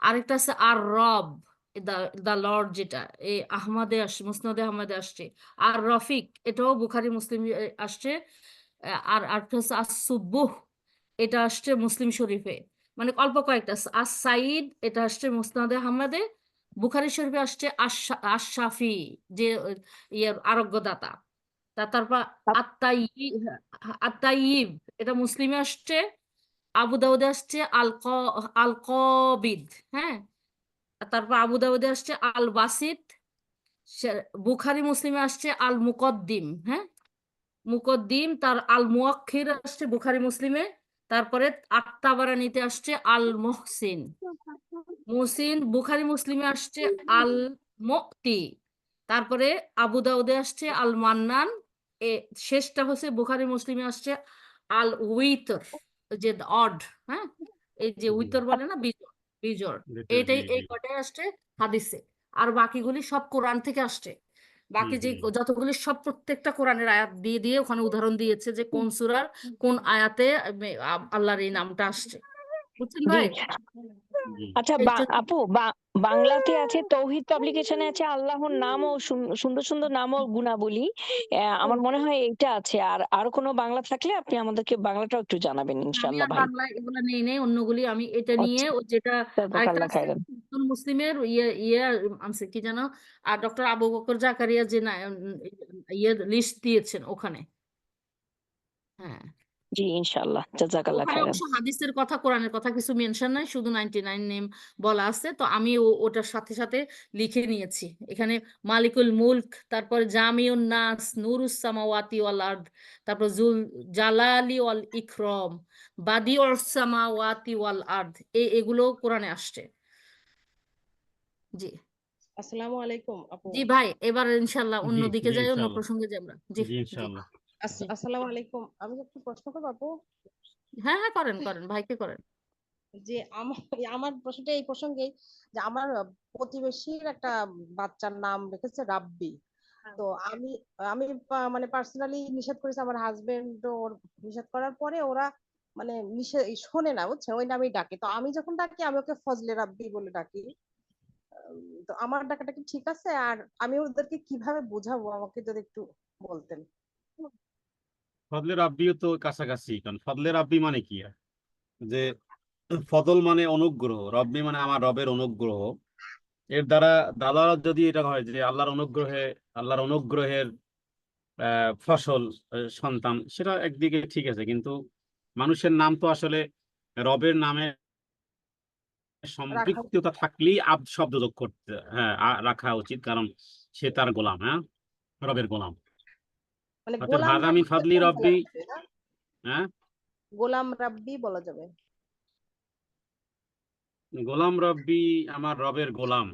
আরেকটা আছে আর রব, দা দা লর্ড, যেটা এই আহমদে আসছে, মুসনাদে আহমদে আসছে, আর রফিক, এটাও বুখারী মুসলিম আসছে, আর আরেকটা হচ্ছে আস সুবুহ, এটা আসছে মুসলিম শরীফে, মানে অল্প কয়েকটা, আস সাইদ, এটা আসছে মুসনাদে আহমদে, বুখারী শরীফে আসছে আশ শাফি, যে ইয়ের আরোগ্যদাতা, তারপর আত্মাইব, এটা মুসলিমে আসছে, আবু দাউদে আসছে আল কবিদ, হ্যাঁ, আর তারপর আবু দাউদে আসছে আল বাসিত, বুখারী মুসলিমে আসছে আল মুকদ্দিম, হ্যাঁ, মুকদ্দিম, তার আল মুয়াক্খির আসছে বুখারী মুসলিমে, তারপরে আত-তাবারানীতে আসছে আল মুহসিন, বুখারী মুসলিমে আসছে আল মুক্তি, তারপরে আবু দাউদে আসছে আল মান্নান, এ শেষটা হচ্ছে বুখারী মুসলিমে আসছে আল উইতর, যে অড, হ্যাঁ, এই যে জি, উইতর বলে না, বিজোড়, বিজোড়, জি, এইটাই, এই জি। কটাই আসছে হাদিসে, আর বাকিগুলি সব কোরআন থেকে আসছে, হুম, বাকি যে হুম। যতগুলি সব প্রত্যেকটা কোরআনের আয়াত দিয়ে দিয়ে ওখানে উদাহরণ দিয়েছে যে কোন সূরার কোন আয়াতে আল্লাহর এই নামটা আসছে, বুঝছেন জি ভাই? জি, আচ্ছা এই জন্য আপু বাংলাতে আছে তৌহিদ পাবলিকেশনে আছে আল্লাহর নাম ও সুন্দর সুন্দর নাম ও গুণাবলী। আমার মনে হয় এইটা আছে, আর আরো কোনো বাংলা থাকলে আপনি আমাদেরকে বাংলাটাও একটু জানাবেন আমি ইনশাল্লাহ আর ভাই। বাংলায় এগুলা নেই নেই, অন্যগুলি আমি এটা নিয়ে, আচ্ছা, ও যেটা আরেকটা জাযাকাল্লাহ আছে খাইরান। হিজবুল মুসলিমের ইয়ে ইয়ে আছে কি জানো, আর ডক্টর আবু বকর জাকারিয়া যে ইয়ে লিস্ট দিয়েছেন ওখানে, হ্যাঁ, জি ইনশাল্লাহ, জাযাকাল্লাহ ওখানে খাইরান। অবশ্য হাদিসের কথা কোরআনের কথা কিছু মেনশন নাই, শুধু 99 নেম বলা আছে, তো আমি ওটার সাথে সাথে লিখে নিয়েছি এখানে, মালিকুল মুলক, তারপর জামিউন নাস, নুরুস সামাওয়াতি ওয়াল আরদ, তারপর জুল জালালি ওয়াল ইকরাম, বাদিউস সামাওয়াতি ওয়াল আরদ, এগুলো কোরআনে আসছে। জি, আসসালামু আলাইকুম আপু। জি ভাই, এবার ইনশাল্লাহ জি, অন্যদিকে জি, যাই, অন্য ইনশাআল্লাহ। প্রসঙ্গে যাই আমরা। জি, জি, জি, ইনশাআল্লাহ। জি, আসসালামু আলাইকুম, আমি একটু প্রশ্ন করবো আপু? হ্যাঁ হ্যাঁ, করেন করেন, ভাইকে করেন। যে আমার প্রশ্নটা এই প্রসঙ্গেই, যে আমার প্রতিবেশীর একটা বাচ্চার নাম রেখেছে রাব্বি। তো আমি আমি মানে পার্সোনালি নিষেধ করেছি, আমার হাজবেন্ড ওর নিষেধ করার পরে ওরা মানে নিষেধ শোনে না, বুঝছেন, ওই নামেই ডাকে। তো আমি যখন ডাকি আমি ওকে ফজলে রাব্বি বলে ডাকি। তো আমার ডাকাটা কি ঠিক আছে? আর আমি ওদেরকে কিভাবে বোঝাবো, আমাকে যদি একটু বলতেন। ফজলে রাব্বিও তো কাছাকাছি, কারণ ফজলে রাব্বি মানে কি আর? যে ফজল মানে অনুগ্রহ, রব্বি মানে আমার রবের অনুগ্রহ। এর দ্বারা দাদারা যদি এটা হয় যে আল্লাহর অনুগ্রহের ফসল, সন্তান, সেটা একদিকে ঠিক আছে, কিন্তু মানুষের নাম তো আসলে রবের নামে রাখা সম্পৃক্ততা থাকলেই আব্দ শব্দ যোগ করতে, হ্যাঁ, রাখা উচিত, কারণ সে তার গোলাম, হ্যাঁ, রবের গোলাম। মানে অতএব গোলাম হাজামি রাব্বি ফাদলি এরকম বলা রব্বি, যাবে না? হ্যাঁ, গোলাম রাব্বি বলা যাবে? গোলাম রব্বি, আমার রবের গোলাম।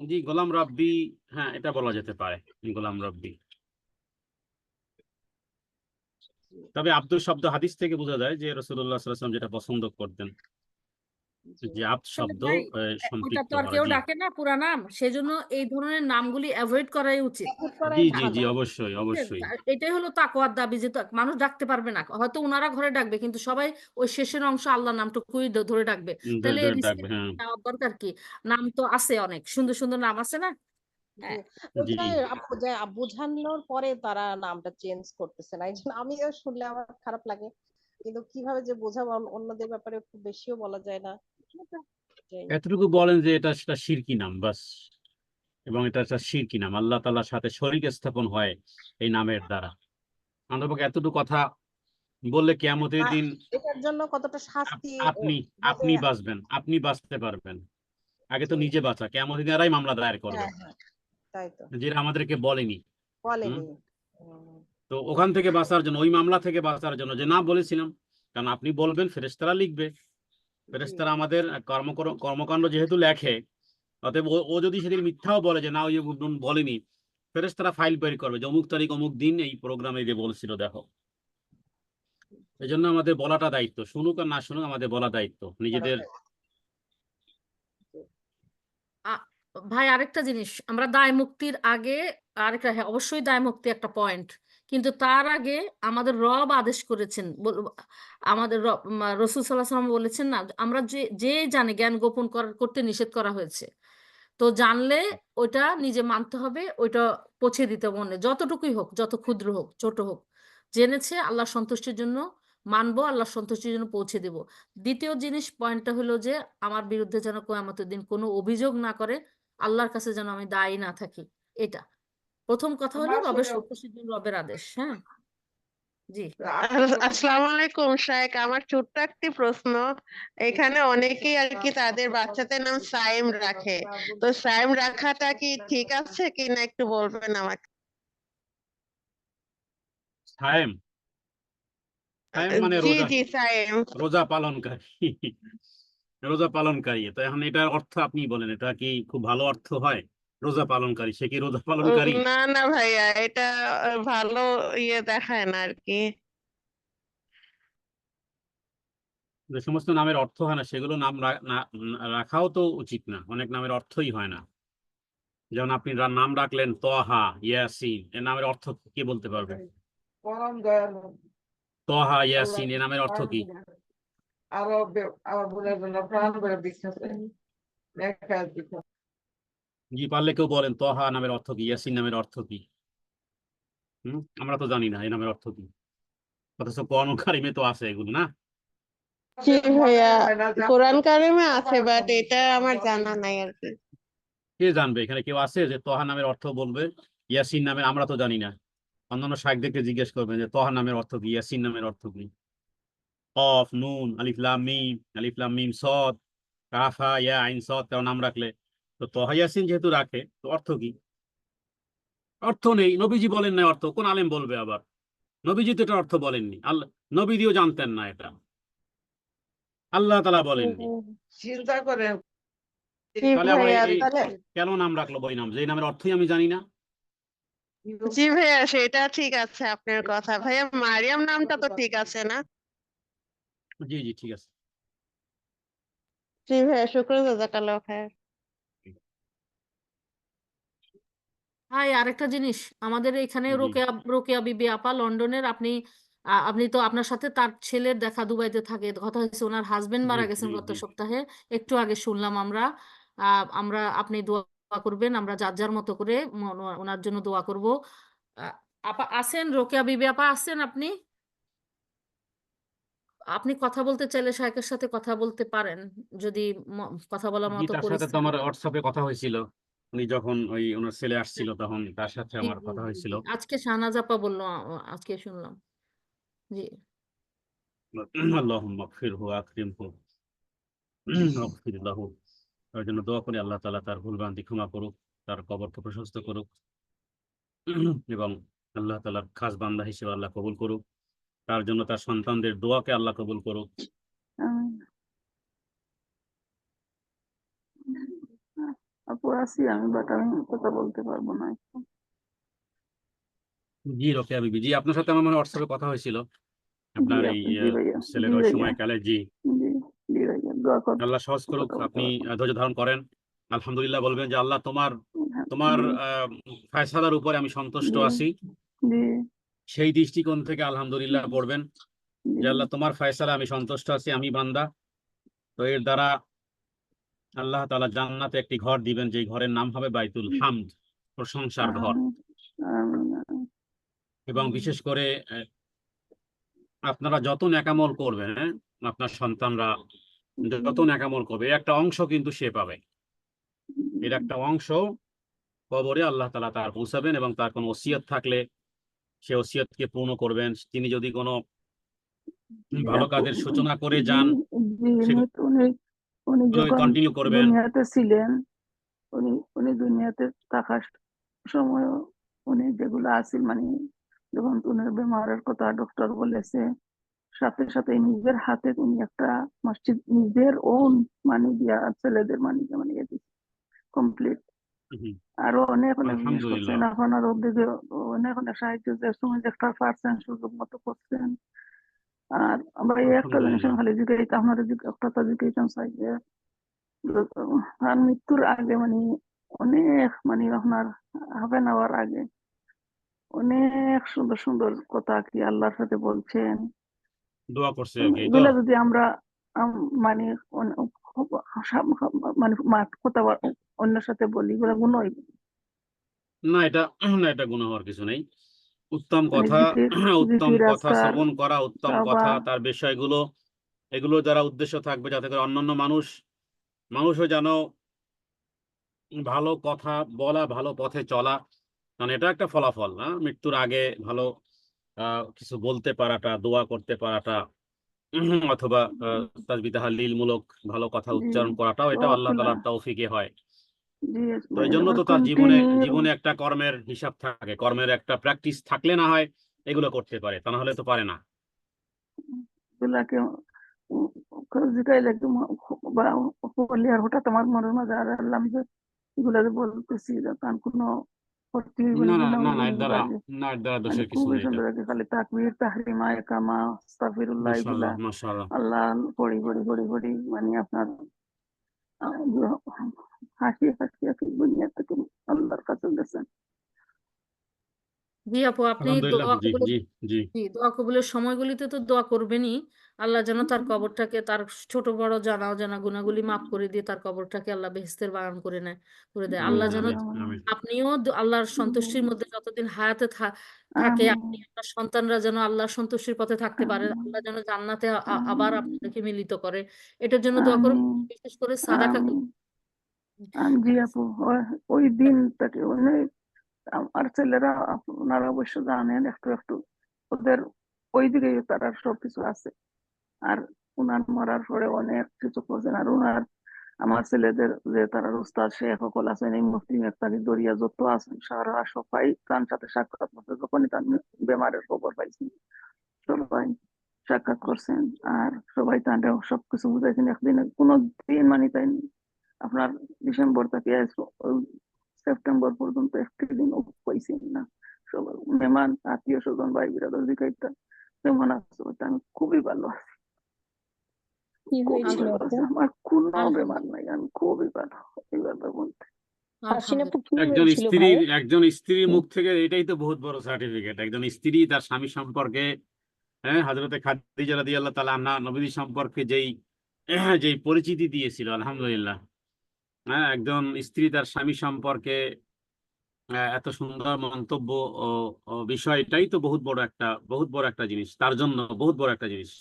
জি, গোলাম রব্বি, হ্যাঁ, এটা বলা যেতে পারে, গোলাম রব্বি। তবে আব্দুল শব্দ হাদিস থেকে বোঝা যায় যে রাসূলুল্লাহ সাল্লাল্লাহু আলাইহি ওয়াসাল্লাম যেটা পছন্দ করতেন, জি। যে আব্দ আসলে শব্দ ভাই ওটা সম্পৃক্ত তো আর করা। কেউ জি, ডাকে না পুরা নাম, সেজন্য এই ধরনের নামগুলি অ্যাভয়েড করাই উচিত। এফোর্ট জি, করাই জি, জি, ভালো। অবশ্যই, বুঝছেন? অবশ্যই। এটাই হলো তাকওয়ার দাবি, যে মানুষ ডাকতে পারবে না, হয়তো উনারা ঘরে ডাকবে কিন্তু সবাই ওই শেষের অংশ আল্লাহ নামটুকুই ধরে ডাকবে। তাহলে ধরে রিস্কে ডাকবে, হ্যাঁ। যাওয়ার দরকার কি? নাম তো আছে, অনেক সুন্দর সুন্দর নাম আছে না? জি। হ্যাঁ। জি, ওইটাই যে বোঝানোর পরে তারা নামটা চেঞ্জ করতেছে না, এই জন্য আমিও শুনলে আমার খারাপ লাগে। কিন্তু কিভাবে যে বোঝাবো, অন্যদের ব্যাপারে খুব বেশিও বলা যায় না। এটাই। এতটুকু বলেন যে এটা সেটা শিরকি নাম, বাস। এবং এটা একটা শিরকি নাম, আল্লাহ তাআলার সাথে শরীক স্থাপন হয় এই নামের দ্বারা। অন্ততপক্ষে এতটুকু কথা বললে কিয়ামতের আর দিন এটার জন্য কতটা আপ- শাস্তি আপনি হবে? আপনি বাঁচবেন, আপনি বাঁচতে পারবেন। আগে তো জি। নিজে বাঁচা, কিয়ামতের দিন এরাই মামলা দায়ের করবে, হ্যাঁ, হ্যাঁ, তাই তো। যেটা আমাদেরকে বলেনি। হুম। বলেনি। হুম, তো ওখান থেকে বাঁচার জন্য, ওই মামলা থেকে বাঁচার জন্য, যে না বলেছিলাম, কারণ আপনি বলবেন, ফেরেশতারা লিখবে। জি। ফেরেশতারা আমাদের কর্মকাণ্ড যেহেতু লেখে, অতএব ও যদি সেদিন মিথ্যাও বলে যে না, ওই বলেনি, ফেরেশতারা ফাইল বের করবে যে অমুক তারিখ অমুক দিন এই প্রোগ্রামে যে বলছিল, দেখো। এই জন্য আমাদের বলাটা দায়িত্ব, শুনুক আর না শুনুক, আমাদের বলা দায়িত্ব নিজেদের। আ- ভাই আরেকটা জিনিস, আমরা দায় মুক্তির আগে আরেকটা, হ্যাঁ অবশ্যই দায় মুক্তি একটা পয়েন্ট, কিন্তু তার আগে আমাদের রব আদেশ করেছেন, আমাদের রসুল সাল্লাল্লাহু আলাইহি ওয়াসাল্লাম বলেছেন না, আমরা যে জানি জ্ঞান গোপন করতে নিষেধ করা হয়েছে। তো জানলে ওইটা নিজে মানতে হবে, ওইটা পৌঁছে দিতে হবে মনে, যতটুকুই হোক, যত ক্ষুদ্র হোক, ছোট হোক। জেনেছে আল্লাহর সন্তুষ্টির জন্য মানবো, আল্লাহর সন্তুষ্টির জন্য পৌঁছে দেব। দ্বিতীয় জিনিস পয়েন্টটা হলো যে আমার বিরুদ্ধে যেন কিয়ামতের দিন কোনো অভিযোগ না করে, আল্লাহর কাছে যেন আমি দায়ী না থাকি। এটা প্রথম কথা হলো রবের সন্তুষ্টির জন্য রবের আদেশ। হ্যাঁ, জি। আসসালামু আলাইকুম শাইখ, আমার ছোট্ট একটি প্রশ্ন। এখানে অনেকেই আর কি তাদের বাচ্চাদের নাম সাইম রাখে, তো সাইম রাখাটা কি ঠিক আছে কি না একটু বলবেন আমাকে? সায়েম, সায়েম মানে জি রোজা, জি, সাইম। রোজা পালনকারী। রোজা পালনকারী, তো এখন এটার অর্থ আপনি বলেন, এটা কি খুব ভালো অর্থ হয়? রোজা পালনকারী, সে কি রোজা পালনকারী? না না ভাইয়া, এটা ভালো ইয়ে দেখায় না আর কি। যে সমস্ত নামের অর্থ হয় না, সেগুলো নাম রাখাও তো উচিত না, অনেক নামের অর্থই হয় না। যেমন আপনি নাম রাখলেন তহা, ইয়াসিন, এর নামের অর্থ কি বলতে পারবে? পরম দয়ালু তহা, আল্লাহ ইয়াসিন, এর নামের অর্থ কি? আরো আমার বোনের জন্য প্রাণ করে দিচ্ছে, নেখায়াত দিচ্ছে। জি, পারলে কেউ বলেন তহা নামের অর্থ কি, ইয়াসিন নামের অর্থ কি? আমরা তো জানি না এই নামের অর্থ কি, অথচ কোরআন কারিমে তো আছে এগুলো, না? জি ভাইয়া, কোরআন কারিমে আছে, বাট এটা আমার জানা নাই আর কি। কে জানবে? এখানে কেউ আছে যে তহা নামের অর্থ বলবে? ইয়াসিন নামের আমরা তো জানি না। অন্যান্য শাইখদেরকে জিজ্ঞেস করবেন যে তহা নামের অর্থ কি, ইয়াসিন নামের অর্থ কি। কফ, নুন, আলিফ লাম মিম সদ, কাফ হা ইয়া আইন সদ, তাও নাম রাখলে, তো তহা ইয়াসিন যেহেতু রাখে, তো অর্থ কি? অর্থ নেই, নবীজি বলেন না অর্থ, কোন আলেম বলবে আবার? নবীজি তো এটা অর্থ বলেননি, আল্লাহ নবীজিও জানতেন না এটা, আল্লাহ তাআলা বলেননি। চিন্তা করেন। জি তাহলে আবার ভাইয়া, এই তাহলে কেন নাম রাখলো ওই নাম, যে নামের অর্থই আমি জানি না? জি ভাইয়া, সেটা ঠিক আছে আপনার কথা। ভাইয়া মারিয়াম নামটা তো ঠিক আছে না? জি, জি, ঠিক আছে। জি ভাইয়া, শুকরান, জাযাকাল্লাহু খায়ের। ভাই আরেকটা জিনিস, আমাদের এখানে জি রোকেয়া বিবি আপা লন্ডনের, আপনি তো আপনার সাথে তার ছেলের দেখা দুবাইতে থাকে, কথা হয়েছে, ওনার হাজবেন্ড জি মারা গেছেন জি গত জি সপ্তাহে, একটু আগে শুনলাম আমরা। আপনি দোয়া করবেন, আমরা যার যার মতো করে ওনার জন্য দোয়া করব। আহ, আপা আছেন, রোকেয়া বিবি আপা আছেন আপনি? আপনি কথা বলতে চাইলে শায়কের সাথে কথা বলতে পারেন, যদি কথা বলার জি, মতো তার সাথে তো পরিস্থিতি। আমার হোয়াটসঅ্যাপে কথা হয়েছিল। উনি যখন ওই ওনার ছেলে আসছিল তখন তার সাথে জি আমার জি কথা জি হয়েছিল। জি, আজকে শাহনাজ আপা বললো, আজকে শুনলাম। জি আল্লাহুম্মা গফিরহু আকরিমহু ওয়াগফির লাহু। তার জন্য দোয়া করি আল্লাহ তাআলা তার ভুলভ্রান্তি ক্ষমা করুক, তার কবরকে প্রশস্ত করুক এবং আল্লাহ তাআলার খাস বান্দা হিসেবে আল্লাহ কবুল করুক। তার জন্য তার সন্তানদের দোয়াকে আল্লাহ কবুল করুক। আমিন। আপু আছি আমি, বাট আমি কথা বলতে পারবো না এখন। জি রোকেয়া বিবি, জি আপনার সাথে আমার মনে হয় হোয়াটসঅ্যাপে কথা হয়েছিল জি আপনার এই আপু, জি ভাইয়া, ছেলের জি ওই ভাইয়া, সময়কালে। জি, জি, জি ভাইয়া, দোয়া করবো, আল্লাহ সহজ করুক। কথা বলতে আপনি পারবো না। ধৈর্য ধারণ করেন। আলহামদুলিল্লাহ বলবেন যে আল্লাহ তোমার হ্যাঁ, তোমার জি, ফায়সালার উপরে আমি সন্তুষ্ট জি, আছি। জি, সেই দৃষ্টিকোণ থেকে আলহামদুলিল্লাহ পড়বেন জি, যে আল্লাহ তোমার ফায়সালা আমি সন্তুষ্ট আছি, আমি বান্দা। তো এর দ্বারা আল্লাহ তাআলা জান্নাতে একটি ঘর দিবেন, যে ঘরের নাম হবে বাইতুল হামদ, প্রশংসার ঘর। আমিন, আমিন, আমিন। এবং বিশেষ করে আপনারা যত নেকামল করবেন, আপনার সন্তানরা যত নেকামল করবে, এর একটা অংশ কিন্তু সে পাবে। এর একটা অংশ কবরে আল্লাহ তাআলা তার পৌঁছাবেন, এবং তার কোনো ওসিয়ত থাকলে সে ওসিয়তকে পূর্ণ করবেন। তিনি যদি কোনো জি ভালো আপু, কাজের সূচনা করে জি, যান, জি, সেগুলো উনি উনি যখন কন্টিনিউ করবেন। দুনিয়াতে ছিলেন, উনি উনি দুনিয়াতে থাকার সময় উনি যেগুলো আছিল, মানে যখন উনার বেমারের কথা ডক্টর বলেছে, সাথে সাথে নিজের হাতে উনি একটা মসজিদ নিজের ওন মানি দিয়া ছেলেদের মানি মানে কমপ্লিট। হুম, আরো অনেক অনেক জিনিস করছেন, আলহামদুলিল্লাহ। এখন আর ওদিকে অনেক অনেক সাহায্য যে সময় একটা পারছেন সুযোগ মতো করছেন। আর আমরা এই একটা জিনিস আলহামদুলিল্লাহ। আমি খালি জিজ্ঞাসা, আপনার একটা জিজ্ঞাসা চাই যে তার মৃত্যুর আগে মানে অনেক মানে আপনার হাফ এন আওয়ার আগে অনেক সুন্দর সুন্দর কথা কি আল্লাহর সাথে বলছেন। দোয়া করছে আর কি, এই তো। এগুলা যদি আমরা মানে মানে কথা অন্যের সাথে বলি, এগুলা গুণ হইবে। না এটা, না এটা গুনাহ হওয়ার কিছু নেই। উত্তম মানে কথা, জিকির, উত্তম জিকির কথা আজকার, শ্রবণ করা, উত্তম তওবা। কথা, তার বিষয়গুলো, এগুলো দ্বারা উদ্দেশ্য থাকবে যাতে করে অন্যান্য মানুষও যেন ভালো কথা বলা, ভালো পথে চলা। কারণ এটা একটা ফলাফল না, মৃত্যুর আগে ভালো কিছু বলতে পারাটা, দোয়া করতে পারাটা, অথবা তাসবিহ তাহলিল মূলক ভালো কথা জি, উচ্চারণ করাটাও, এটা আল্লাহ সবগুলা, তাআলার তৌফিকে হয়। জি তো এই ভাই, জন্য আবার তো তার জীবনে কন্টিনিউ জীবনে একটা কর্মের হিসাব থাকে, কর্মের একটা প্র্যাকটিস থাকলে না হয় এগুলো করতে পারে, তা না হলে তো পারে না। গুলাকে জিগাইলে একদম বা বলি, আর হঠাৎ আমার মনের মাঝে আর আল্লাহ, আমি যে এগুলা যে বলতেছি যে তার কোনো ক্ষতি হইব না নাকি না না না হইব না, এর এগুলো দ্বারা, আগে না এর দ্বারা মানে দোষের কিছু খুবই নেই এটা। সুন্দর লাগে, খালি তাকবীর তাহরিমা একামা আস্তাগফিরুল্লাহ এগুলা মাশাআল্লাহ, মাশাআল্লাহ। আল্লাহ পড়ি পড়ি পড়ি পড়ি মানে আপনার হাসি হাসি হাসি দুনিয়া থেকে আল্লাহর কাছে গেছেন। জি আপু, আপনি আলহামদুলিল্লাহ। দোয়া জি কবুলের, জি জি। জি দোয়া কবুলের সময়গুলিতে তো দোয়া করবেনই। আল্লাহ যেন তার কবরটাকে, তার ছোট বড় জানা অজানা গুনাহগুলি মাফ করে দিয়ে তার কবরটাকে আল্লাহ বেহেশতের বাগান করে দেয়। আল্লাহ আমিন যেন আমিন আমিন। আপনিও আল্লাহর সন্তুষ্টির মধ্যে যতদিন হায়াতে থাকে, আমিন, আপনি আপনার সন্তানরা যেন আল্লাহর সন্তুষ্টির পথে থাকতে পারে, আমিন, আল্লাহ যেন জান্নাতে আবার আমিন, আপনাদেরকে মিলিত করে, এটার জন্য দোয়া করুন। আমিন, বিশেষ করে সাদাকা আমিন। জি আপু, ওই দিন থেকে অনেক আমার ছেলেরা, আপনারা অবশ্য জানেন একটু একটু, ওদের ওই দিকে তারা সবকিছু আছে। আর উনার মরার পরে অনেক কিছু করছেন। আর উনার আমার ছেলেদের যে তারা উস্তাদ শেখ সকল আছেন, এই মুসলিম ইফতারি দরিয়া যত আছেন সারা সবাই তার সাথে সাক্ষাৎ করছে, যখনই তার বেমারের খবর পাইছি সবাই সাক্ষাৎ করছেন। আর সবাই তাদের সবকিছু বুঝাইছেন। একদিন কোনো দিন মানে তাই আপনার ডিসেম্বর থেকে সেপ্টেম্বর পর্যন্ত একটি দিন পাইছেন না। সবাই মেহমান আত্মীয় স্বজন ভাই বিরাদর জিজ্ঞাসা কেমন আছো, তা আমি খুবই ভালো আছি। কি হয়েছিল ভালো আপু? আছে, আমার কোনো আলহামদুলিল্লাহ বেমার নাই, আমি খুবই ভালো এই ব্যাপার বলতে। হাসিন আপু কি একজন হয়েছিল স্ত্রীর ভাইয়া? মুখ হুম, থেকে এটাই তো বহুত বড় সার্টিফিকেট। একজন স্ত্রী তার স্বামী সম্পর্কে, হ্যাঁ, হযরতে খাদিজা রাদিয়াল্লাহু তাআলা আনহা নবীজি সম্পর্কে যেই পরিচিতি দিয়েছিল, আলহামদুলিল্লাহ। হ্যাঁ, একজন স্ত্রী তার স্বামী সম্পর্কে এত সুন্দর মন্তব্য ও বিষয়টাই তো বহুত বড় একটা জিনিস, তার জন্য বহুত বড় একটা জিনিস,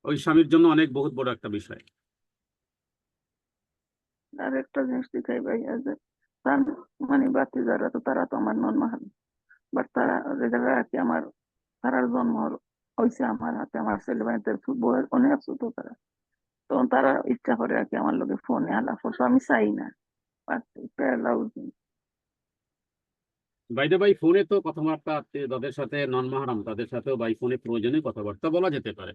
ওই স্বামীর জন্য বহুত বড় একটা বিষয়। আর একটা জিনিস দেখাই ভাইয়া যে তার মানে বাতি যারা তো তারা তো আমার নন মাহাল, বাট তারা যারা আর কি আমার, তারার জন্ম হয়েছে আমার হাতে, আমার ছেলে বাড়িতে বউয়ের অনেক ছোট তারা, তখন তারা ইচ্ছা করে আর কি আমার লোকে ফোনে আলাপ, তো আমি চাই না, বাট এটা অ্যালাউড। বাইদে বাই ফোনে তো কথাবার্তা যাদের সাথে নন মাহারাম তাদের সাথেও বাই ফোনে প্রয়োজনে কথাবার্তা বলা যেতে পারে।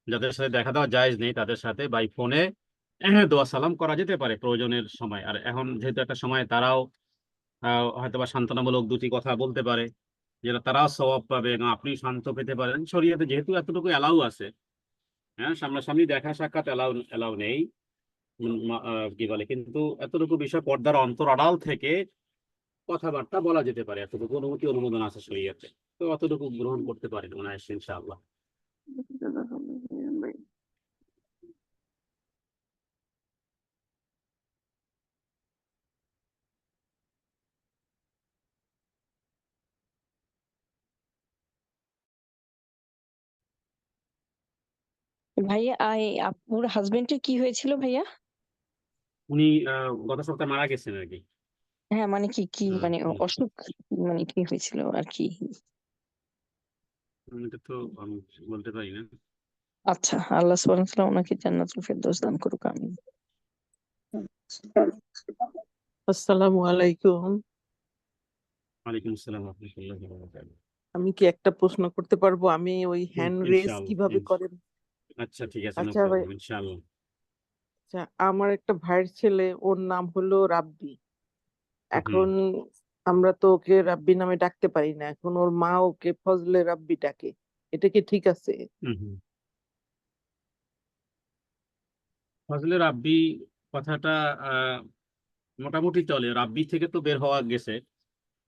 যাদের সাথে দেখা দেওয়া জায়েজ নেই তাদের সাথে বাই ফোনে দোয়া সালাম করা যেতে পারে প্রয়োজনের সময়। আর এখন যেহেতু একটা সময় তারাও হয়তোবা সান্ত্বনামূলক দুটি কথা বলতে পারে, যেটা তারাও সওয়াব পাবে এবং আপনি শান্ত পেতে পারেন। শরীয়তে যেহেতু এতটুকু এলাউ আছে, হ্যাঁ, সামনাসামনি দেখা সাক্ষাৎ এলাউ এলাউ নেই, কি বলে, কিন্তু এতটুকু বিষয় পর্দার অন্তর আড়াল থেকে কথাবার্তা বলা যেতে পারে, এতটুকু অনুমোদন আছে শরীয়তে। তো অতটুকু গ্রহণ করতে পারেন মনে হয় ইনশাআল্লাহ। ভাইয়া আপুর হাজবেন্ডের কি হয়েছিল ভাইয়া? উনি গত সপ্তাহে মারা গেছেন আর কি। হ্যাঁ মানে কি কি হুম, মানে হুম। অসুখ, মানে কি হয়েছিল আর কি? এটা তো আমি বলতে পারি না। আচ্ছা, আল্লাহ সুবহানাহু ওয়া তাআলা ওনাকে জান্নাতুল ফেরদৌস দান করুক, আমিন। আসসালামু আলাইকুম। ওয়ালাইকুম আসসালাম ওয়া রাহমাতুল্লাহি ওয়া বারাকাতুহু। আমি কি একটা প্রশ্ন করতে পারবো? আমি ওই হ্যান্ড রেজ ইনশাআল্লাহ কিভাবে করেন? আচ্ছা, ঠিক আছে, নো আচ্ছা ভাই, প্রবলেম, ইনশাআল্লাহ। আচ্ছা, আমার একটা ভাইয়ের ছেলে, ওর নাম হলো রাব্বি। হুম, এখন আমরা তো ওকে রাব্বি নামে ডাকতে পারি না, এখন ওর মা ওকে ফজলে রাব্বি ডাকে। এটা কি ঠিক আছে? হুম, হুম। ফজলে রাব্বি কথাটা মোটামুটি চলে, রাব্বি থেকে তো বের হওয়া গেছে।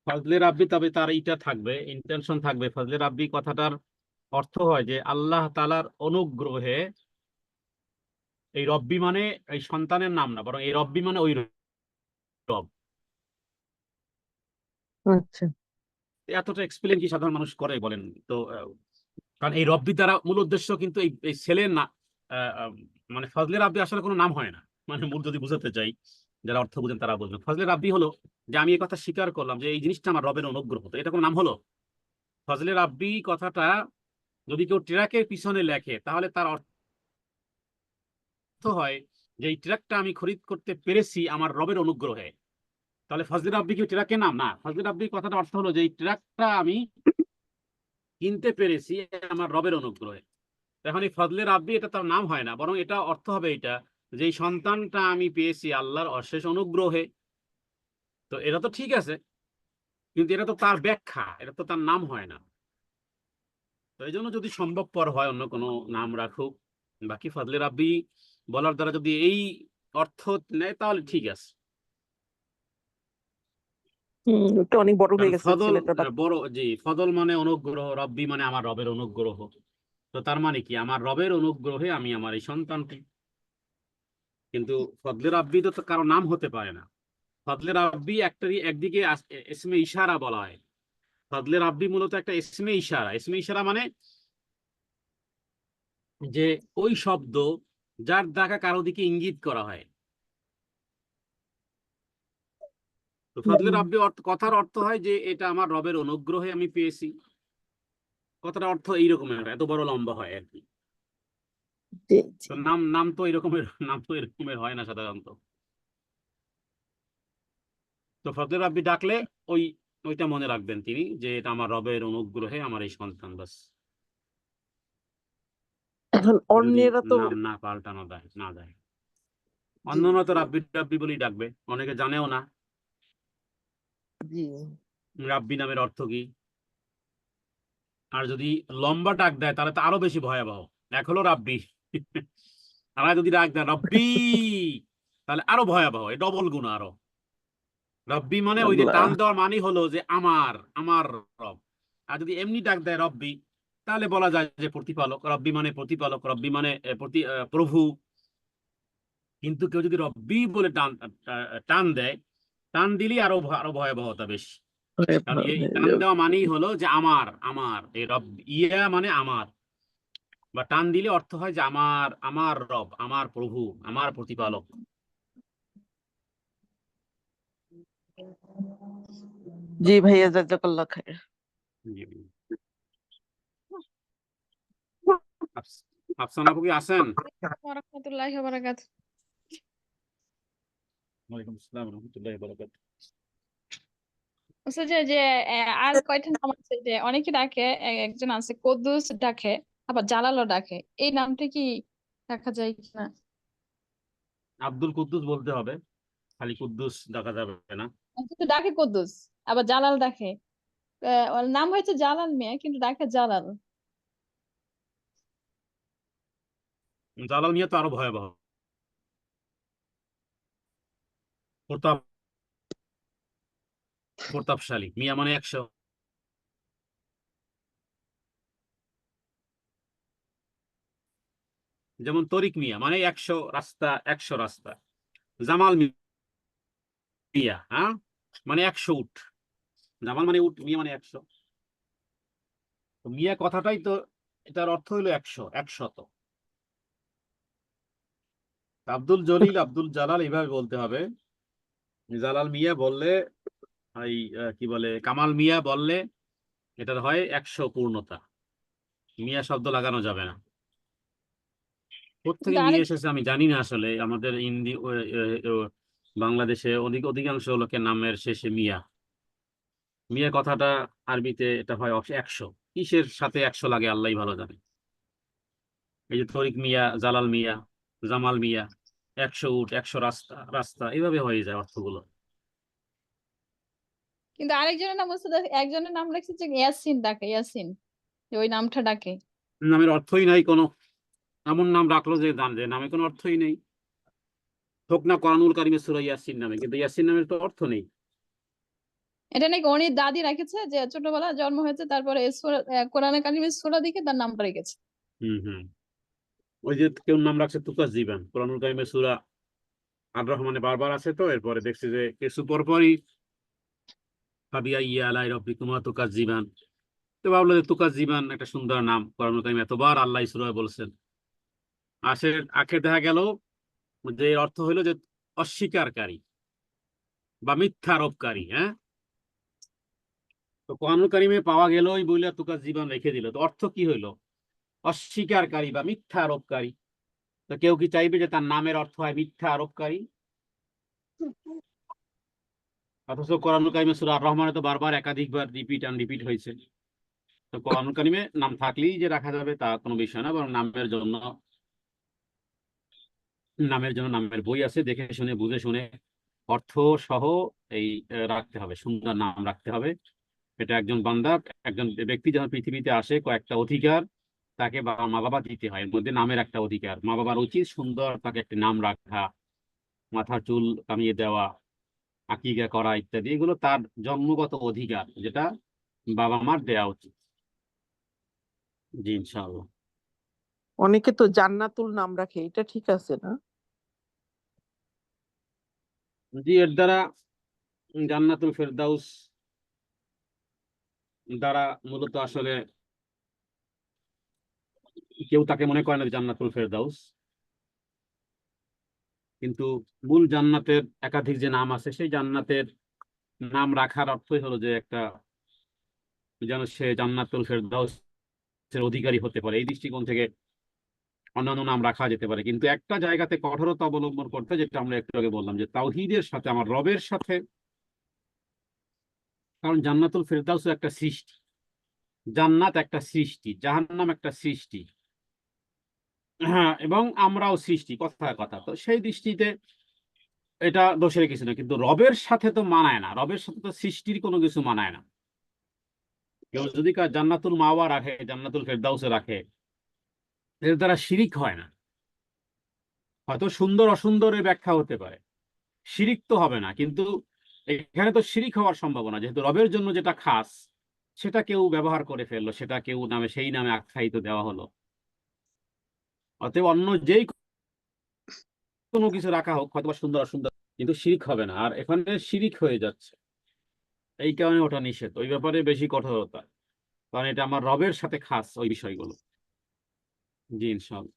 ফজলে রাব্বি, তবে তার এইটা থাকবে, ইন্টেনশন থাকবে। ফজলে রাব্বি কথাটার অর্থ হয় যে আল্লাহ তাআলার অনুগ্রহে, এই রব্বি মানে এই সন্তানের নাম না, বরং এই রব্বি মানে ওই রব। আচ্ছা, এতটা এক্সপ্লেন কি সাধারণ মানুষ করে বলেন তো? কারণ এই রব্বি দ্বারা মূল উদ্দেশ্য কিন্তু এই ছেলের না, আহ, আহ, মানে ফজলে রাব্বি আসলে কোনো নাম হয় না। মানে মূল যদি বুঝাতে চাই, যারা অর্থ বুঝেন তারা বুঝবেন, ফজলে রাব্বি হলো যে আমি এই কথা স্বীকার করলাম যে এই জিনিসটা আমার রবের অনুগ্রহ, তো এটা কোনো নাম হলো? ফজলে রাব্বি কথাটা যদি কেউ ট্রাকের পিছনে লেখে তাহলে তার অর্থ হয় যে এই ট্রাকটা আমি খরিদ করতে পেরেছি আমার রবের অনুগ্রহে। তাহলে ফজলে রাব্বি কি ট্রাকের নাম? না, ফজলে রাব্বি কথাটা অর্থ হলো যে এই ট্রাকটা আমি কিনতে পেরেছি আমার রবের অনুগ্রহে। এখন এই ফজলে রাব্বি এটা তার নাম হয় না, বরং এটা অর্থ হবে এটা যে এই সন্তানটা আমি পেয়েছি আল্লাহর অশেষ অনুগ্রহে। তো এটা তো ঠিক আছে, কিন্তু এটা তো তার ব্যাখ্যা, এটা তো তার নাম হয় না। তো এই জন্য যদি সম্ভবপর হয় অন্য কোনো নাম রাখুক, বাকি ফজলে রাব্বি বলার দ্বারা যদি এই অর্থ নেয় তাহলে ঠিক আছে। এটা অনেক বড় কারণ হয়ে গেছে ফজল ছেলেটার বাচ্চা। বড়, জি, ফজল মানে অনুগ্রহ, রব্বি মানে আমার রবের অনুগ্রহ। তো তার মানে কি আমার রবের অনুগ্রহে আমি আমার এই সন্তানটি। কিন্তু ফজলে রাব্বি তো কারো নাম হতে পারে না। ফজলে রাব্বি একদিকে ইসমে ইশারা বলা হয়। ফজলে রাব্বি মূলত একটা ইসমে ইশারা। ইসমে ইশারা মানে যে ওই শব্দ যার দ্বারা কারো দিকে ইঙ্গিত করা হয়। তো ফজলে রাব্বি কথার অর্থ হয় যে এটা আমার রবের অনুগ্রহে আমি পেয়েছি। কথাটা অর্থ এইরকমের, এত বড় লম্বা হয় আর কি। জি, তো জি। নাম তো এরকমের হয় না সাধারণত। তো ফজলে রাব্বি ডাকলে ওই ওইটা মনে রাখবেন তিনি, যে এটা আমার রবের অনুগ্রহে আমার এই সন্তান, বাস। এখন যদি অন্যেরা তো, নাম না পাল্টানো না যায়, জি, অন্যরা তো রাব্বি রাব্বি বলেই ডাকবে, অনেকে জানেও না জি, রাব্বি নামের অর্থ কি। আর যদি লম্বা ডাক দেয় তাহলে তো আরো বেশি ভয়াবহ। এক হলো রাব্বি। আর যদি ডাক দেয় রব্বি, তাহলে আরো ভয়াবহ, ডবল গুণ আরো। রব্বি মানে ওই যে টান দেওয়ার মানে হলো যে আমার রব। আর যদি এমনি ডাক দেয় রব্বি, তাহলে বলা যায় যে প্রতিপালক। রব্বি মানে প্রতিপালক, রব্বি মানে প্রভু। কিন্তু কেউ যদি রব্বি বলে টান দেয়, টান দিলেই আরো ভয়াবহতা বেশি। কারণ এই টান দেওয়া মানেই হলো যে আমার এই রব, ইয়া মানে আমার, বা টান দিলে অর্থ হয় যে আমার রব, আমার প্রভু, আমার প্রতিপালক। জি ভাইয়া, জাজাকাল্লাহ খায়ের। জি। আফসানা আপু কি আছেন? ওয়ারাহমাতুল্লাহি ওয়া বারাকাতুহু। ওয়ালাইকুম আসসালাম ওয়া রাহমাতুল্লাহি ওয়া বারাকাতুহু। বলছে যে আর কয়টা নাম আছে যে অনেকে ডাকে, একজন আছে কুদ্দুস ডাকে, আবার জালালও ডাকে, এই নামটা কি রাখা যায় কিনা? আব্দুল কুদ্দুস বলতে হবে, খালি কুদ্দুস ডাকা যাবে না। কিন্তু ডাকে কুদ্দুস, আবার জালাল ডাকে। ওর নাম হয়েছে জালাল মিয়া, কিন্তু ডাকে জালাল। জালাল মিয়া তো আরো ভয়াবহ, প্রতাপশালী। মিয়া মানে 100। যেমন তরিক মিয়া মানে 100 রাস্তা, 100 রাস্তা। জামাল মিয়া, হ্যাঁ, মানে 100 উট। জামাল মানে উট, মিয়া মানে 100। তো মিয়া কথাটাই তো, এটার অর্থ হইলো 100, 100। আব্দুল জলিল, আব্দুল জালাল এইভাবে বলতে হবে। জালাল মিয়া বললে, এই কি বলে, কামাল মিয়া বললে এটার হয় 100 পূর্ণতা। মিয়া শব্দ লাগানো যাবে না। কোথেকে কিন্তু নিয়ে আরেক এসেছে আমি জানি না আসলে। আমাদের বাংলাদেশে অধিকাংশ লোকের নামের শেষে মিয়া। মিয়া কথাটা আরবিতে এটা হয় 100। কিসের সাথে 100 লাগে আল্লাহ ভালো জানে। এই যে তরিক মিয়া, জালাল মিয়া, জামাল মিয়া, 100 উট, 100 রাস্তা, রাস্তা এইভাবে হয়ে যায় অর্থগুলো। কিন্তু আরেকজনের নাম বলছে, একজনের নাম রাখছে যে ইয়াসিন ডাকে, ইয়াসিন, যে ওই নামটা ডাকে। নামের অর্থই নাই কোনো। এমন নাম রাখলো যে নামে কোনো অর্থই নেই। হোক না কোরআনুল কারিমে সূরা ইয়াসিন নামে, কিন্তু ইয়াসিন নামের তো অর্থ নেই। এটা নাকি অনির দাদি রেখেছে, যে ছোটবেলা জন্ম হয়েছে, তারপরে কোরআনে কারিমের সূরা দেখে তার নামটা রেখেছে। হুম। ওই যে কেউ নাম রাখছে তুকাস জীবন, কোরআনুল কারিমে সূরা আর রহমানে বারবার আছে, তো এরপরে দেখছি যে কিছু পরপরই ফাবিআইয়ি আলাই রাব্বিকুমা তুকাজ্জিবান। তো ভাবলো যে তুকাজ্জিবান একটা সুন্দর নাম, কোরআনুল কারিমে এতবার আল্লাহ সূরায় বলছেন। আখের দেখা গেল যে এর অর্থ হইলো যে অস্বীকারী বা মিথ্যা আরোপকারী। হ্যাঁ, তো কোরআনুল কারিমে পাওয়া গেল ওই বইলা তুকাজ্জিবান রেখে দিল, তো অর্থ কি হইলো? অস্বীকারী বা মিথ্যা আরোপকারী। তো কেউ কি চাইবে যে তার নামের অর্থ হয় মিথ্যা আরোপকারী? অথচ কোরআনুল কারিমে সূরা আর রহমানে তো বারবার একাধিকবার রিপিট হয়েছে। তো কোরআনুল কারিমে নাম থাকলেই যে রাখা যাবে তা কোনো বিষয় না, বরং নামের জন্য নামের বই আছে, দেখে শুনে বুঝে শুনে অর্থ সহ এই রাখতে হবে, সুন্দর নাম রাখতে হবে। এটা একজন বান্দা, একজন ব্যক্তি যখন পৃথিবীতে আসে, কয়েকটা অধিকার তাকে মা বাবা দিতে হয়। এর মধ্যে নামের একটা অধিকার। মা বাবার উচিত সুন্দর তাকে একটি নাম রাখা, মাথার চুল কামিয়ে দেওয়া, আকিকা করা ইত্যাদি। এগুলো তার জন্মগত অধিকার, যেটা বাবা মার দেওয়া উচিত। জি ইনশাআল্লাহ। অনেকে তো জান্নাতুল নাম রাখে, এটা ঠিক আছে না? জি, এর দ্বারা জান্নাতুল ফেরদাউস দ্বারা মূলত আসলে কেউ তাকে মনে করে না জান্নাতুল ফেরদাউস, কিন্তু মূল জান্নাতের একাধিক যে নাম আছে, সেই জান্নাতের নাম রাখার অর্থই হলো যে একটা, যেন সে জান্নাতুল ফেরদাউসের অধিকারী হতে পারে। এই দৃষ্টিকোণ থেকে অন্যান্য নাম রাখা যেতে পারে, কিন্তু একটা জায়গাতে কঠোরতা অবলম্বন করতে, যেটা আমরা একটু আগে বললাম, যে তাওহীদের সাথে, আমার রবের সাথে। কারণ জান্নাতুল ফেরদাউস একটা সৃষ্টি, জান্নাত একটা সৃষ্টি, জাহান্নাম একটা সৃষ্টি। হ্যাঁ, এবং আমরাও সৃষ্টি, কথায় কথা। তো সেই দৃষ্টিতে এটা দোষের কিছু না, কিন্তু রবের সাথে তো মানায় না। রবের সাথে তো সৃষ্টির কোনো কিছু মানায় না। কেউ যদি জান্নাতুল মাওয়া রাখে, জান্নাতুল ফেরদাউসে রাখে, এর দ্বারা শিরিক হয় না। হয়তো সুন্দর অসুন্দরের ব্যাখ্যা হতে পারে, শিরিক তো হবে না। কিন্তু এখানে তো শিরিক হওয়ার সম্ভাবনা, যেহেতু রবের জন্য যেটা খাস সেটা কেউ ব্যবহার করে ফেললো, সেটা কেউ নামে সেই নামে আখ্যায়িত দেওয়া হলো। অতএব অন্য যেই কোনো কিছু রাখা হোক, হয়তো বা সুন্দর অসুন্দর, কিন্তু শিরিক হবে না। আর এখানে শিরিক হয়ে যাচ্ছে, এই কারণে ওটা নিষেধ। ওই ব্যাপারে বেশি কঠোরতা, কারণ এটা আমার রবের সাথে খাস ওই বিষয়গুলো। জি ইনশাআল্লাহ।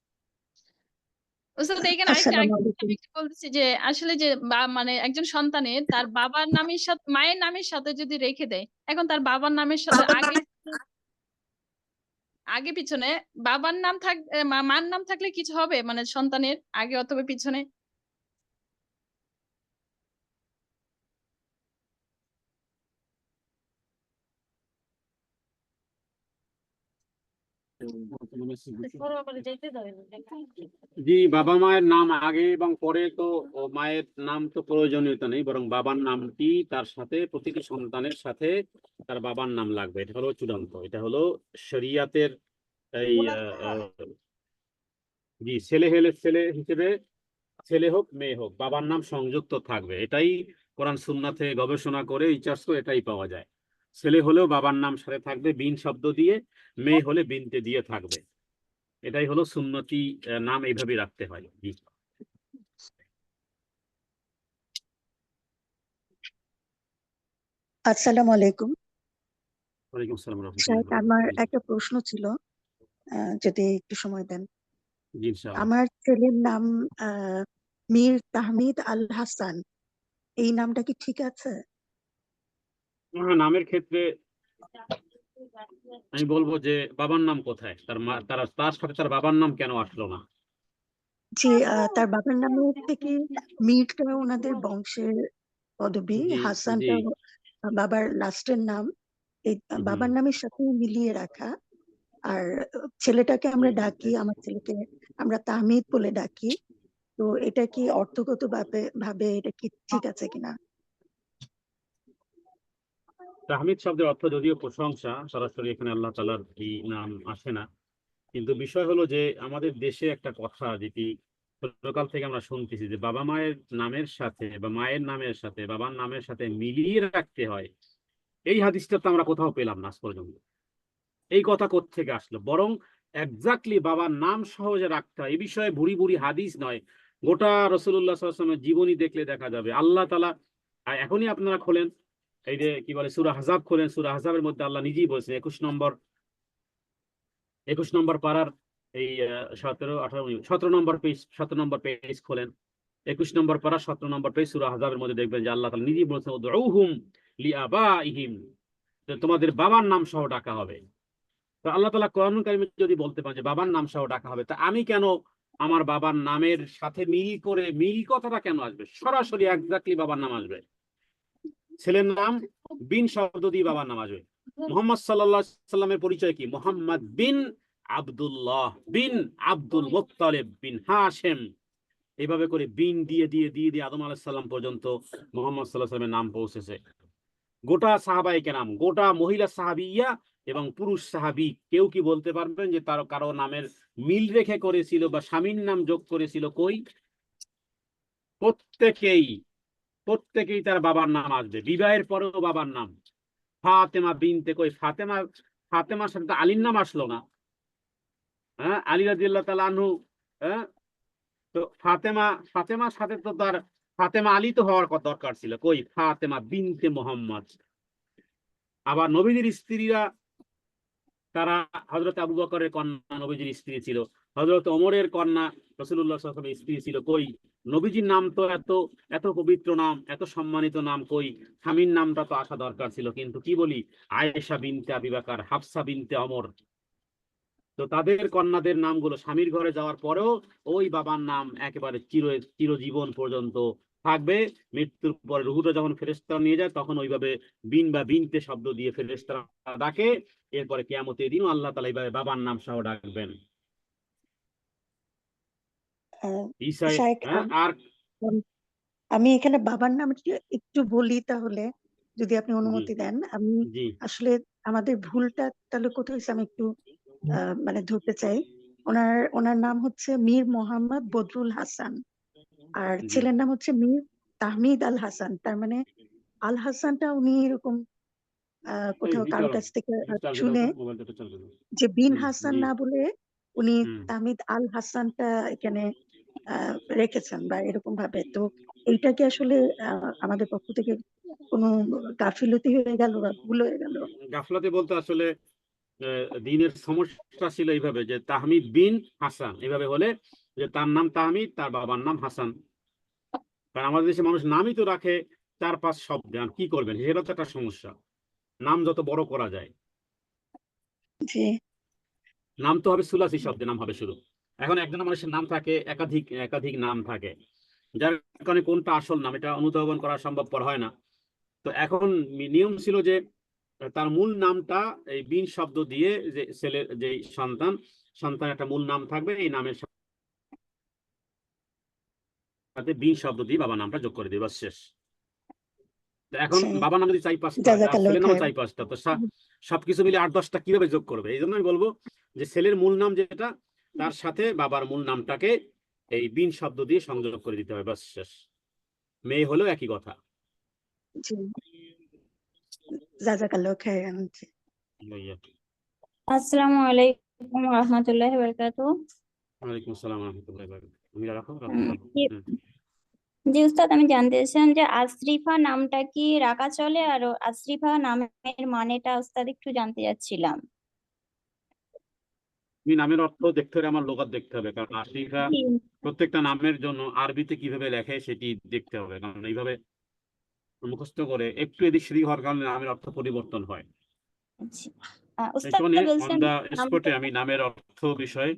ওস্তাদ এখানে আরেকটা আসসালামু আলাইকুম। আমি একটু বলতেছি যে আসলে যে মানে একজন সন্তানের তার বাবার নামের সাথে মায়ের নামের সাথে যদি রেখে দেয়, এখন তার বাবার নামের সাথে আগে পিছনে বাবার নাম মার নাম থাকলে কিছু হবে মানে সন্তানের আগে অথবা পিছনে? জি, বাবা মায়ের নাম আগে এবং পরে তো মায়ের নাম তো প্রয়োজনীয়তা নেই, বরং বাবার নামটি তার সাথে প্রতিটি সন্তানের সাথে তার বাবার নাম লাগবে। এটা হলো চূড়ান্ত, এটা হলো শরিয়াতের এই জি, ছেলে হলে ছেলে হিসেবে, ছেলে হোক মেয়ে হোক, বাবার নাম সংযুক্ত থাকবে। এটাই কোরআন সুন্নাতে গবেষণা করে রিসার্চ করে এটাই পাওয়া যায়। ছেলে হলেও বাবার নাম সাথে থাকবে বিন শব্দ দিয়ে, মেয়ে হলে বিনতে দিয়ে থাকবে। এটাই হলো সুন্নতি নাম, এইভাবেই রাখতে হয়। জি, আসসালামু আলাইকুম। ওয়ালাইকুম আসসালাম ওয়া রাহমাতুল্লাহি শাহেদ, ওয়া আমার বারাকাতুহু। একটা প্রশ্ন ছিল, যদি একটু সময় দেন। জি ইনশাআল্লাহ। আমার ছেলের নাম মীর তাহমিদ আল হাসান, এই নামটা কি ঠিক আছে? হ্যাঁ, নামের ক্ষেত্রে আমি বলবো যে বাবার নাম কোথায়, তার সাথে তার বাবার নাম কেন আসলো না? যে তার বাবার নামের থেকে মীরটা ওনাদের বংশের পদবী, জি জি। হাসানটা বাবার লাস্টের নাম, এই বাবার নামের সাথে মিলিয়ে রাখা। আর ছেলেটাকে আমরা ডাকি, আমার ছেলেকে আমরা তাহমিদ বলে ডাকি। তো এটা কি অর্থগত ভাবে এটা কি ঠিক আছে কিনা? তাহমিদ শব্দের অর্থ যদিও প্রশংসা, সরাসরি এখানে আল্লাহ তাআলার এই নাম আসে না। কিন্তু বিষয় হলো যে আমাদের দেশে একটা কথা যেটি ছোটকাল থেকে আমরা শুনতেছি, যে বাবা মায়ের নামের সাথে বা মায়ের নামের সাথে বাবার নামের সাথে মিলিয়ে রাখতে হয়। এই হাদিসটা তো আমরা কোথাও পেলাম না আজ পর্যন্ত। এই কথা কোত্থেকে আসলো? বরং এক্স্যাক্টলি বাবার নাম সহজে রাখতে হয়, এই বিষয়ে ভুরি ভুরি হাদিস নয়, গোটা রাসূলুল্লাহ সাল্লাল্লাহু আলাইহি ওয়াসাল্লামের জীবনী দেখলে দেখা যাবে। আল্লাহ তাআলা এখনই আপনারা খোলেন, এই যে কি বলে সূরা আহজাব খোলেন, সূরা আহজাবের মধ্যে আল্লাহ নিজেই বলছেন 21 নম্বর পারার এই 17, 18, 17 নম্বর পেজ, 17 নম্বর পেজ খোলেন, 21 নম্বর পারা 17 নম্বর পেজ সূরা আহজাবের মধ্যে দেখবেন যে আল্লাহ তাআলা নিজেই বলছেন উদউহুম লিআবাইহিম, তোমাদের বাবার নাম সহ ডাকা হবে। তো আল্লাহ তাআলা কোরআনুল কারীমে যদি বলতে পারেন যে বাবার নাম সহ ডাকা হবে, তা আমি কেন আমার বাবার নামের সাথে মিল করে, মিল কথাটা কেন আসবে? সরাসরি এক্স্যাক্টলি বাবার নাম আসবে। ছেলের নাম বিন শব্দ দিয়ে বাবার নাম আসবে। মুহাম্মদ সাল্লাল্লাহু আলাইহি সাল্লামের পরিচয় কি? মুহাম্মদ বিন আব্দুল্লাহ বিন আব্দুল মুত্তালিব বিন হাশেম, এইভাবে করে বিন দিয়ে দিয়ে দিয়ে দিয়ে আদম আলাইহিস সালাম পর্যন্ত মুহাম্মদ সাল্লাল্লাহু আলাইহি সাল্লামের নাম পৌঁছেছে। গোটা সাহাবায়ে কেরাম, গোটা মহিলা সাহাবিয়া এবং পুরুষ সাহাবী, কেউ কি বলতে পারবেন যে তার কারো নামের মিল রেখে করেছিল বা স্বামীর নাম যোগ করেছিল? কই? প্রত্যেকেই তার বাবার নাম আসবে, বিবাহের পরেও বাবার নাম। ফাতেমা বিনতে, কই ফাতেমার সাথে তো আলীর নাম আসলো না। হ্যাঁ, আলী রাদিয়াল্লাহু তাআলা আনহু, হ্যাঁ, তো ফাতেমার সাথে তো তার ফাতেমা আলী তো হওয়ার দরকার ছিল, কই? ফাতেমা বিনতে মোহাম্মদ। আবার নবীদের স্ত্রীরা, তারা হযরত আবু বকরের কন্যা নবীজির স্ত্রী ছিল, হযরত ওমরের কন্যা রাসূলুল্লাহ সাল্লাল্লাহু আলাইহি ওয়াসাল্লামের স্ত্রী ছিল। কই? নবীজির নাম তো এত এত পবিত্র নাম, এত সম্মানিত নাম, কই? স্বামীর নামটা তো আসা দরকার ছিল। কিন্তু কি বলি, আয়েশা বিনতে আবি বকর, হাফসা বিনতে ওমর, তো তাদের কন্যাদের নামগুলো স্বামীর ঘরে যাওয়ার পরেও ওই বাবার নাম একেবারে চিরজীবন পর্যন্ত থাকবে। মৃত্যুর পরে রুহুটা যখন ফেরেশতারা নিয়ে যায়, তখন ওইভাবে বিন বা বিনতে শব্দ দিয়ে ফেরেশতারা ডাকে। এরপরে কিয়ামতের দিনও আল্লাহ তাআলা এইভাবে বাবার নাম সহ ডাকবেন। ঈসা, শাহেদ, আর আমি এখানে বাবার নামটা একটু বলি তাহলে, যদি আপনি জি অনুমতি দেন। আমি জি আসলে আমাদের ভুলটা তাহলে কোথায় হয়েছে আমি একটু মানে ধরতে চাই। ওনার নাম হচ্ছে মীর মোহাম্মদ বদরুল হাসান, আর জি ছেলের নাম হচ্ছে মীর তাহমিদ আল হাসান। তার মানে আল হাসানটা উনি এরকম এই কোথাও কারো ভিতর কাছ থেকে চার্জ দাও শুনে তো, মোবাইলটা চার্জ দাও। যে বিন হাসান জি না বলে উনি হুম তাহমিদ আল হাসানটা এখানে রেখেছেন বা এরকম ভাবে। তো এইটা কি আসলে আমাদের পক্ষ থেকে কোনো গাফিলতি হয়ে গেল বা ভুল হয়ে গেল? গাফলাতে বলতে আসলে দিনের সমস্যা ছিল এইভাবে যে তাহমিদ বিন হাসান এইভাবে হলে, যে তার নাম তাহমিদ, তার বাবার নাম হাসান। কারণ আমাদের দেশে মানুষ নামই তো রাখে 4-5 শব্দে, আর কি করবেন, সেটা তো একটা সমস্যা। নাম যত বড় করা যায়, জি নাম তো হবে সুলাসি শব্দে, নাম হবে শুধু। এখন একজন মানুষের নাম থাকে, একাধিক একাধিক নাম থাকে, যার কারণে কোনটা আসল নাম এটা অনুধাবন করা সম্ভবপর হয় না। তো এখন নিয়ম ছিল যে তার মূল নামটা এই বিন শব্দ দিয়ে, যে ছেলের যে সন্তান একটা মূল নাম থাকবে, এই নামের সাথে বিন শব্দ দিয়ে বাবার নামটা যোগ করে দিবে, বাস শেষ। তো এখন আচ্ছা, বাবার নাম যদি 4-5টা হয়, আর জাজাকাল্লাহ ছেলের নামও খায়ের। 4-5টা, তো সবকিছু মিলে 8-10টা কিভাবে যোগ করবে? এই জন্য আমি বলবো যে ছেলের মূল নাম যেটা, তার সাথে বাবার মূল নামটাকে এই বিন শব্দ দিয়ে সংযোগ করে দিতে হবে, বাস শেষ। মেয়ে হলেও একই কথা। জি জাজাকাল্লাহ খায়ের। ভাইয়া। আসসালামু আলাইকুম রহমতুল্লাহি বারাকাতুহু। ওয়ালাইকুম আসসালাম ওয়া রাহমাতুল্লাহি ওয়া বারাকাতুহু। তুমি রাখো রাখো উম, রাখো। জি হুম। জি উস্তাদ, আমি জানতে চাইছিলাম যে আশরিফা নামটা কি রাখা চলে, আর আশরিফা নামের মানেটা উস্তাদ একটু জানতে চাচ্ছিলাম। তুমি নামের অর্থ দেখতে হবে, আমার লোগাত দেখতে হবে, কারণ আশরিফা জি প্রত্যেকটা নামের জন্য আরবিতে কিভাবে লেখে সেটি দেখতে হবে, কারণ এইভাবে মুখস্থ করে একটু এদিক সেদিক হওয়ার কারণে নামের অর্থ পরিবর্তন হয়। আচ্ছা। এই উস্তাদ জন্য অন বলছিলাম দা নামটা স্পটে আমি নামের অর্থ বিষয়ে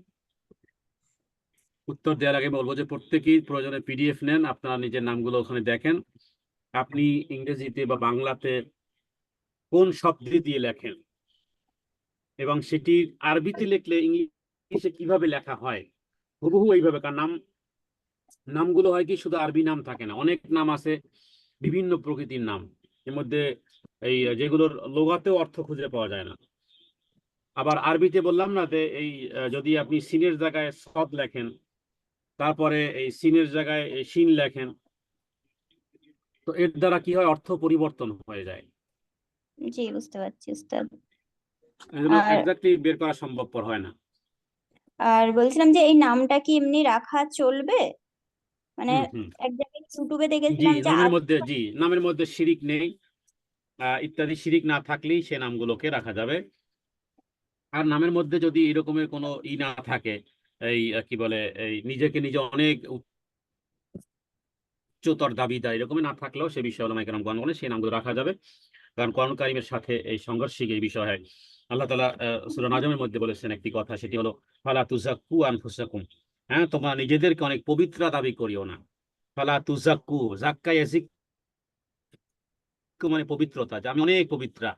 উত্তর দেওয়ার আগে বলবো যে প্রত্যেকেই প্রয়োজনে পিডিএফ নেন, আপনারা নিজের নামগুলো ওখানে দেখেন, আপনি ইংরেজিতে বা বাংলাতে কোন শব্দ দিয়ে লেখেন এবং সেটি আরবিতে লিখলে ইংলিশে কিভাবে লেখা হয়, হুবহু এইভাবে। কারণ নামগুলো হয় কি, শুধু আরবি নাম থাকে না, অনেক নাম আছে, বিভিন্ন প্রকৃতির নাম, এর মধ্যে এই যেগুলোর লোগাতেও অর্থ খুঁজে পাওয়া যায় না। আবার আরবিতে বললাম না যে এই যদি আপনি সিনের জায়গায় সদ লেখেন, তারপরে এই সিনের জায়গায় এই শিন লেখেন, তো এর দ্বারা কি হয়, অর্থ পরিবর্তন হয়ে যায়। জি বুঝতে পারছি উস্তাদ। এই জন্য আর এক্স্যাক্টলি বের করা সম্ভবপর হয় না। আর বলছিলাম যে এই নামটা কি এমনি রাখা চলবে? মানে হুম হুম। এক জায়গায় ইউটিউবে জি, দেখেছিলাম যে নামের মধ্যে শিরিক নেই, ইত্যাদি শিরিক না থাকলেই সে নামগুলোকে রাখা যাবে। আর নামের মধ্যে যদি এরকমের কোনো না থাকে, এই কি বলে, এই নিজেকে নিজে অনেক উচ্চতর দাবি দেয়, এরকমই না থাকলেও সে বিষয়ে ওলামায়ে কেরাম গণ বলে সেই নামগুলো রাখা যাবে। কারণ কোরআন কারীমের সাথে এই সাংঘর্ষিক এই বিষয় হয়। আল্লাহ তাআলা সূরা নাজমের মধ্যে বলেছেন একটি কথা, সেটি হলো ফালা তুযাক্কু আনফুসাকুম। হ্যাঁ, তোমরা নিজেদেরকে অনেক পবিত্র দাবি করিও না। ফালা তুযাক্কু, যাক্কা ইয়াজিক্কু মানে পবিত্রতা, যে আমি অনেক পবিত্রা,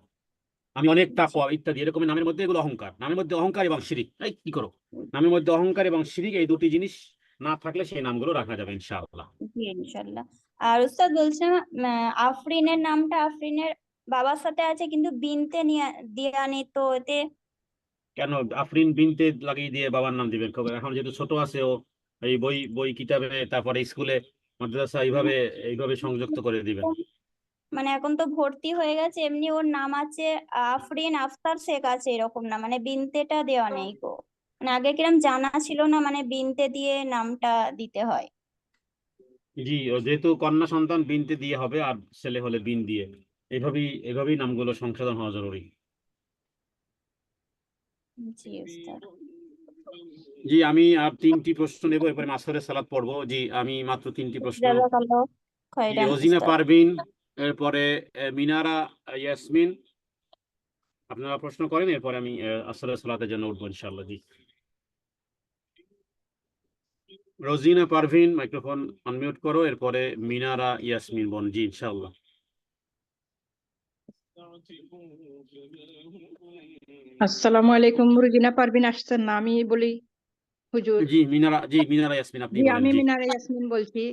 আমি অনেক তাকওয়া ইত্যাদি, এরকম নামের মধ্যে এগুলো অহংকার। নামের মধ্যে অহংকার এবং শিরিক, এই কি করো, নামের মধ্যে অহংকার এবং শিরিক এই দুটি জিনিস না থাকলে সেই নামগুলো রাখা যাবে ইনশাআল্লাহ। জি ইনশাল্লাহ। আর উস্তাদ বলছিলাম আফরিনের নামটা আফরিনের বাবার সাথে আছে কিন্তু বিনতে নিয়ে দেয়া নেই, তো এতে কেন আফরিন বিনতে লাগিয়ে দিয়ে বাবার নাম দিবেন? এখন যেহেতু ছোট আছে ও, এই বই বই কিতাবে, তারপরে স্কুলে মাদ্রাসা এইভাবে এইভাবে সংযুক্ত করে দিবেন। মানে এখন তো ভর্তি হয়ে গেছে, এমনি ওর নাম আছে আফরিন আফতার শেখ আছে, এরকম না, মানে বিনতেটা দেওয়া নেই গো। মানে আগে কিরম জানা ছিল না, মানে বিনতে দিয়ে নামটা দিতে হয়। জি, ও যেহেতু কন্যা সন্তান বিনতে দিয়ে হবে, আর ছেলে হলে বিন দিয়ে, এভাবেই নামগুলো সংশোধন হওয়া জরুরি। জি উস্তাদ। জি, আমি আর 3টি প্রশ্ন নেব, এরপরে মাসরের সালাত পড়বো। জি, আমি মাত্র 3টি প্রশ্ন। জাযাকাল্লাহ জি, খাইরান রোজিনা উস্তাদ। পারভিন, এরপরে মিনারা ইয়াসমিন, আপনারা প্রশ্ন করেন, এরপরে আমি আসরের সালাতের জন্য উঠবো ইনশাআল্লাহ। জি, রোজিনা পারভিন মাইক্রোফোন আনমিউট করো, এরপরে মিনারা ইয়াসমিন বোন। জি ইনশাআল্লাহ। আসসালামু আলাইকুম, রুজিনা পারভিন আসছেন না? আমি বলি হুজুর। জি মিনারা ইয়াসমিন, আপনি জি বলেন। আমি জি মিনারা ইয়াসমিন বলছি।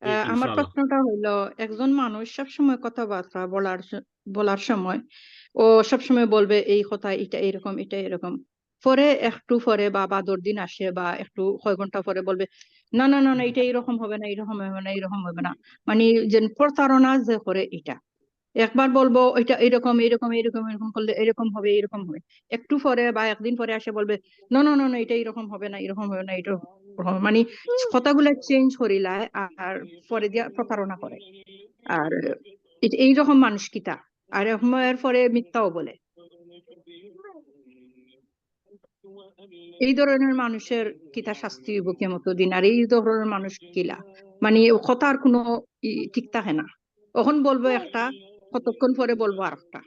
জি আমার ইনশাআল্লাহ। প্রশ্নটা হইলো, একজন মানুষ সবসময় কথাবার্তা বলার সময় ও সবসময় বলবে এই কথা, এটা এরকম, এটা এরকম, পরে একটু পরে বা 10 দিন আসে বা একটু কয়েক ঘন্টা পরে বলবে না না না না এটা এরকম হবে না, এরকম হবে না, এরকম হবে না, মানে যে প্রতারণা যে করে এটা। একবার বলবো এটা এরকম এরকম এরকম এরকম করলে এরকম হবে, এরকম হবে, একটু পরে বা একদিন পরে আসে বলবে না না না না এটা এরকম হবে না, এরকম হবে না, এটা হবে, মানে কথাগুলো চেঞ্জ করিলায় আর পরে দিয়া প্রতারণা করে। আর এইরকম মানুষ কিতা, আর এর পরে মিথ্যাও বলে। এই ধরনের মানুষের কিতা শাস্তি হইব কিয়ামতের দিন। আর এই ধরনের মানুষ কিলা, মানে কথার কোনো ঠিক থাকে না, কখন বলবো একটা, কতক্ষণ পরে বলবো আর একটা।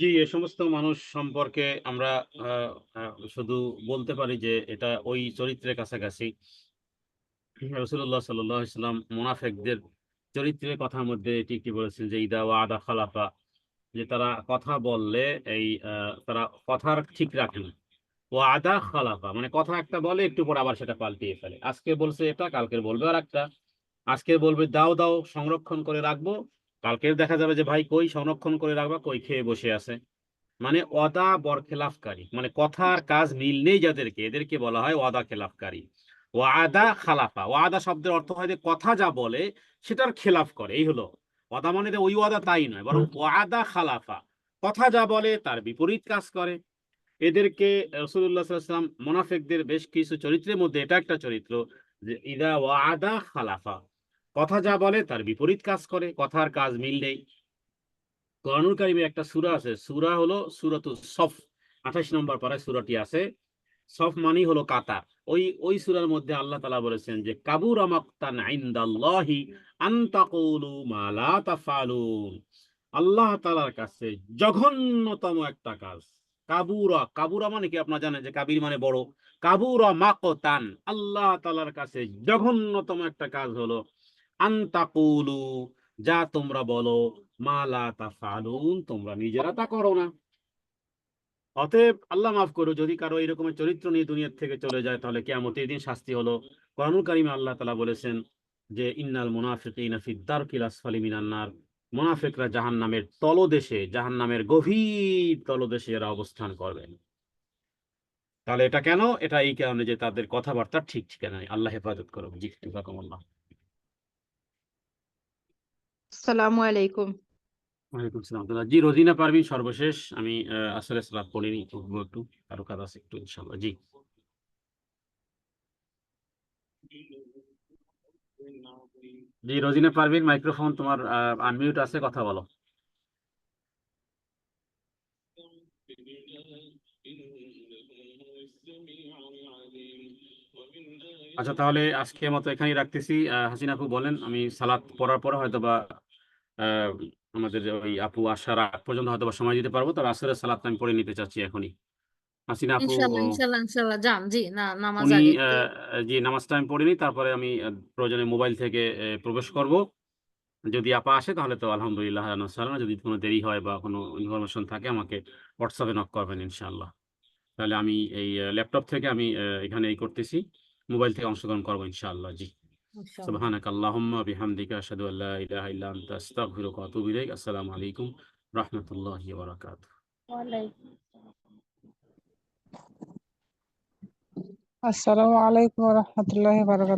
জি, এ সমস্ত মানুষ সম্পর্কে আমরা শুধু বলতে পারি যে এটা ওই চরিত্রের কাছাকাছি। রাসূলুল্লাহ সাল্লাল্লাহু আলাইহি ওয়াসাল্লাম মুনাফিকদের চরিত্রের কথার মধ্যে এটি কি বলেছেন যে ইদা ওয়াদা খালাফা, যে তারা কথা বললে তারা কথার ঠিক রাখে না। ওয়াদা খালাফা মানে কথা একটা বলে একটু পর আবার সেটা পাল্টিয়ে ফেলে। আজকে বলছে এটা, কালকে বলবে আর একটা। আজকে বলবে দাও দাও সংরক্ষণ করে রাখবো, কালকে দেখা যাবে যে ভাই কই সংরক্ষণ করে রাখবা, কই খেয়ে বসে আছে। মানে ওয়াদা বরখেলাফকারী, মানে কথার কাজ মিল নেই যাদেরকে, এদেরকে বলা হয় ওয়াদা খেলাফকারী। ওয়াদা খালাফা, ওয়াদা শব্দের অর্থ হয় যে কথা যা বলে সেটার খেলাফ করে, এই হলো ওয়াদা। মানে ওই ওয়াদা তাই নয়, বরং ওয়াদা খালাফা, কথা যা বলে তার বিপরীত কাজ করে। এদেরকে রাসূলুল্লাহ সাল্লাল্লাহু আলাইহি ওয়াসাল্লাম মুনাফিকদের বেশ কিছু চরিত্রের মধ্যে এটা একটা চরিত্র যে ইদা ওয়াদা খালাফা, কথা যা বলে তার বিপরীত কাজ করে, কথার কাজ মিল নেই। কোরআনুল কারীমে একটা সূরা আছে, সূরা হলো সূরাতুস সফ, 28 নম্বর পারায় সূরাটি আছে। সফ মানেই হলো কাতার। ওই সূরার মধ্যে আল্লাহ তাআলা বলেছেন যে কাবুরা মাকতান ইনদাল্লাহি আন তাকুলু মা লা তাফআলুন। আল্লাহ তাআলার কাছে জঘন্যতম একটা কাজ। কাবুরা, কাবুরা মানে কি আপনারা জানেন যে কাবীর মানে বড়। কাবুরা মাকতান, আল্লাহ তাআলার কাছে জঘন্যতম একটা কাজ হলো আন তাকুলু, যা তোমরা বলো, মা লা তাফআলুন, তোমরা নিজেরা তা করো না। অতএব আল্লাহ মাফ করো, যদি কারো এরকমের চরিত্র নিয়ে দুনিয়া থেকে চলে যায় তাহলে কিয়ামতের দিন শাস্তি হলো। কোরআনুল কারীমে আল্লাহ তাআলা বলেছেন যে ইন্নাল মুনাফিকিনা ফিদ দারকিল আসফালি মিনান নার, মুনাফিকরা জাহান্নামের তলদেশে, জাহান্নামের গভীর তলদেশে এরা অবস্থান করবে। তাহলে এটা কেন? এটা এই কারণে যে তাদের কথাবার্তা ঠিক ঠিকানা নেই। আল্লাহ হেফাজত করো। জি, জাযাকুমুল্লাহ। আসসালামু আলাইকুম। ওয়ালাইকুম আসসালাম। জি, রোজিনা পারভিন সর্বশেষ। আমি আসলে সালাত পড়িনি, উঠবো একটু, আরো কাজ আছে একটু ইনশাআল্লাহ। জি, জি রোজিনা পারভিন, মাইক্রোফোন তোমার আনমিউট আছে, কথা বলো। আচ্ছা, তাহলে আজকের মতো এখানেই রাখতেছি। হাসিনা আপু বলেন, আমি সালাত পড়ার পরে হয়তো বা আহ, আমাদের ওই আপু আসার আগ পর্যন্ত হয়তো বা সময় দিতে পারবো, তবে আসরের সালাত আমি পড়ে নিতে চাচ্ছি এখনই। হাসিনা আপু ইনশাল্লাহ ইনশাল্লাহ ইনশাল্লাহ যান, জি না নামাজ উনি আগে জি নামাজটা আমি পড়িনি, তারপরে আমি প্রয়োজনে মোবাইল থেকে প্রবেশ করব। যদি আপা আসে তাহলে তো আলহামদুলিল্লাহ, যদি কোনো দেরি হয় বা কোনো ইনফরমেশন থাকে আমাকে হোয়াটসঅ্যাপে নক করবেন ইনশাআল্লাহ। তাহলে আমি এই ল্যাপটপ থেকে আমি এখানে এই করতেছি, মোবাইল থেকে অংশগ্রহণ করবো ইনশাআল্লাহ। জি, ইনশাল্লাহ। সুবহানাকা আল্লাহুম্মা বিহামদিকা আশহাদু আল্লা ইলাহা ইল্লা আনতা আস্তাগফিরুকা ওয়া আতুবু ইলাইক। আসসালামু আলাইকুম রাহমাতুল্লাহি ওয়া বারাকাতুহু। আসসালামু আলাইকুম ওয়া রাহমাতুল্লাহি ওয়া বারাকাতুহু।